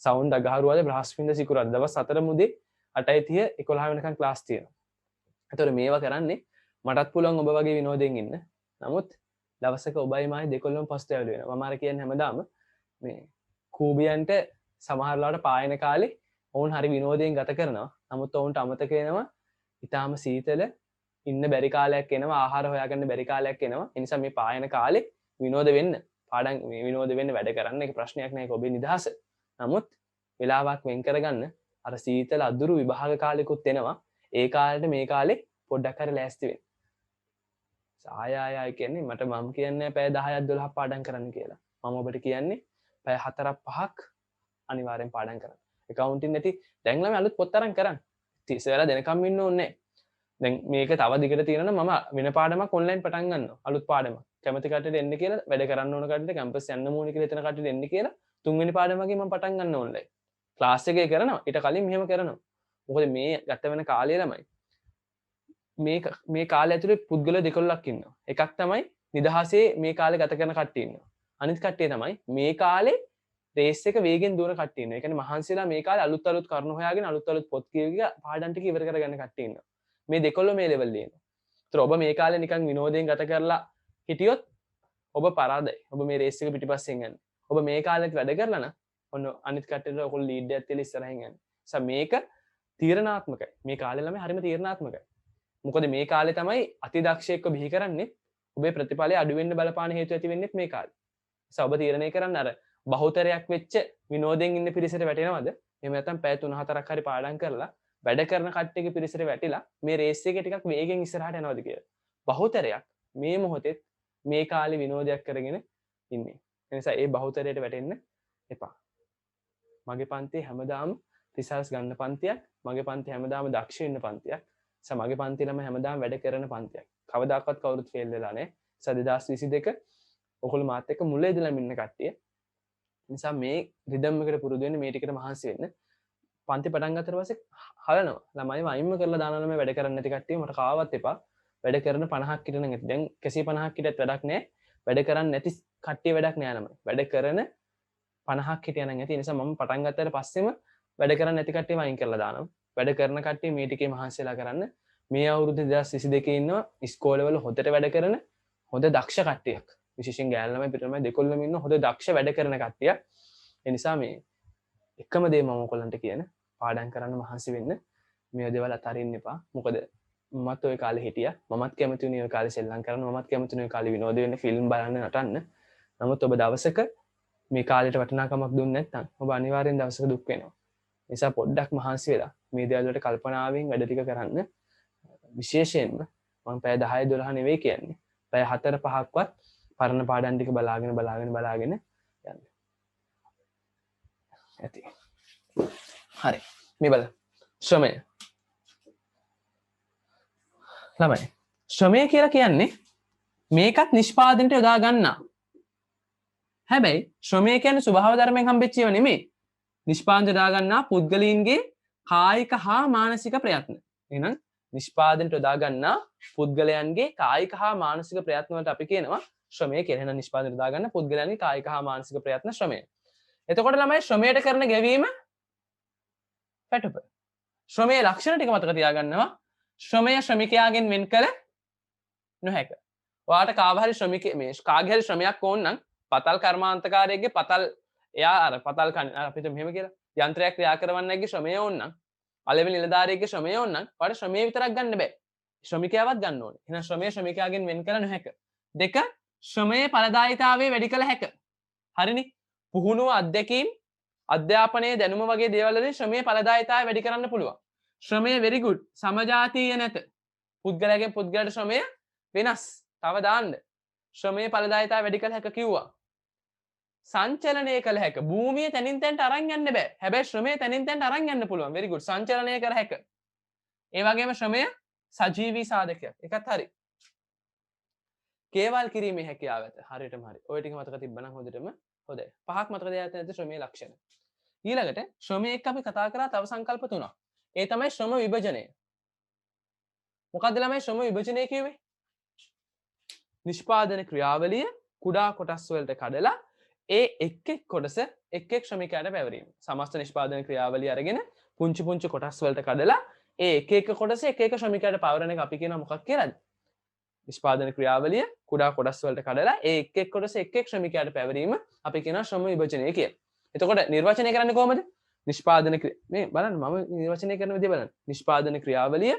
සවුන්ඩ් අගහරුවාද බ්‍රහස්පතින්ද සිකුරාදා දවස් 4 මුදේ 8:30 11 වෙනකන් ක්ලාස් තියෙනවා. ඒතකොට මේවා කරන්නේ මටත් පුළුවන් ඔබ වගේ විනෝදයෙන් ඉන්න. නමුත් දවසක ඔබයි මායි දෙකොල්ලම පස්තෑවල වෙනවා. මම අර කියන්නේ හැමදාම මේ කූබියන්ට සමහර වෙලාවට පායන කාලේ ඔවුන් හරි විනෝදයෙන් ගත කරනවා. නමුත් ඔවුන්ට අමතක වෙනවා ඊටාම සීතල ඉන්න බැරි කාලයක් එනවා, ආහාර හොයාගන්න බැරි කාලයක් එනවා. ඒ නිසා මේ පායන කාලේ විනෝද වෙන්න, පාඩම් මේ විනෝද වෙන්න වැඩ කරන්න ඒක ප්‍රශ්නයක් නෑ. ඒක ඔබේ නිදහස. නමුත් වෙලාවක් වෙන් කරගන්න අර සීතල අදුරු විභාග කාලෙකුත් එනවා. ඒ කාලෙට මේ කාලේ පොඩ්ඩක් හරි ලෑස්ති වෙන්න. ආය කියන්නේ මට මම කියන්නේ පැය 10ක් 12ක් පාඩම් කරන්න කියලා. මම ඔබට කියන්නේ පැය 4ක් 5ක් අනිවාර්යෙන් පාඩම් කරන්න. accounting නැති දැන් ළමයි අලුත් පොත් අරන් කරන්න. ඉතින් දෙනකම් ඉන්න ඕනේ නැහැ. දැන් මේක තව දිගට තියෙනවා නම් මම වෙන පාඩමක් ඔන්ලයින් පටන් ගන්නවා. අලුත් පාඩමක්. කැමති කට්ටියට එන්න කියලා වැඩ කරන්න ඕන කට්ටියට කැම්පස් යන්න ඕනේ කියලා එතන කට්ටියට එන්න කියලා තුන්වෙනි පාඩම වගේ මම පටන් ගන්න ඔන්ලයින්. ක්ලාස් එකේ කරනවා. ඊට කලින් මෙහෙම කරනවා. මොකද මේ ගත වෙන කාලය ළමයි මේ කාලය ඇතුලේ පුද්ගල දෙකොල්ලක් ඉන්නවා. එකක් තමයි නිදහසේ මේ කාලේ ගත කරන කට්ටිය ඉන්නවා. අනිත් කට්ටිය තමයි මේ කාලේ රේස් එක වේගෙන් දුවන කට්ටිය ඉන්නවා. ඒ කියන්නේ මහන්සිලා මේ කාලේ අලුත් කරුණු හොයාගෙන අලුත් පොත් කියවි පාඩම් ටික ඉවර කරගන්න කට්ටිය ඉන්නවා. මේ දෙකොල්ල මේ ලෙවල් ලියනවා. ඒතර ඔබ මේ කාලේ නිකන් විනෝදයෙන් ගත කරලා හිටියොත් ඔබ පරාදයි. ඔබ මේ රේස් එක පිටිපස්සෙන් යන්නේ. ඔබ මේ කාලෙත් වැඩ කරලා නම් ඔන්න අනිත් කට්ටියට ඔයගොල්ලෝ ලීඩ් එකක් තියලා ඉස්සරහින් යන්නේ. මේක තීරණාත්මකයි. මේ කාලේ ළමයි හරිම තීරණාත්මකයි. මොකද මේ කාලේ තමයි අතිදක්ෂයෙක්ව බිහි කරන්නේ. ඔබේ ප්‍රතිඵලය අඩු වෙන්න බලපාන හේතු ඇති වෙන්නේත් මේ කාලේ. ඔබ තීරණය කරන්න අර බහුතරයක් වෙච්ච විනෝදයෙන් ඉන්න පිරිසට වැටෙනවද? එහෙම නැත්නම් පැය 3-4ක් හරි පාඩම් කරලා වැඩ කරන කට්ටියගේ පිරිසට වැටිලා මේ රේස් එකේ ටිකක් වේගෙන් ඉස්සරහට යනවද කියලා. බහුතරයක් මේ මොහොතේ මේ කාලේ විනෝදයක් කරගෙන ඉන්නේ. ඒ නිසා ඒ බහුතරයට වැටෙන්න එපා. මගේ පන්තියේ හැමදාම රිසල්ට්ස් ගන්න පන්තියක්, මගේ පන්තියේ හැමදාම දක්ෂ වෙන්න පන්තියක්. මගේ පන්ති ළමයි හැමදාම වැඩ කරන පන්තියක්. කවදාකවත් කවුරුත් ෆේල් වෙලා නැහැ. 2022 ඔයගොල්ලෝ මාත් එක්ක මුල ඉඳලා ඉන්න කට්ටිය. නිසා මේ රිද්ම් එකට පුරුදු වෙන්න, මේ ටිකට මහන්සි වෙන්න. පන්ති පටන් ගත්තට පස්සේ හලනවා. ළමයි වයින්ම කරලා දාන ළමයි වැඩ කරන්නේ නැති කට්ටිය මට කාවත් එපා. වැඩ කරන 50ක් හිටන ඇති. දැන් 150ක් හිටියත් වැඩක් නැහැ. වැඩ කරන්නේ නැති කට්ටිය වැඩක් නෑ ළමයි. වැඩ කරන 50ක් හිටියනම් ඇති. ඒ නිසා මම පටන් ගත්තට පස්සෙම වැඩ කරන්නේ නැති කට්ටිය වයින් කරලා දානවා. වැඩ කරන කට්ටිය මේ ටිකේ මහන්සිලා කරන්න. මේ අවුරුදු 2022 ඉන්නවා ඉස්කෝලේ වල හොඳට වැඩ කරන හොඳ දක්ෂ කට්ටියක්. විශේෂයෙන් ගෑනු ළමයි පිට ළමයි දෙකොල්ලම ඉන්න හොඳ දක්ෂ වැඩ කරන කට්ටිය. ඒ නිසා මේ එකම දේ මම ඔයගොල්ලන්ට කියන පාඩම් කරන්න මහන්සි වෙන්න. මේ දේවල් අතරින්න එපා. මොකද මමත් ওই කාලේ හිටියා. මමත් කැමති වුණේ ওই කාලේ සෙල්ලම් කරන්න. මමත් කැමති වුණේ ওই කාලේ විනෝද වෙන්න, ෆිල්ම් බලන්න, නටන්න. නමුත් ඔබ දවසක මේ කාලේට වටිනාකමක් දුන්නේ නැත්නම් ඔබ අනිවාර්යෙන් දවසක දුක් වෙනවා. නිසා පොඩ්ඩක් මහන්සි වෙලා මේ දේවල් වලට කල්පනාවෙන් වැඩ ටික කරන්න. විශේෂයෙන්ම මම පැය 10 12 නෙවෙයි කියන්නේ. පැය 4 5ක්වත් පරණ පාඩම් ටික බලාගෙන යන්න. ඇති. හරි. මේ බලන්න. ශ්‍රමය. ළමයි. ශ්‍රමය කියලා කියන්නේ මේකත් නිෂ්පාදනයට යොදා ගන්නා. හැබැයි ශ්‍රමය කියන්නේ ස්වභාව ධර්මයෙන් හම්බෙච්ච ඒවා නෙමෙයි. නිෂ්පාදනයට යොදා ගන්නා පුද්ගලයන්ගේ කායික හා මානසික ප්‍රයත්න. එහෙනම් නිෂ්පාදනයට යොදා ගන්නා පුද්ගලයන්ගේ කායික හා මානසික ප්‍රයත්න වලට අපි කියනවා ශ්‍රමය කියලා. එහෙනම් නිෂ්පාදනයට යොදා ගන්න පුද්ගලයන්ගේ කායික හා මානසික ප්‍රයත්න ශ්‍රමය. එතකොට ළමයි ශ්‍රමයට කරන ගෙවීම පැටුප. ශ්‍රමයේ ලක්ෂණ ටික මතක තියාගන්නවා. ශ්‍රමය ශ්‍රමිකයාගෙන් වෙන් කළ නොහැක. ඔයාට කාගේ හරි ශ්‍රමයක් ඕන නම් පතල් කර්මාන්තකාරයෙක්ගේ පතල් එයා අර පතල් අපිට මෙහෙම කියලා යන්ත්‍රයක් ක්‍රියා කරවන්නේගේ ශ්‍රමය ඕන නම් අලෙවි නිලධාරියෙක්ගේ ශ්‍රමය ඕන නම් ඔයාට ශ්‍රමය විතරක් ගන්න බෑ. ශ්‍රමිකයාවත් ගන්න ඕනේ. එහෙනම් ශ්‍රමය ශ්‍රමිකයාගෙන් වෙන් කළ නොහැක. දෙක ශ්‍රමයේ ඵලදායීතාවය වැඩි කළ හැක. හරිනේ. පුහුණුව අධ්‍යක්ීම් අධ්‍යාපනයේ දැනුම වගේ දේවල් වලින් ශ්‍රමයේ ඵලදායීතාවය වැඩි කරන්න පුළුවන්. ශ්‍රමය very good සමජාතීය නැත. පුද්ගලයාගෙන් පුද්ගලයාට ශ්‍රමය වෙනස්. තව දාන්න. ශ්‍රමයේ ඵලදායීතාවය වැඩි කළ හැක කිව්වා. සංචලනය කළ හැක. භූමිය තනින් තනට අරන් යන්න බෑ. හැබැයි ශ්‍රමය තනින් තනට අරන් යන්න පුළුවන්. very good සංචලනය කර හැක. ඒ වගේම ශ්‍රමය සජීවී සාධකයක්. ඒකත් හරි. කේවල් කිරීමේ හැකියාව ඇත. හරියටම හරි. ඔය ටික මතක තිබ්බනම් හොඳටම හොඳයි. පහක් මතක තියාගන්න ඇති ශ්‍රමයේ ලක්ෂණ. ඊළඟට ශ්‍රමයේ එක්ක අපි කතා කරා තව සංකල්ප තුනක්. ඒ තමයි ශ්‍රම විභජනය. මොකක්ද ළමයි ශ්‍රම විභජනය කිව්වේ? නිෂ්පාදන ක්‍රියාවලිය කුඩා කොටස් වලට කඩලා ඒ එක් එක් කොටස එක් එක් ශ්‍රමිකයාට පැවරීම. සමස්ත නිෂ්පාදන ක්‍රියාවලිය අරගෙන පුංචි පුංචි කොටස් වලට කඩලා ඒ එක එක කොටස එක එක ශ්‍රමිකයාට පවරන එක අපි කියනවා මොකක් කියලාද? නිෂ්පාදන ක්‍රියාවලිය කුඩා කොටස් වලට කඩලා ඒ එක් එක් කොටස එක් එක් ශ්‍රමිකයාට පැවරීම අපි කියනවා ශ්‍රම විභජනය කියලා. එතකොට නිර්වචනය කරන්නේ කොහමද? නිෂ්පාදන මේ බලන්න මම නිර්වචනය කරන විදිය බලන්න. නිෂ්පාදන ක්‍රියාවලිය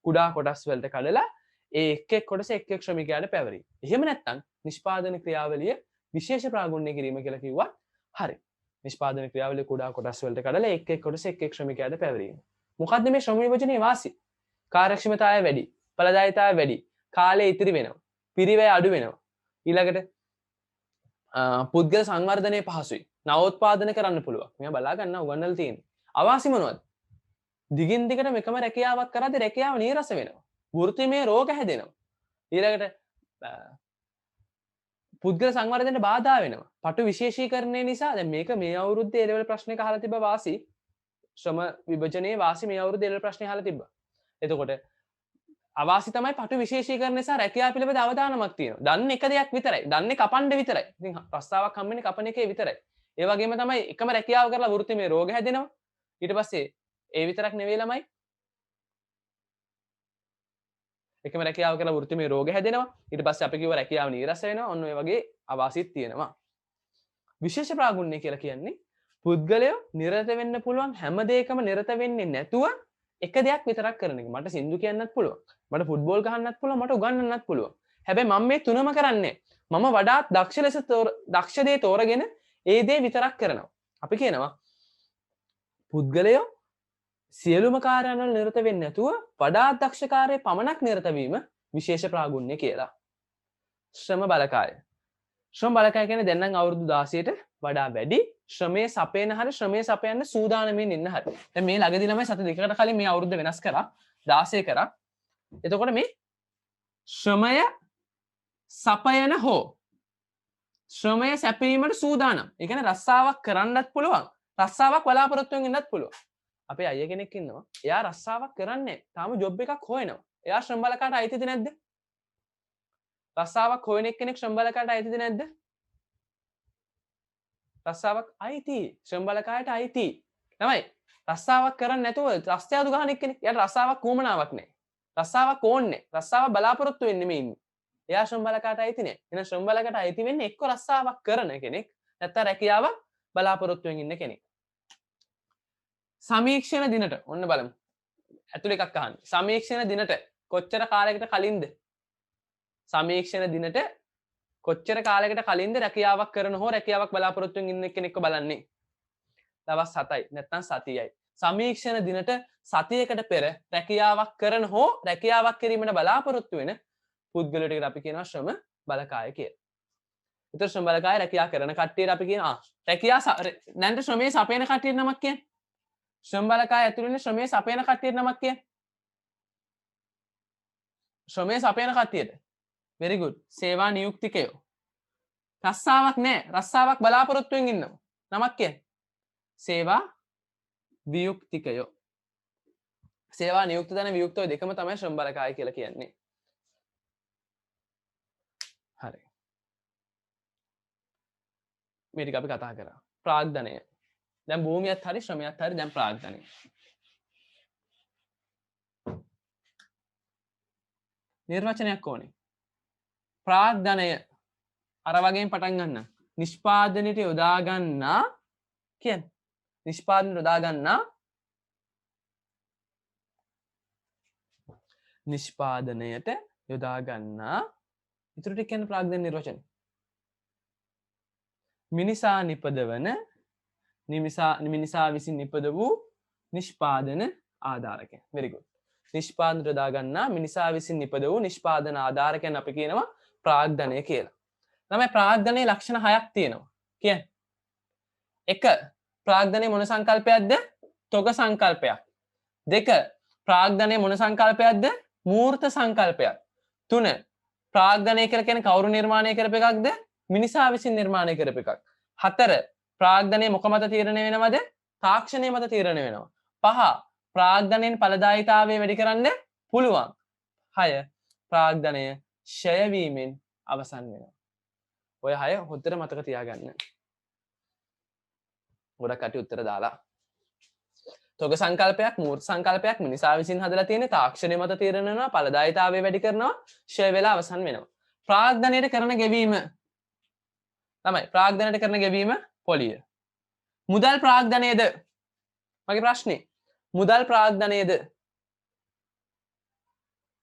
කුඩා කොටස් වලට කඩලා ඒ එක් එක් කොටස එක් එක් ශ්‍රමිකයාට පැවරීම. එහෙම නැත්නම් නිෂ්පාදන ක්‍රියාවලිය විශේෂ ප්‍රාගුණ්‍ය කිරීම කියලා කිව්වා. හරි. නිෂ්පාදන ක්‍රියාවලිය කුඩා කොටස් වලට කඩලා එක් එක් කොටස එක් එක් ශ්‍රමිකයාට පැවරීම. මොකද්ද මේ ශ්‍රම විභජනයේ වාසිය? කාර්යක්ෂමතාවය වැඩි, ඵලදායීතාවය වැඩි, කාලය ඉතිරි වෙනවා, පිරිවැය අඩු වෙනවා. ඊළඟට පුද්ගල සංවර්ධනයේ පහසුයි. නවෝත්පාදන කරන්න පුළුවන්. මෙයා බලා ගන්න උගන්වලා තියෙන්නේ. අවාසි මොනවද? දිගින් දිගටම එකම රැකියාවක් කරද්දී රැකියාව නීරස වෙනවා. වෘත්තිමය රෝග හැදෙනවා. ඊළඟට පුද්ගල සංවර්ධනයට බාධා වෙනවා. පටු විශේෂීකරණය නිසා දැන් මේක මේ අවුරුද්දේ A level ප්‍රශ්නයක අහලා තිබ්බ වාසි ශ්‍රම විභජනයේ වාසි මේ අවුරුද්දේ A level ප්‍රශ්නේ අහලා තිබ්බා. එතකොට අවාසි තමයි පටු විශේෂීකරණය සහ රැකියාව පිළිබඳ අවධානමක් තියෙනවා. දන්නේ එක දෙයක් විතරයි. දන්නේ කපන්න විතරයි. ඉතින් රස්සාවක් හම්බෙන්නේ කපන එකේ විතරයි. ඒ වගේම තමයි එකම රැකියාව කරලා වෘත්තිමය රෝග හැදෙනවා. ඊට පස්සේ ඒ විතරක් නෙවෙයි ළමයි. එකම රැකියාව කරලා වෘත්තිමය රෝග හැදෙනවා. ඊට පස්සේ අපි කිව්ව රැකියාව නීරස වෙනවා. ඔන්න ඔය වගේ අවාසිත් තියෙනවා. විශේෂ ප්‍රාගුණ්‍ය කියලා කියන්නේ පුද්ගලයෝ නිරත වෙන්න පුළුවන් හැම දෙයකම නිරත වෙන්නේ නැතුව එක දෙයක් විතරක් කරන එක. මට සින්දු කියන්නත් පුළුවන්. මට ෆුට්බෝල් ගහන්නත් පුළුවන්. මට උගන්වන්නත් පුළුවන්. හැබැයි මම මේ තුනම කරන්නේ. මම වඩාත් දක්ෂ දේ තෝරගෙන ඒ දේ විතරක් කරනවා. අපි කියනවා පුද්ගලයෝ සියලුම කාර්යයන්වල නිරත වෙන්නේ නැතුව වඩාත් දක්ෂ කාර්යයේ පමණක් නිරත වීම විශේෂ ප්‍රාගුණ්‍ය කියලා. ශ්‍රම බලකාය. ශ්‍රම බලකාය කියන්නේ දැන් නම් අවුරුදු 16ට වඩා වැඩි ශ්‍රමයේ සපයන හරිය ශ්‍රමයේ සපයන්න සූදානම්ෙන් ඉන්න හරිය. දැන් මේ ළඟදී ළමයි සති දෙකකට කලින් මේ අවුරුද්ද වෙනස් කරා 16 කරා. එතකොට මේ ශ්‍රමය සපයන හෝ ශ්‍රමය සැපීමට සූදානම්. ඒ කියන්නේ රස්සාවක් කරන්නත් පුළුවන්. රස්සාවක් බලාපොරොත්තු වෙන්න ඉන්නත් පුළුවන්. අපේ අයියා කෙනෙක් ඉන්නවා. එයා රස්සාවක් කරන්නේ තාම ජොබ් එකක් හොයනවා. එයා ශ්‍රම බලකායට අයිතිද නැද්ද? රස්සාවක් හොයන එක්කෙනෙක් ශ්‍රම බලකායට අයිතිද නැද්ද? රස්සාවක් අයිති. ශ්‍රම බලකායට අයිති. තමයි. රස්සාවක් කරන්නේ නැතුව රස්තියාදු ගහන එක්කෙනෙක්. එයාට රස්සාවක් කොමනාවක් නැහැ. රස්සාවක් ඕනේ. රස්සාව බලාපොරොත්තු වෙන්නේ මේ ඉන්නේ. එයා ශ්‍රම බලකායට අයිති නැහැ. එහෙනම් ශ්‍රම බලකායට අයිති වෙන්නේ එක්ක රස්සාවක් කරන කෙනෙක් නැත්නම් රැකියාවක් බලාපොරොත්තු වෙමින් ඉන්න කෙනෙක්. සමීක්ෂණ දිනට ඔන්න බලමු. ඇතුළේ එකක් අහන්න. සමීක්ෂණ දිනට කොච්චර කාලයකට කලින්ද? සමීක්ෂණ දිනට කොච්චර කාලයකට කලින්ද රැකියාවක් කරන හෝ රැකියාවක් බලාපොරොත්තු වෙමින් ඉන්න කෙනෙක්ව බලන්නේ? දවස් 7යි නැත්නම් සතියයි. සමීක්ෂණ දිනට සතියකට පෙර රැකියාවක් කරන හෝ රැකියාවක් කිරීමට බලාපොරොත්තු වෙන පුද්ගලයෙකුට අපි කියනවා ශ්‍රම බලකාය කියලා. ඒතර ශ්‍රම බලකාය රැකියාව කරන කට්ටියට අපි කියනවා රැකියාව නැන්ද ශ්‍රමයේ සපයන කට්ටියට නමක් කියන්නේ. ශ්‍රම බලකාය ඇතුළේ ඉන්න ශ්‍රමයේ සපයන කට්ටියට නමක් කියන්නේ. ශ්‍රමයේ සපයන කට්ටියට. very good. සේවා නියුක්තිකයෝ. රස්සාවක් නැහැ. රස්සාවක් බලාපොරොත්තුෙන් ඉන්නවා. නමක් කියන්නේ. සේවා වියුක්තිකයෝ. සේවා නියුක්ත දන වියුක්තව දෙකම තමයි ශ්‍රම බලකාය කියලා කියන්නේ. හරි. මේ ටික අපි කතා කරා. ප්‍රාග්ධනය. දැන් භූමියත් හරි ශ්‍රමයත් හරි දැන් ප්‍රාග්ධනය. නිර්වචනයක් ඕනේ. ප්‍රාග්ධනය අර වගේම පටන් ගන්න. නිෂ්පාදනයට යොදා ගන්නා කියන්නේ. නිෂ්පාදනයට යොදා ගන්නා නිෂ්පාදනයට යොදා ගන්නා ඊටු ටික කියන ප්‍රාග්ධන නිර්වචනය. මිනිසා නිපදවන මිනිසා විසින් නිපද වූ නිෂ්පාදන ආධාරකයන්. very good. නිෂ්පාදනයට යොදා ගන්නා මිනිසා විසින් නිපද වූ නිෂ්පාදන ආධාරකයන් අපි කියනවා ප්‍රාග්ධනය කියලා. තමයි ප්‍රාග්ධනයේ ලක්ෂණ 6ක් තියෙනවා. කියන්නේ. 1. ප්‍රාග්ධනයේ මොන සංකල්පයක්ද? තොග සංකල්පයක්. 2. ප්‍රාග්ධනයේ මොන සංකල්පයක්ද? මූර්ත සංකල්පයක්. 3. ප්‍රාග්ධනය කියලා කියන්නේ කවුරු නිර්මාණය කරපු එකක්ද? මිනිසා විසින් නිර්මාණය කරපු එකක්. 4. ප්‍රාග්ධනයේ මොක මත තීරණය වෙනවද? තාක්ෂණය මත තීරණය වෙනවා. 5. ප්‍රාග්ධනයෙන් ඵලදායීතාවය වැඩි කරන්න පුළුවන්. 6. ප්‍රාග්ධනය ෂය වීමෙන් අවසන් වෙනවා. ඔය 6 හොද්දට මතක තියාගන්න. ගොඩක් කටි උත්තර දාලා. තොග සංකල්පයක්, මූර්ත සංකල්පයක් මිනිසා විසින් හදලා තියෙන තාක්ෂණය මත තීරණය වෙනවා, ඵලදායීතාවය වැඩි කරනවා, ෂය වෙලා අවසන් වෙනවා. ප්‍රාග්ධනයට කරන ගෙවීම තමයි ප්‍රාග්ධනයට කරන ගෙවීම පොලිය. මුදල් ප්‍රාග්ධනයේද? මගේ ප්‍රශ්නේ. මුදල් ප්‍රාග්ධනයේද?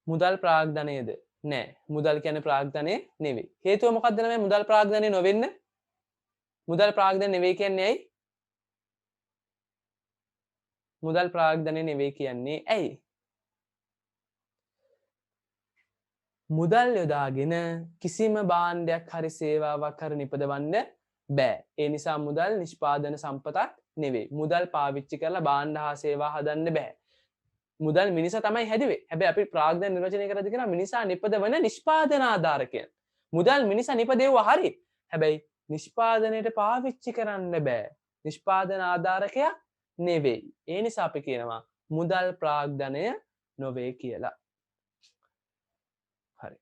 මුදල් ප්‍රාග්ධනයේද? නෑ. මුදල් කියන්නේ ප්‍රාග්ධනය නෙවෙයි. හේතුව මොකක්ද මේ මුදල් ප්‍රාග්ධනය නොවෙන්න? මුදල් ප්‍රාග්ධනය නෙවෙයි කියන්නේ ඇයි? මුදල් ප්‍රාග්ධනය නෙවෙයි කියන්නේ ඇයි? මුදල් යොදාගෙන කිසිම භාණ්ඩයක් හරි සේවාවක් හරි නිපදවන්න බෑ. ඒ නිසා මුදල් නිෂ්පාදන සම්පතක් නෙවෙයි. මුදල් පාවිච්චි කරලා භාණ්ඩ හා සේවා හදන්න බෑ. මුදල් මිනිසා තමයි හැදුවේ. හැබැයි අපි ප්‍රාග්ධන නිර්වචනය කරද්දී කියනවා මිනිසා නිපදවන නිෂ්පාදන ආධාරකයන්. මුදල් මිනිසා නිපදෙව්වා හරි. හැබැයි නිෂ්පාදනයට පාවිච්චි කරන්න බෑ. නිෂ්පාදන ආධාරකයක් නෙවෙයි. ඒ නිසා අපි කියනවා මුදල් ප්‍රාග්ධනය නොවේ කියලා. හරි.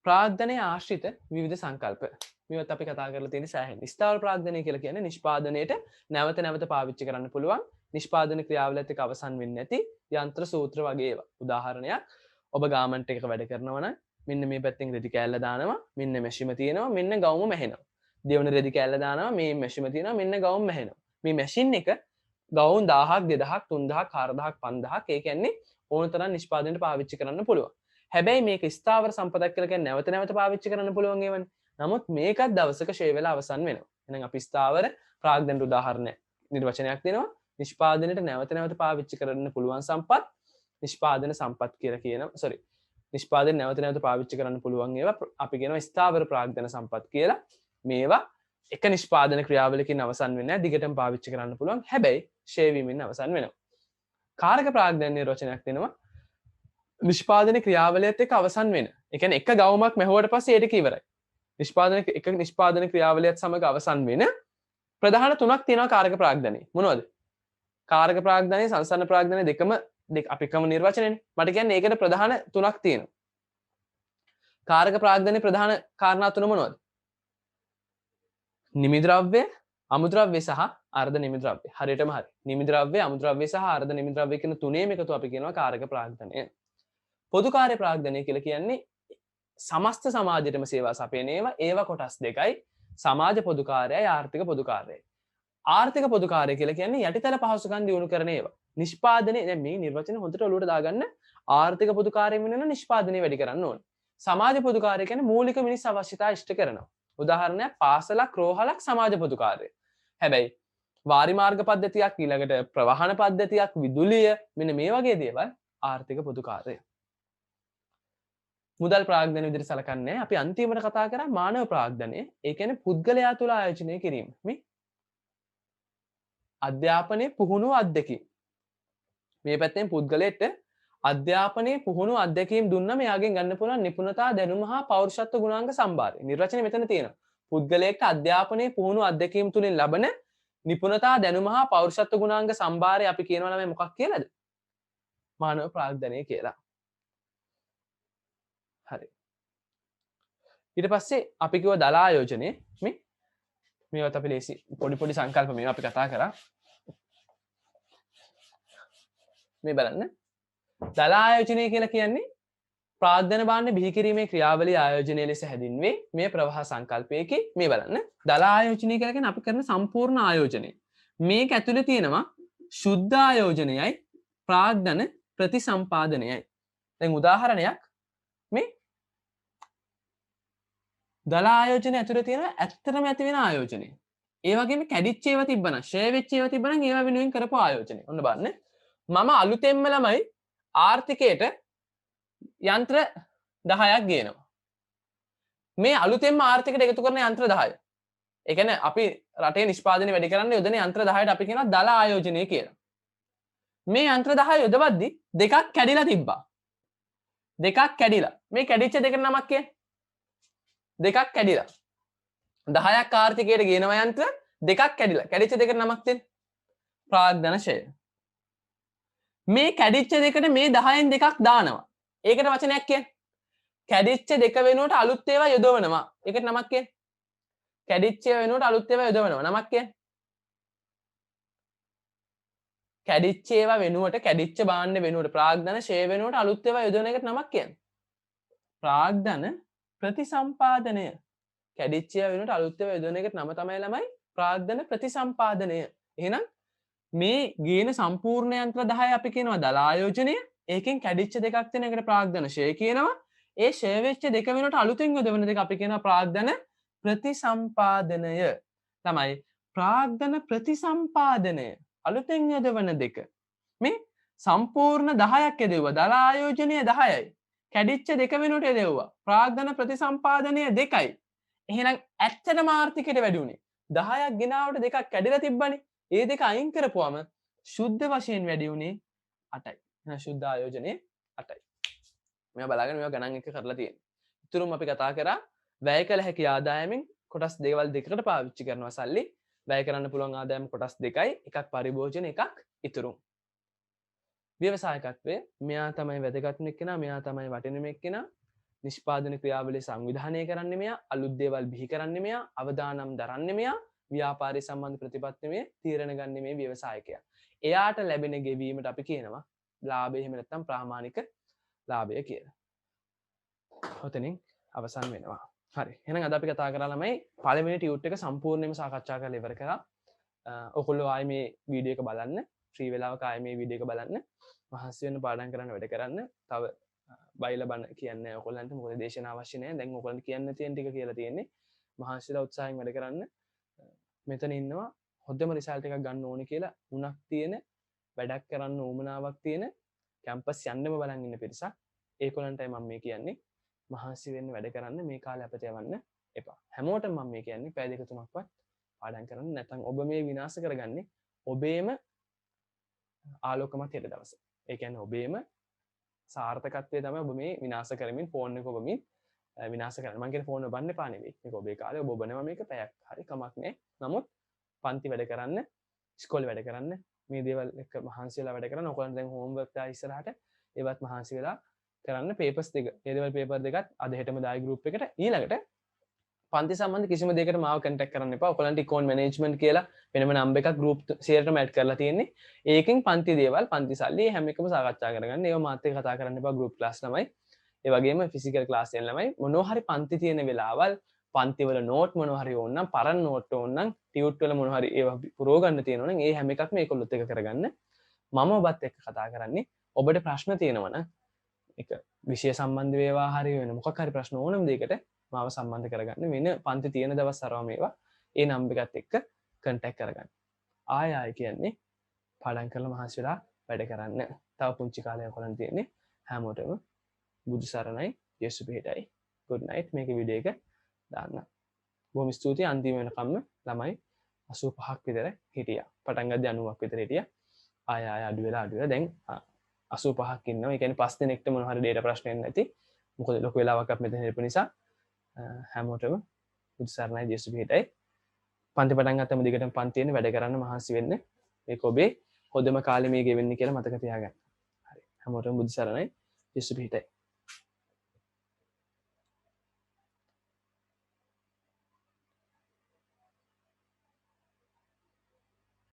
ප්‍රාග්ධනයේ ආශ්‍රිත විවිධ සංකල්ප. මේවත් අපි කතා කරලා තියෙන සෑහෙන. ස්ථාවර ප්‍රාග්ධනය කියලා කියන්නේ නිෂ්පාදනයේට නැවත නැවත පාවිච්චි කරන්න පුළුවන් නිෂ්පාදන ක්‍රියාවලියත් එක්ක අවසන් වෙන්නේ නැති යන්ත්‍ර සූත්‍ර වගේ ඒවා. උදාහරණයක් ඔබ ගාමන්ට් එකක වැඩ කරනවා නම් මෙන්න මේ පැත්තෙන් රෙදි කෑල්ල දානවා, මෙන්න මැෂිම තියෙනවා, මෙන්න ගවුම මැහෙනවා. දෙවන රෙදි කෑල්ල දානවා, මේ මැෂිම තියෙනවා, මෙන්න ගවුම මැහෙනවා. මේ මැෂින් එක ගවුම් 1000ක් 2000ක් 3000ක් 4000ක් 5000ක් ඒ කියන්නේ ඕන තරම් නිෂ්පාදනයට පාවිච්චි කරන්න පුළුවන්. හැබැයි මේක ස්ථාවර සම්පතක් කියලා කියන්නේ නැවත නැවත පාවිච්චි කරන්න පුළුවන් ඒවනේ. නමුත් මේකත් දවසක ෂේ වෙලා අවසන් වෙනවා. එහෙනම් අපි ස්ථාවර ප්‍රාග්ධන උදාහරණ නිර්වචනයක් දෙනවා. නිෂ්පාදනයට නැවත නැවත පාවිච්චි කරන්න පුළුවන් සම්පත් නිෂ්පාදන සම්පත් කියලා කියනවා. sorry. නිෂ්පාදනය නැවත නැවත පාවිච්චි කරන්න පුළුවන් ඒවා අපි කියනවා ස්ථාවර ප්‍රාග්ධන සම්පත් කියලා. මේවා එක නිෂ්පාදන ක්‍රියාවලියකින් අවසන් වෙන්නේ නැහැ. දිගටම පාවිච්චි කරන්න පුළුවන්. හැබැයි ෂේ වීමෙන් අවසන් වෙනවා. කාරක ප්‍රාග්ධන නිර්වචනයක් දෙනවා. නිෂ්පාදන ක්‍රියාවලියත් එක්ක අවසන් වෙන. ඒ කියන්නේ එක ගවුමක් මැහුවට පස්සේ ඒක ඉවරයි. නිෂ්පාදන ක්‍රියාවලියත් සමග අවසන් වෙන ප්‍රධාන තුනක් තියෙනවා කාරක ප්‍රාග්ධනයේ. මොනවද? කාරක ප්‍රාග්ධනයේ සංසන්න ප්‍රාග්ධනයේ දෙකම අපි එකම නිර්වචනයනේ. මට කියන්නේ ඒකට ප්‍රධාන තුනක් තියෙනවා. කාරක ප්‍රාග්ධනයේ ප්‍රධාන කාරණා තුන මොනවද? නිමිද්‍රව්‍ය, අමුද්‍රව්‍ය සහ අර්ධ නිමිද්‍රව්‍ය. හරියටම හරි. නිමිද්‍රව්‍ය, අමුද්‍රව්‍ය සහ අර්ධ නිමිද්‍රව්‍ය කියන තුනේම එකතු අපි කියනවා කාරක ප්‍රාග්ධනය. පොදු කාර්ය ප්‍රාග්ධනය කියලා කියන්නේ සමස්ත සමාජයටම සේවා සපයන ඒවා කොටස් දෙකයි. සමාජ පොදු කාර්යයයි ආර්ථික පොදු කාර්යයයි. ආර්ථික පොදු කාර්ය කියලා කියන්නේ යටිතල පහසුකම් දියුණු කරන ඒවා. නිෂ්පාදනයේ දැන් මේ නිර්වචන හොඳට ඔලුවට දාගන්න. ආර්ථික පොදු කාර්යයෙන් වෙන නිෂ්පාදනය වැඩි කරන්න ඕනේ. සමාජ පොදු කාර්ය කියන්නේ මූලික මිනිස් අවශ්‍යතා ඉෂ්ට කරනවා. උදාහරණයක් පාසලක් රෝහලක් සමාජ පොදු කාර්යය. හැබැයි වාරි මාර්ග පද්ධතියක් ඊළඟට ප්‍රවාහන පද්ධතියක් විදුලිය මෙන්න මේ වගේ දේවල් ආර්ථික පොදු කාර්යය. මුදල් ප්‍රාග්ධනය විදිහට සලකන්නේ අපි අන්තිමට කතා කරා මානව ප්‍රාග්ධනය. ඒ කියන්නේ පුද්ගලයා තුළ ආයෝජනය කිරීම. මේ අධ්‍යාපනයේ පුහුණු අත්දැකීම්. මේ පැත්තෙන් පුද්ගලයාට අධ්‍යාපනයේ පුහුණු අත්දැකීම් දුන්නම එයාගෙන් ගන්න පුළුවන් නිපුණතා දැනුම හා පෞරුෂත්ව ගුණාංග සම්භාරය. නිර්වචනය මෙතන තියෙනවා. පුද්ගලයාට අධ්‍යාපනයේ පුහුණු අත්දැකීම් තුලින් ලබන නිපුණතා දැනුම හා පෞරුෂත්ව ගුණාංග සම්භාරය අපි කියනවා ළමයි මොකක් කියලාද? මානව ප්‍රාග්ධනය කියලා. හරි. ඊට පස්සේ අපි කිව්ව දල ආයෝජනයේ මේවත් අපි ලේසි පොඩි සංකල්ප මේවා අපි කතා කරා. මේ බලන්න. දල ආයෝජනය කියලා කියන්නේ ප්‍රාග්ධන භාණ්ඩ බිහි කිරීමේ ක්‍රියාවලිය ආයෝජනය ලෙස හැදින්වේ මේ ප්‍රවාහ සංකල්පයේකී මේ බලන්න. දල ආයෝජනය කියලා කියන්නේ අපි කරන සම්පූර්ණ ආයෝජනය. මේක ඇතුලේ තියෙනවා ශුද්ධ ආයෝජනයයි ප්‍රාග්ධන ප්‍රතිසම්පාදනයයි. දැන් උදාහරණයක් මේ දල ආයෝජනය ඇතුලේ තියෙන ඇත්තටම ඇති වෙන ආයෝජනය. ඒ වගේම කැඩිච්ච ඒවා තිබ්බනම්, ෂේ වෙච්ච ඒවා තිබ්බනම් ඒවා වෙනුවෙන් කරපු ආයෝජනය. ඔන්න බලන්න. මම අලුතෙන්ම ළමයි ආර්ථිකයට යන්ත්‍ර 10ක් ගේනවා. මේ අලුතෙන්ම ආර්ථිකයට එකතු කරන යන්ත්‍ර 10. ඒ කියන්නේ අපි රටේ නිෂ්පාදනය වැඩි කරන්න යොදන යන්ත්‍ර 10ට අපි කියනවා දල ආයෝජනය කියලා. මේ යන්ත්‍ර 10 යොදවද්දි දෙකක් කැඩිලා තිබ්බා. දෙකක් කැඩිලා. මේ කැඩිච්ච දෙකට නමක් කියන්නේ දෙකක් කැඩිලා 10ක් ආර්ථිකයට ගේනවා යන්ත්‍ර දෙකක් කැඩිලා කැඩිච්ච දෙකට නමක් දෙන්න ප්‍රාග්ධන ෂය. මේ කැඩිච්ච දෙකට මේ 10න් දෙකක් දානවා. ඒකට වචනයක් කියන්නේ කැඩිච්ච දෙක වෙනුවට අලුත් ඒවා යොදවනවා. ඒකට නමක් කියන්නේ කැඩිච්ච ඒවා වෙනුවට අලුත් ඒවා යොදවනවා. නමක් කියන්නේ කැඩිච්ච ඒවා වෙනුවට කැඩිච්ච භාණ්ඩ වෙනුවට ප්‍රාග්ධන ෂය වෙනුවට අලුත් ඒවා යොදවන එකට නමක් කියන්නේ ප්‍රාග්ධන ප්‍රතිසම්පාදනය. කැඩිච්ච ඒවා වෙනුවට අලුත් ඒවා යොදවන එකට නම තමයි ළමයි ප්‍රාග්ධන ප්‍රතිසම්පාදනය. එහෙනම් මේ ගේන සම්පූර්ණ යන්ත්‍ර 10 අපි කියනවා දල ආයෝජනය. ඒකෙන් කැඩිච්ච දෙකක් තියෙන එකට ප්‍රාග්ධන ෂය කියනවා. ඒ ෂය වෙච්ච දෙක වෙනුවට අලුතෙන් යොදවන දෙක අපි කියනවා ප්‍රාග්ධන ප්‍රතිසම්පාදනය. තමයි ප්‍රාග්ධන ප්‍රතිසම්පාදනය අලුතෙන් යොදවන දෙක. මේ සම්පූර්ණ 10ක් යදෙව්වා. දල ආයෝජනය 10යි. කැඩිච්ච දෙක වෙනුවට යදෙව්වා. ප්‍රාග්ධන ප්‍රතිසම්පාදනය 2යි. එහෙනම් ඇත්තටම ආර්ථිකයට වැඩි උනේ 10ක් ගෙනාවට දෙකක් කැඩිලා තිබ්බනේ. ඒ දෙක අයින් කරපුවම ශුද්ධ වශයෙන් වැඩි උනේ 8යි. එහෙනම් ශුද්ධ ආයෝජනයේ 8යි. මේවා බලාගෙන මේවා ගණන් එක කරලා තියෙනවා. ඊතුරුම අපි කතා කරා වැය කළ හැකි ආදායමෙන් කොටස් දේවල් දෙකකට පාවිච්චි කරනවා සල්ලි. වැය කරන්න පුළුවන් ආදායම කොටස් දෙකයි. එකක් පරිභෝජන එකක් ඉතුරු. ව්‍යවසායකත්වය මෙයා තමයි වැදගත්ම එක්කෙනා, මෙයා තමයි වටිනම එක්කෙනා. නිෂ්පාදන ක්‍රියාවලිය සංවිධානය කරන්නේ මෙයා, අලුත් දේවල් බිහි කරන්නේ මෙයා, අවදානම් දරන්නේ මෙයා, ව්‍යාපාරය සම්බන්ධ ප්‍රතිපත්ති මේ තීරණ ගන්නේ මේ ව්‍යවසායකයා. එයාට ලැබෙන ගෙවීමට අපි කියනවා ලාභය එහෙම නැත්නම් ප්‍රාමාණික ලාභය කියලා. ඔතනින් අවසන් වෙනවා. හරි. එහෙනම් අද අපි කතා කරා ළමයි පළවෙනි ටියුට් එක සම්පූර්ණයෙන්ම සාකච්ඡා කරලා ඉවර කරා. ඔයගොල්ලෝ ආයේ මේ වීඩියෝ එක බලන්න, ෆ්‍රී වෙලාවක ආයේ මේ වීඩියෝ එක බලන්න. මහසි වෙන පාඩම් කරන්න වැඩ කරන්න. තව බයිලා බණ කියන්නේ ඔයගොල්ලන්ට මොකද දේශන අවශ්‍ය නැහැ. දැන් ඔයගොල්ලන්ට කියන්න තියෙන ටික කියලා තියෙන්නේ. මහසිලා උත්සාහයෙන් වැඩ කරන්න. මෙතන ඉන්නවා හොඳම රිසල්ට් එකක් ගන්න ඕනේ කියලා උණක් තියෙන, වැඩක් කරන්න උවමනාවක් තියෙන, කැම්පස් යන්නම බලන් ඉන්න පිරිසක්. ඒගොල්ලන්ටයි මම මේ කියන්නේ. මහන්සි වෙන්න වැඩ කරන්න, මේ කාලේ අපත යවන්න එපා. හැමෝටම මම මේ කියන්නේ පැය දෙක තුනක්වත් පාඩම් කරන්න. නැත්නම් ඔබ මේ විනාශ කරගන්නේ ඔබේම ආලෝකමත් හෙට දවස. ඒ කියන්නේ ඔබේම සාර්ථකත්වය තමයි ඔබ මේ විනාශ කරමින් ෆෝන් එක ඔබමින් විනාශ කරන්නේ. මම කියන්නේ ෆෝන් එක බන්න එපා නෙවෙයි. මේක ඔබේ කාලේ ඔබ ඔබනවා මේක පැයක් හරි කමක් නැහැ. නමුත් පන්ති වැඩ කරන්න, ඉස්කෝලේ වැඩ කරන්න, මේ දේවල් එක මහන්සි වෙලා වැඩ කරන්න. ඔයගොල්ලන් දැන් හෝම්වර්ක් දාලා ඉස්සරහට ඒවත් මහන්සි වෙලා කරන්න. පේපර්ස් දෙක, ඒ දේවල් පේපර් දෙකත් අද හෙටම දායි ගෲප් එකට. ඊළඟට පන්ති සම්බන්ධ කිසිම දෙයකට මාව කන්ටැක්ට් කරන්න එපා. ඔයගොල්ලන්ට ඉකෝන් මැනේජ්මන්ට් කියලා වෙනම නම්බර් එකක් ගෲප් ෂෙයාරටම ඇඩ් කරලා තියෙන්නේ. ඒකෙන් පන්ති දේවල්, පන්ති සල්ලි හැම එකම සාකච්ඡා කරගන්න. ඒව මාත් එක්ක කතා කරන්න එපා ගෲප් ක්ලාස් ළමයි. ඒ වගේම ෆිසිකල් ක්ලාස් එකෙන් ළමයි මොනවා හරි පන්ති තියෙන වෙලාවල්, පන්ති වල නෝට් මොනවා හරි ඕන නම්, පරණ නෝට් ඕන නම්, ටියුට් වල මොනවා හරි ඒවා පුරව ගන්න තියෙනවා නම් ඒ හැම එකක්ම ඒකොල්ලොත් එක්ක කරගන්න. මම ඔබත් එක්ක කතා කරන්නේ ඔබට ප්‍රශ්න තියෙනවා නම් එක විෂය සම්බන්ධ වේවා හරි වෙන මොකක් හරි ප්‍රශ්න ඕනම දෙයකට මාව සම්බන්ධ කරගන්න. වෙන පන්ති තියෙන දවස් අරව මේවා ඒ නම්බර් එකත් එක්ක කන්ටැක්ට් කරගන්න. ආය කියන්නේ පාඩම් කරලා මහන්සි වෙලා වැඩ කරන්න. තව පුංචි කාලයක් කරන් තියෙන්නේ. හැමෝටම බුදු සරණයි, යේසු පිහිටයි. good night. මේක වීඩියෝ එක දාන්න. බොහොම ස්තුතියි. අන්තිම වෙනකම්ම ළමයි 85ක් විතර හිටියා. පටන් ගද්දී 90ක් විතර හිටියා. ආය අඩු වෙලා දැන් 85ක් ඉන්නවා. ඒ කියන්නේ 5 දෙනෙක්ට මොන හරි ඩේටා ප්‍රශ්න එන්නේ නැති. මොකද ලොකු වෙලාවක් අපි මෙතන හිටපු නිසා හැමෝටම බුදු සරණයි, යේසු පිහිටයි. පන්ති පටන් ගත්තම දිගටම පන්තියෙන් වැඩ කරන්න මහන්සි වෙන්න. මේක ඔබේ හොඳම කාලේ මේ ගෙවෙන්නේ කියලා මතක තියාගන්න. හරි. හැමෝටම බුදු සරණයි, යේසු පිහිටයි.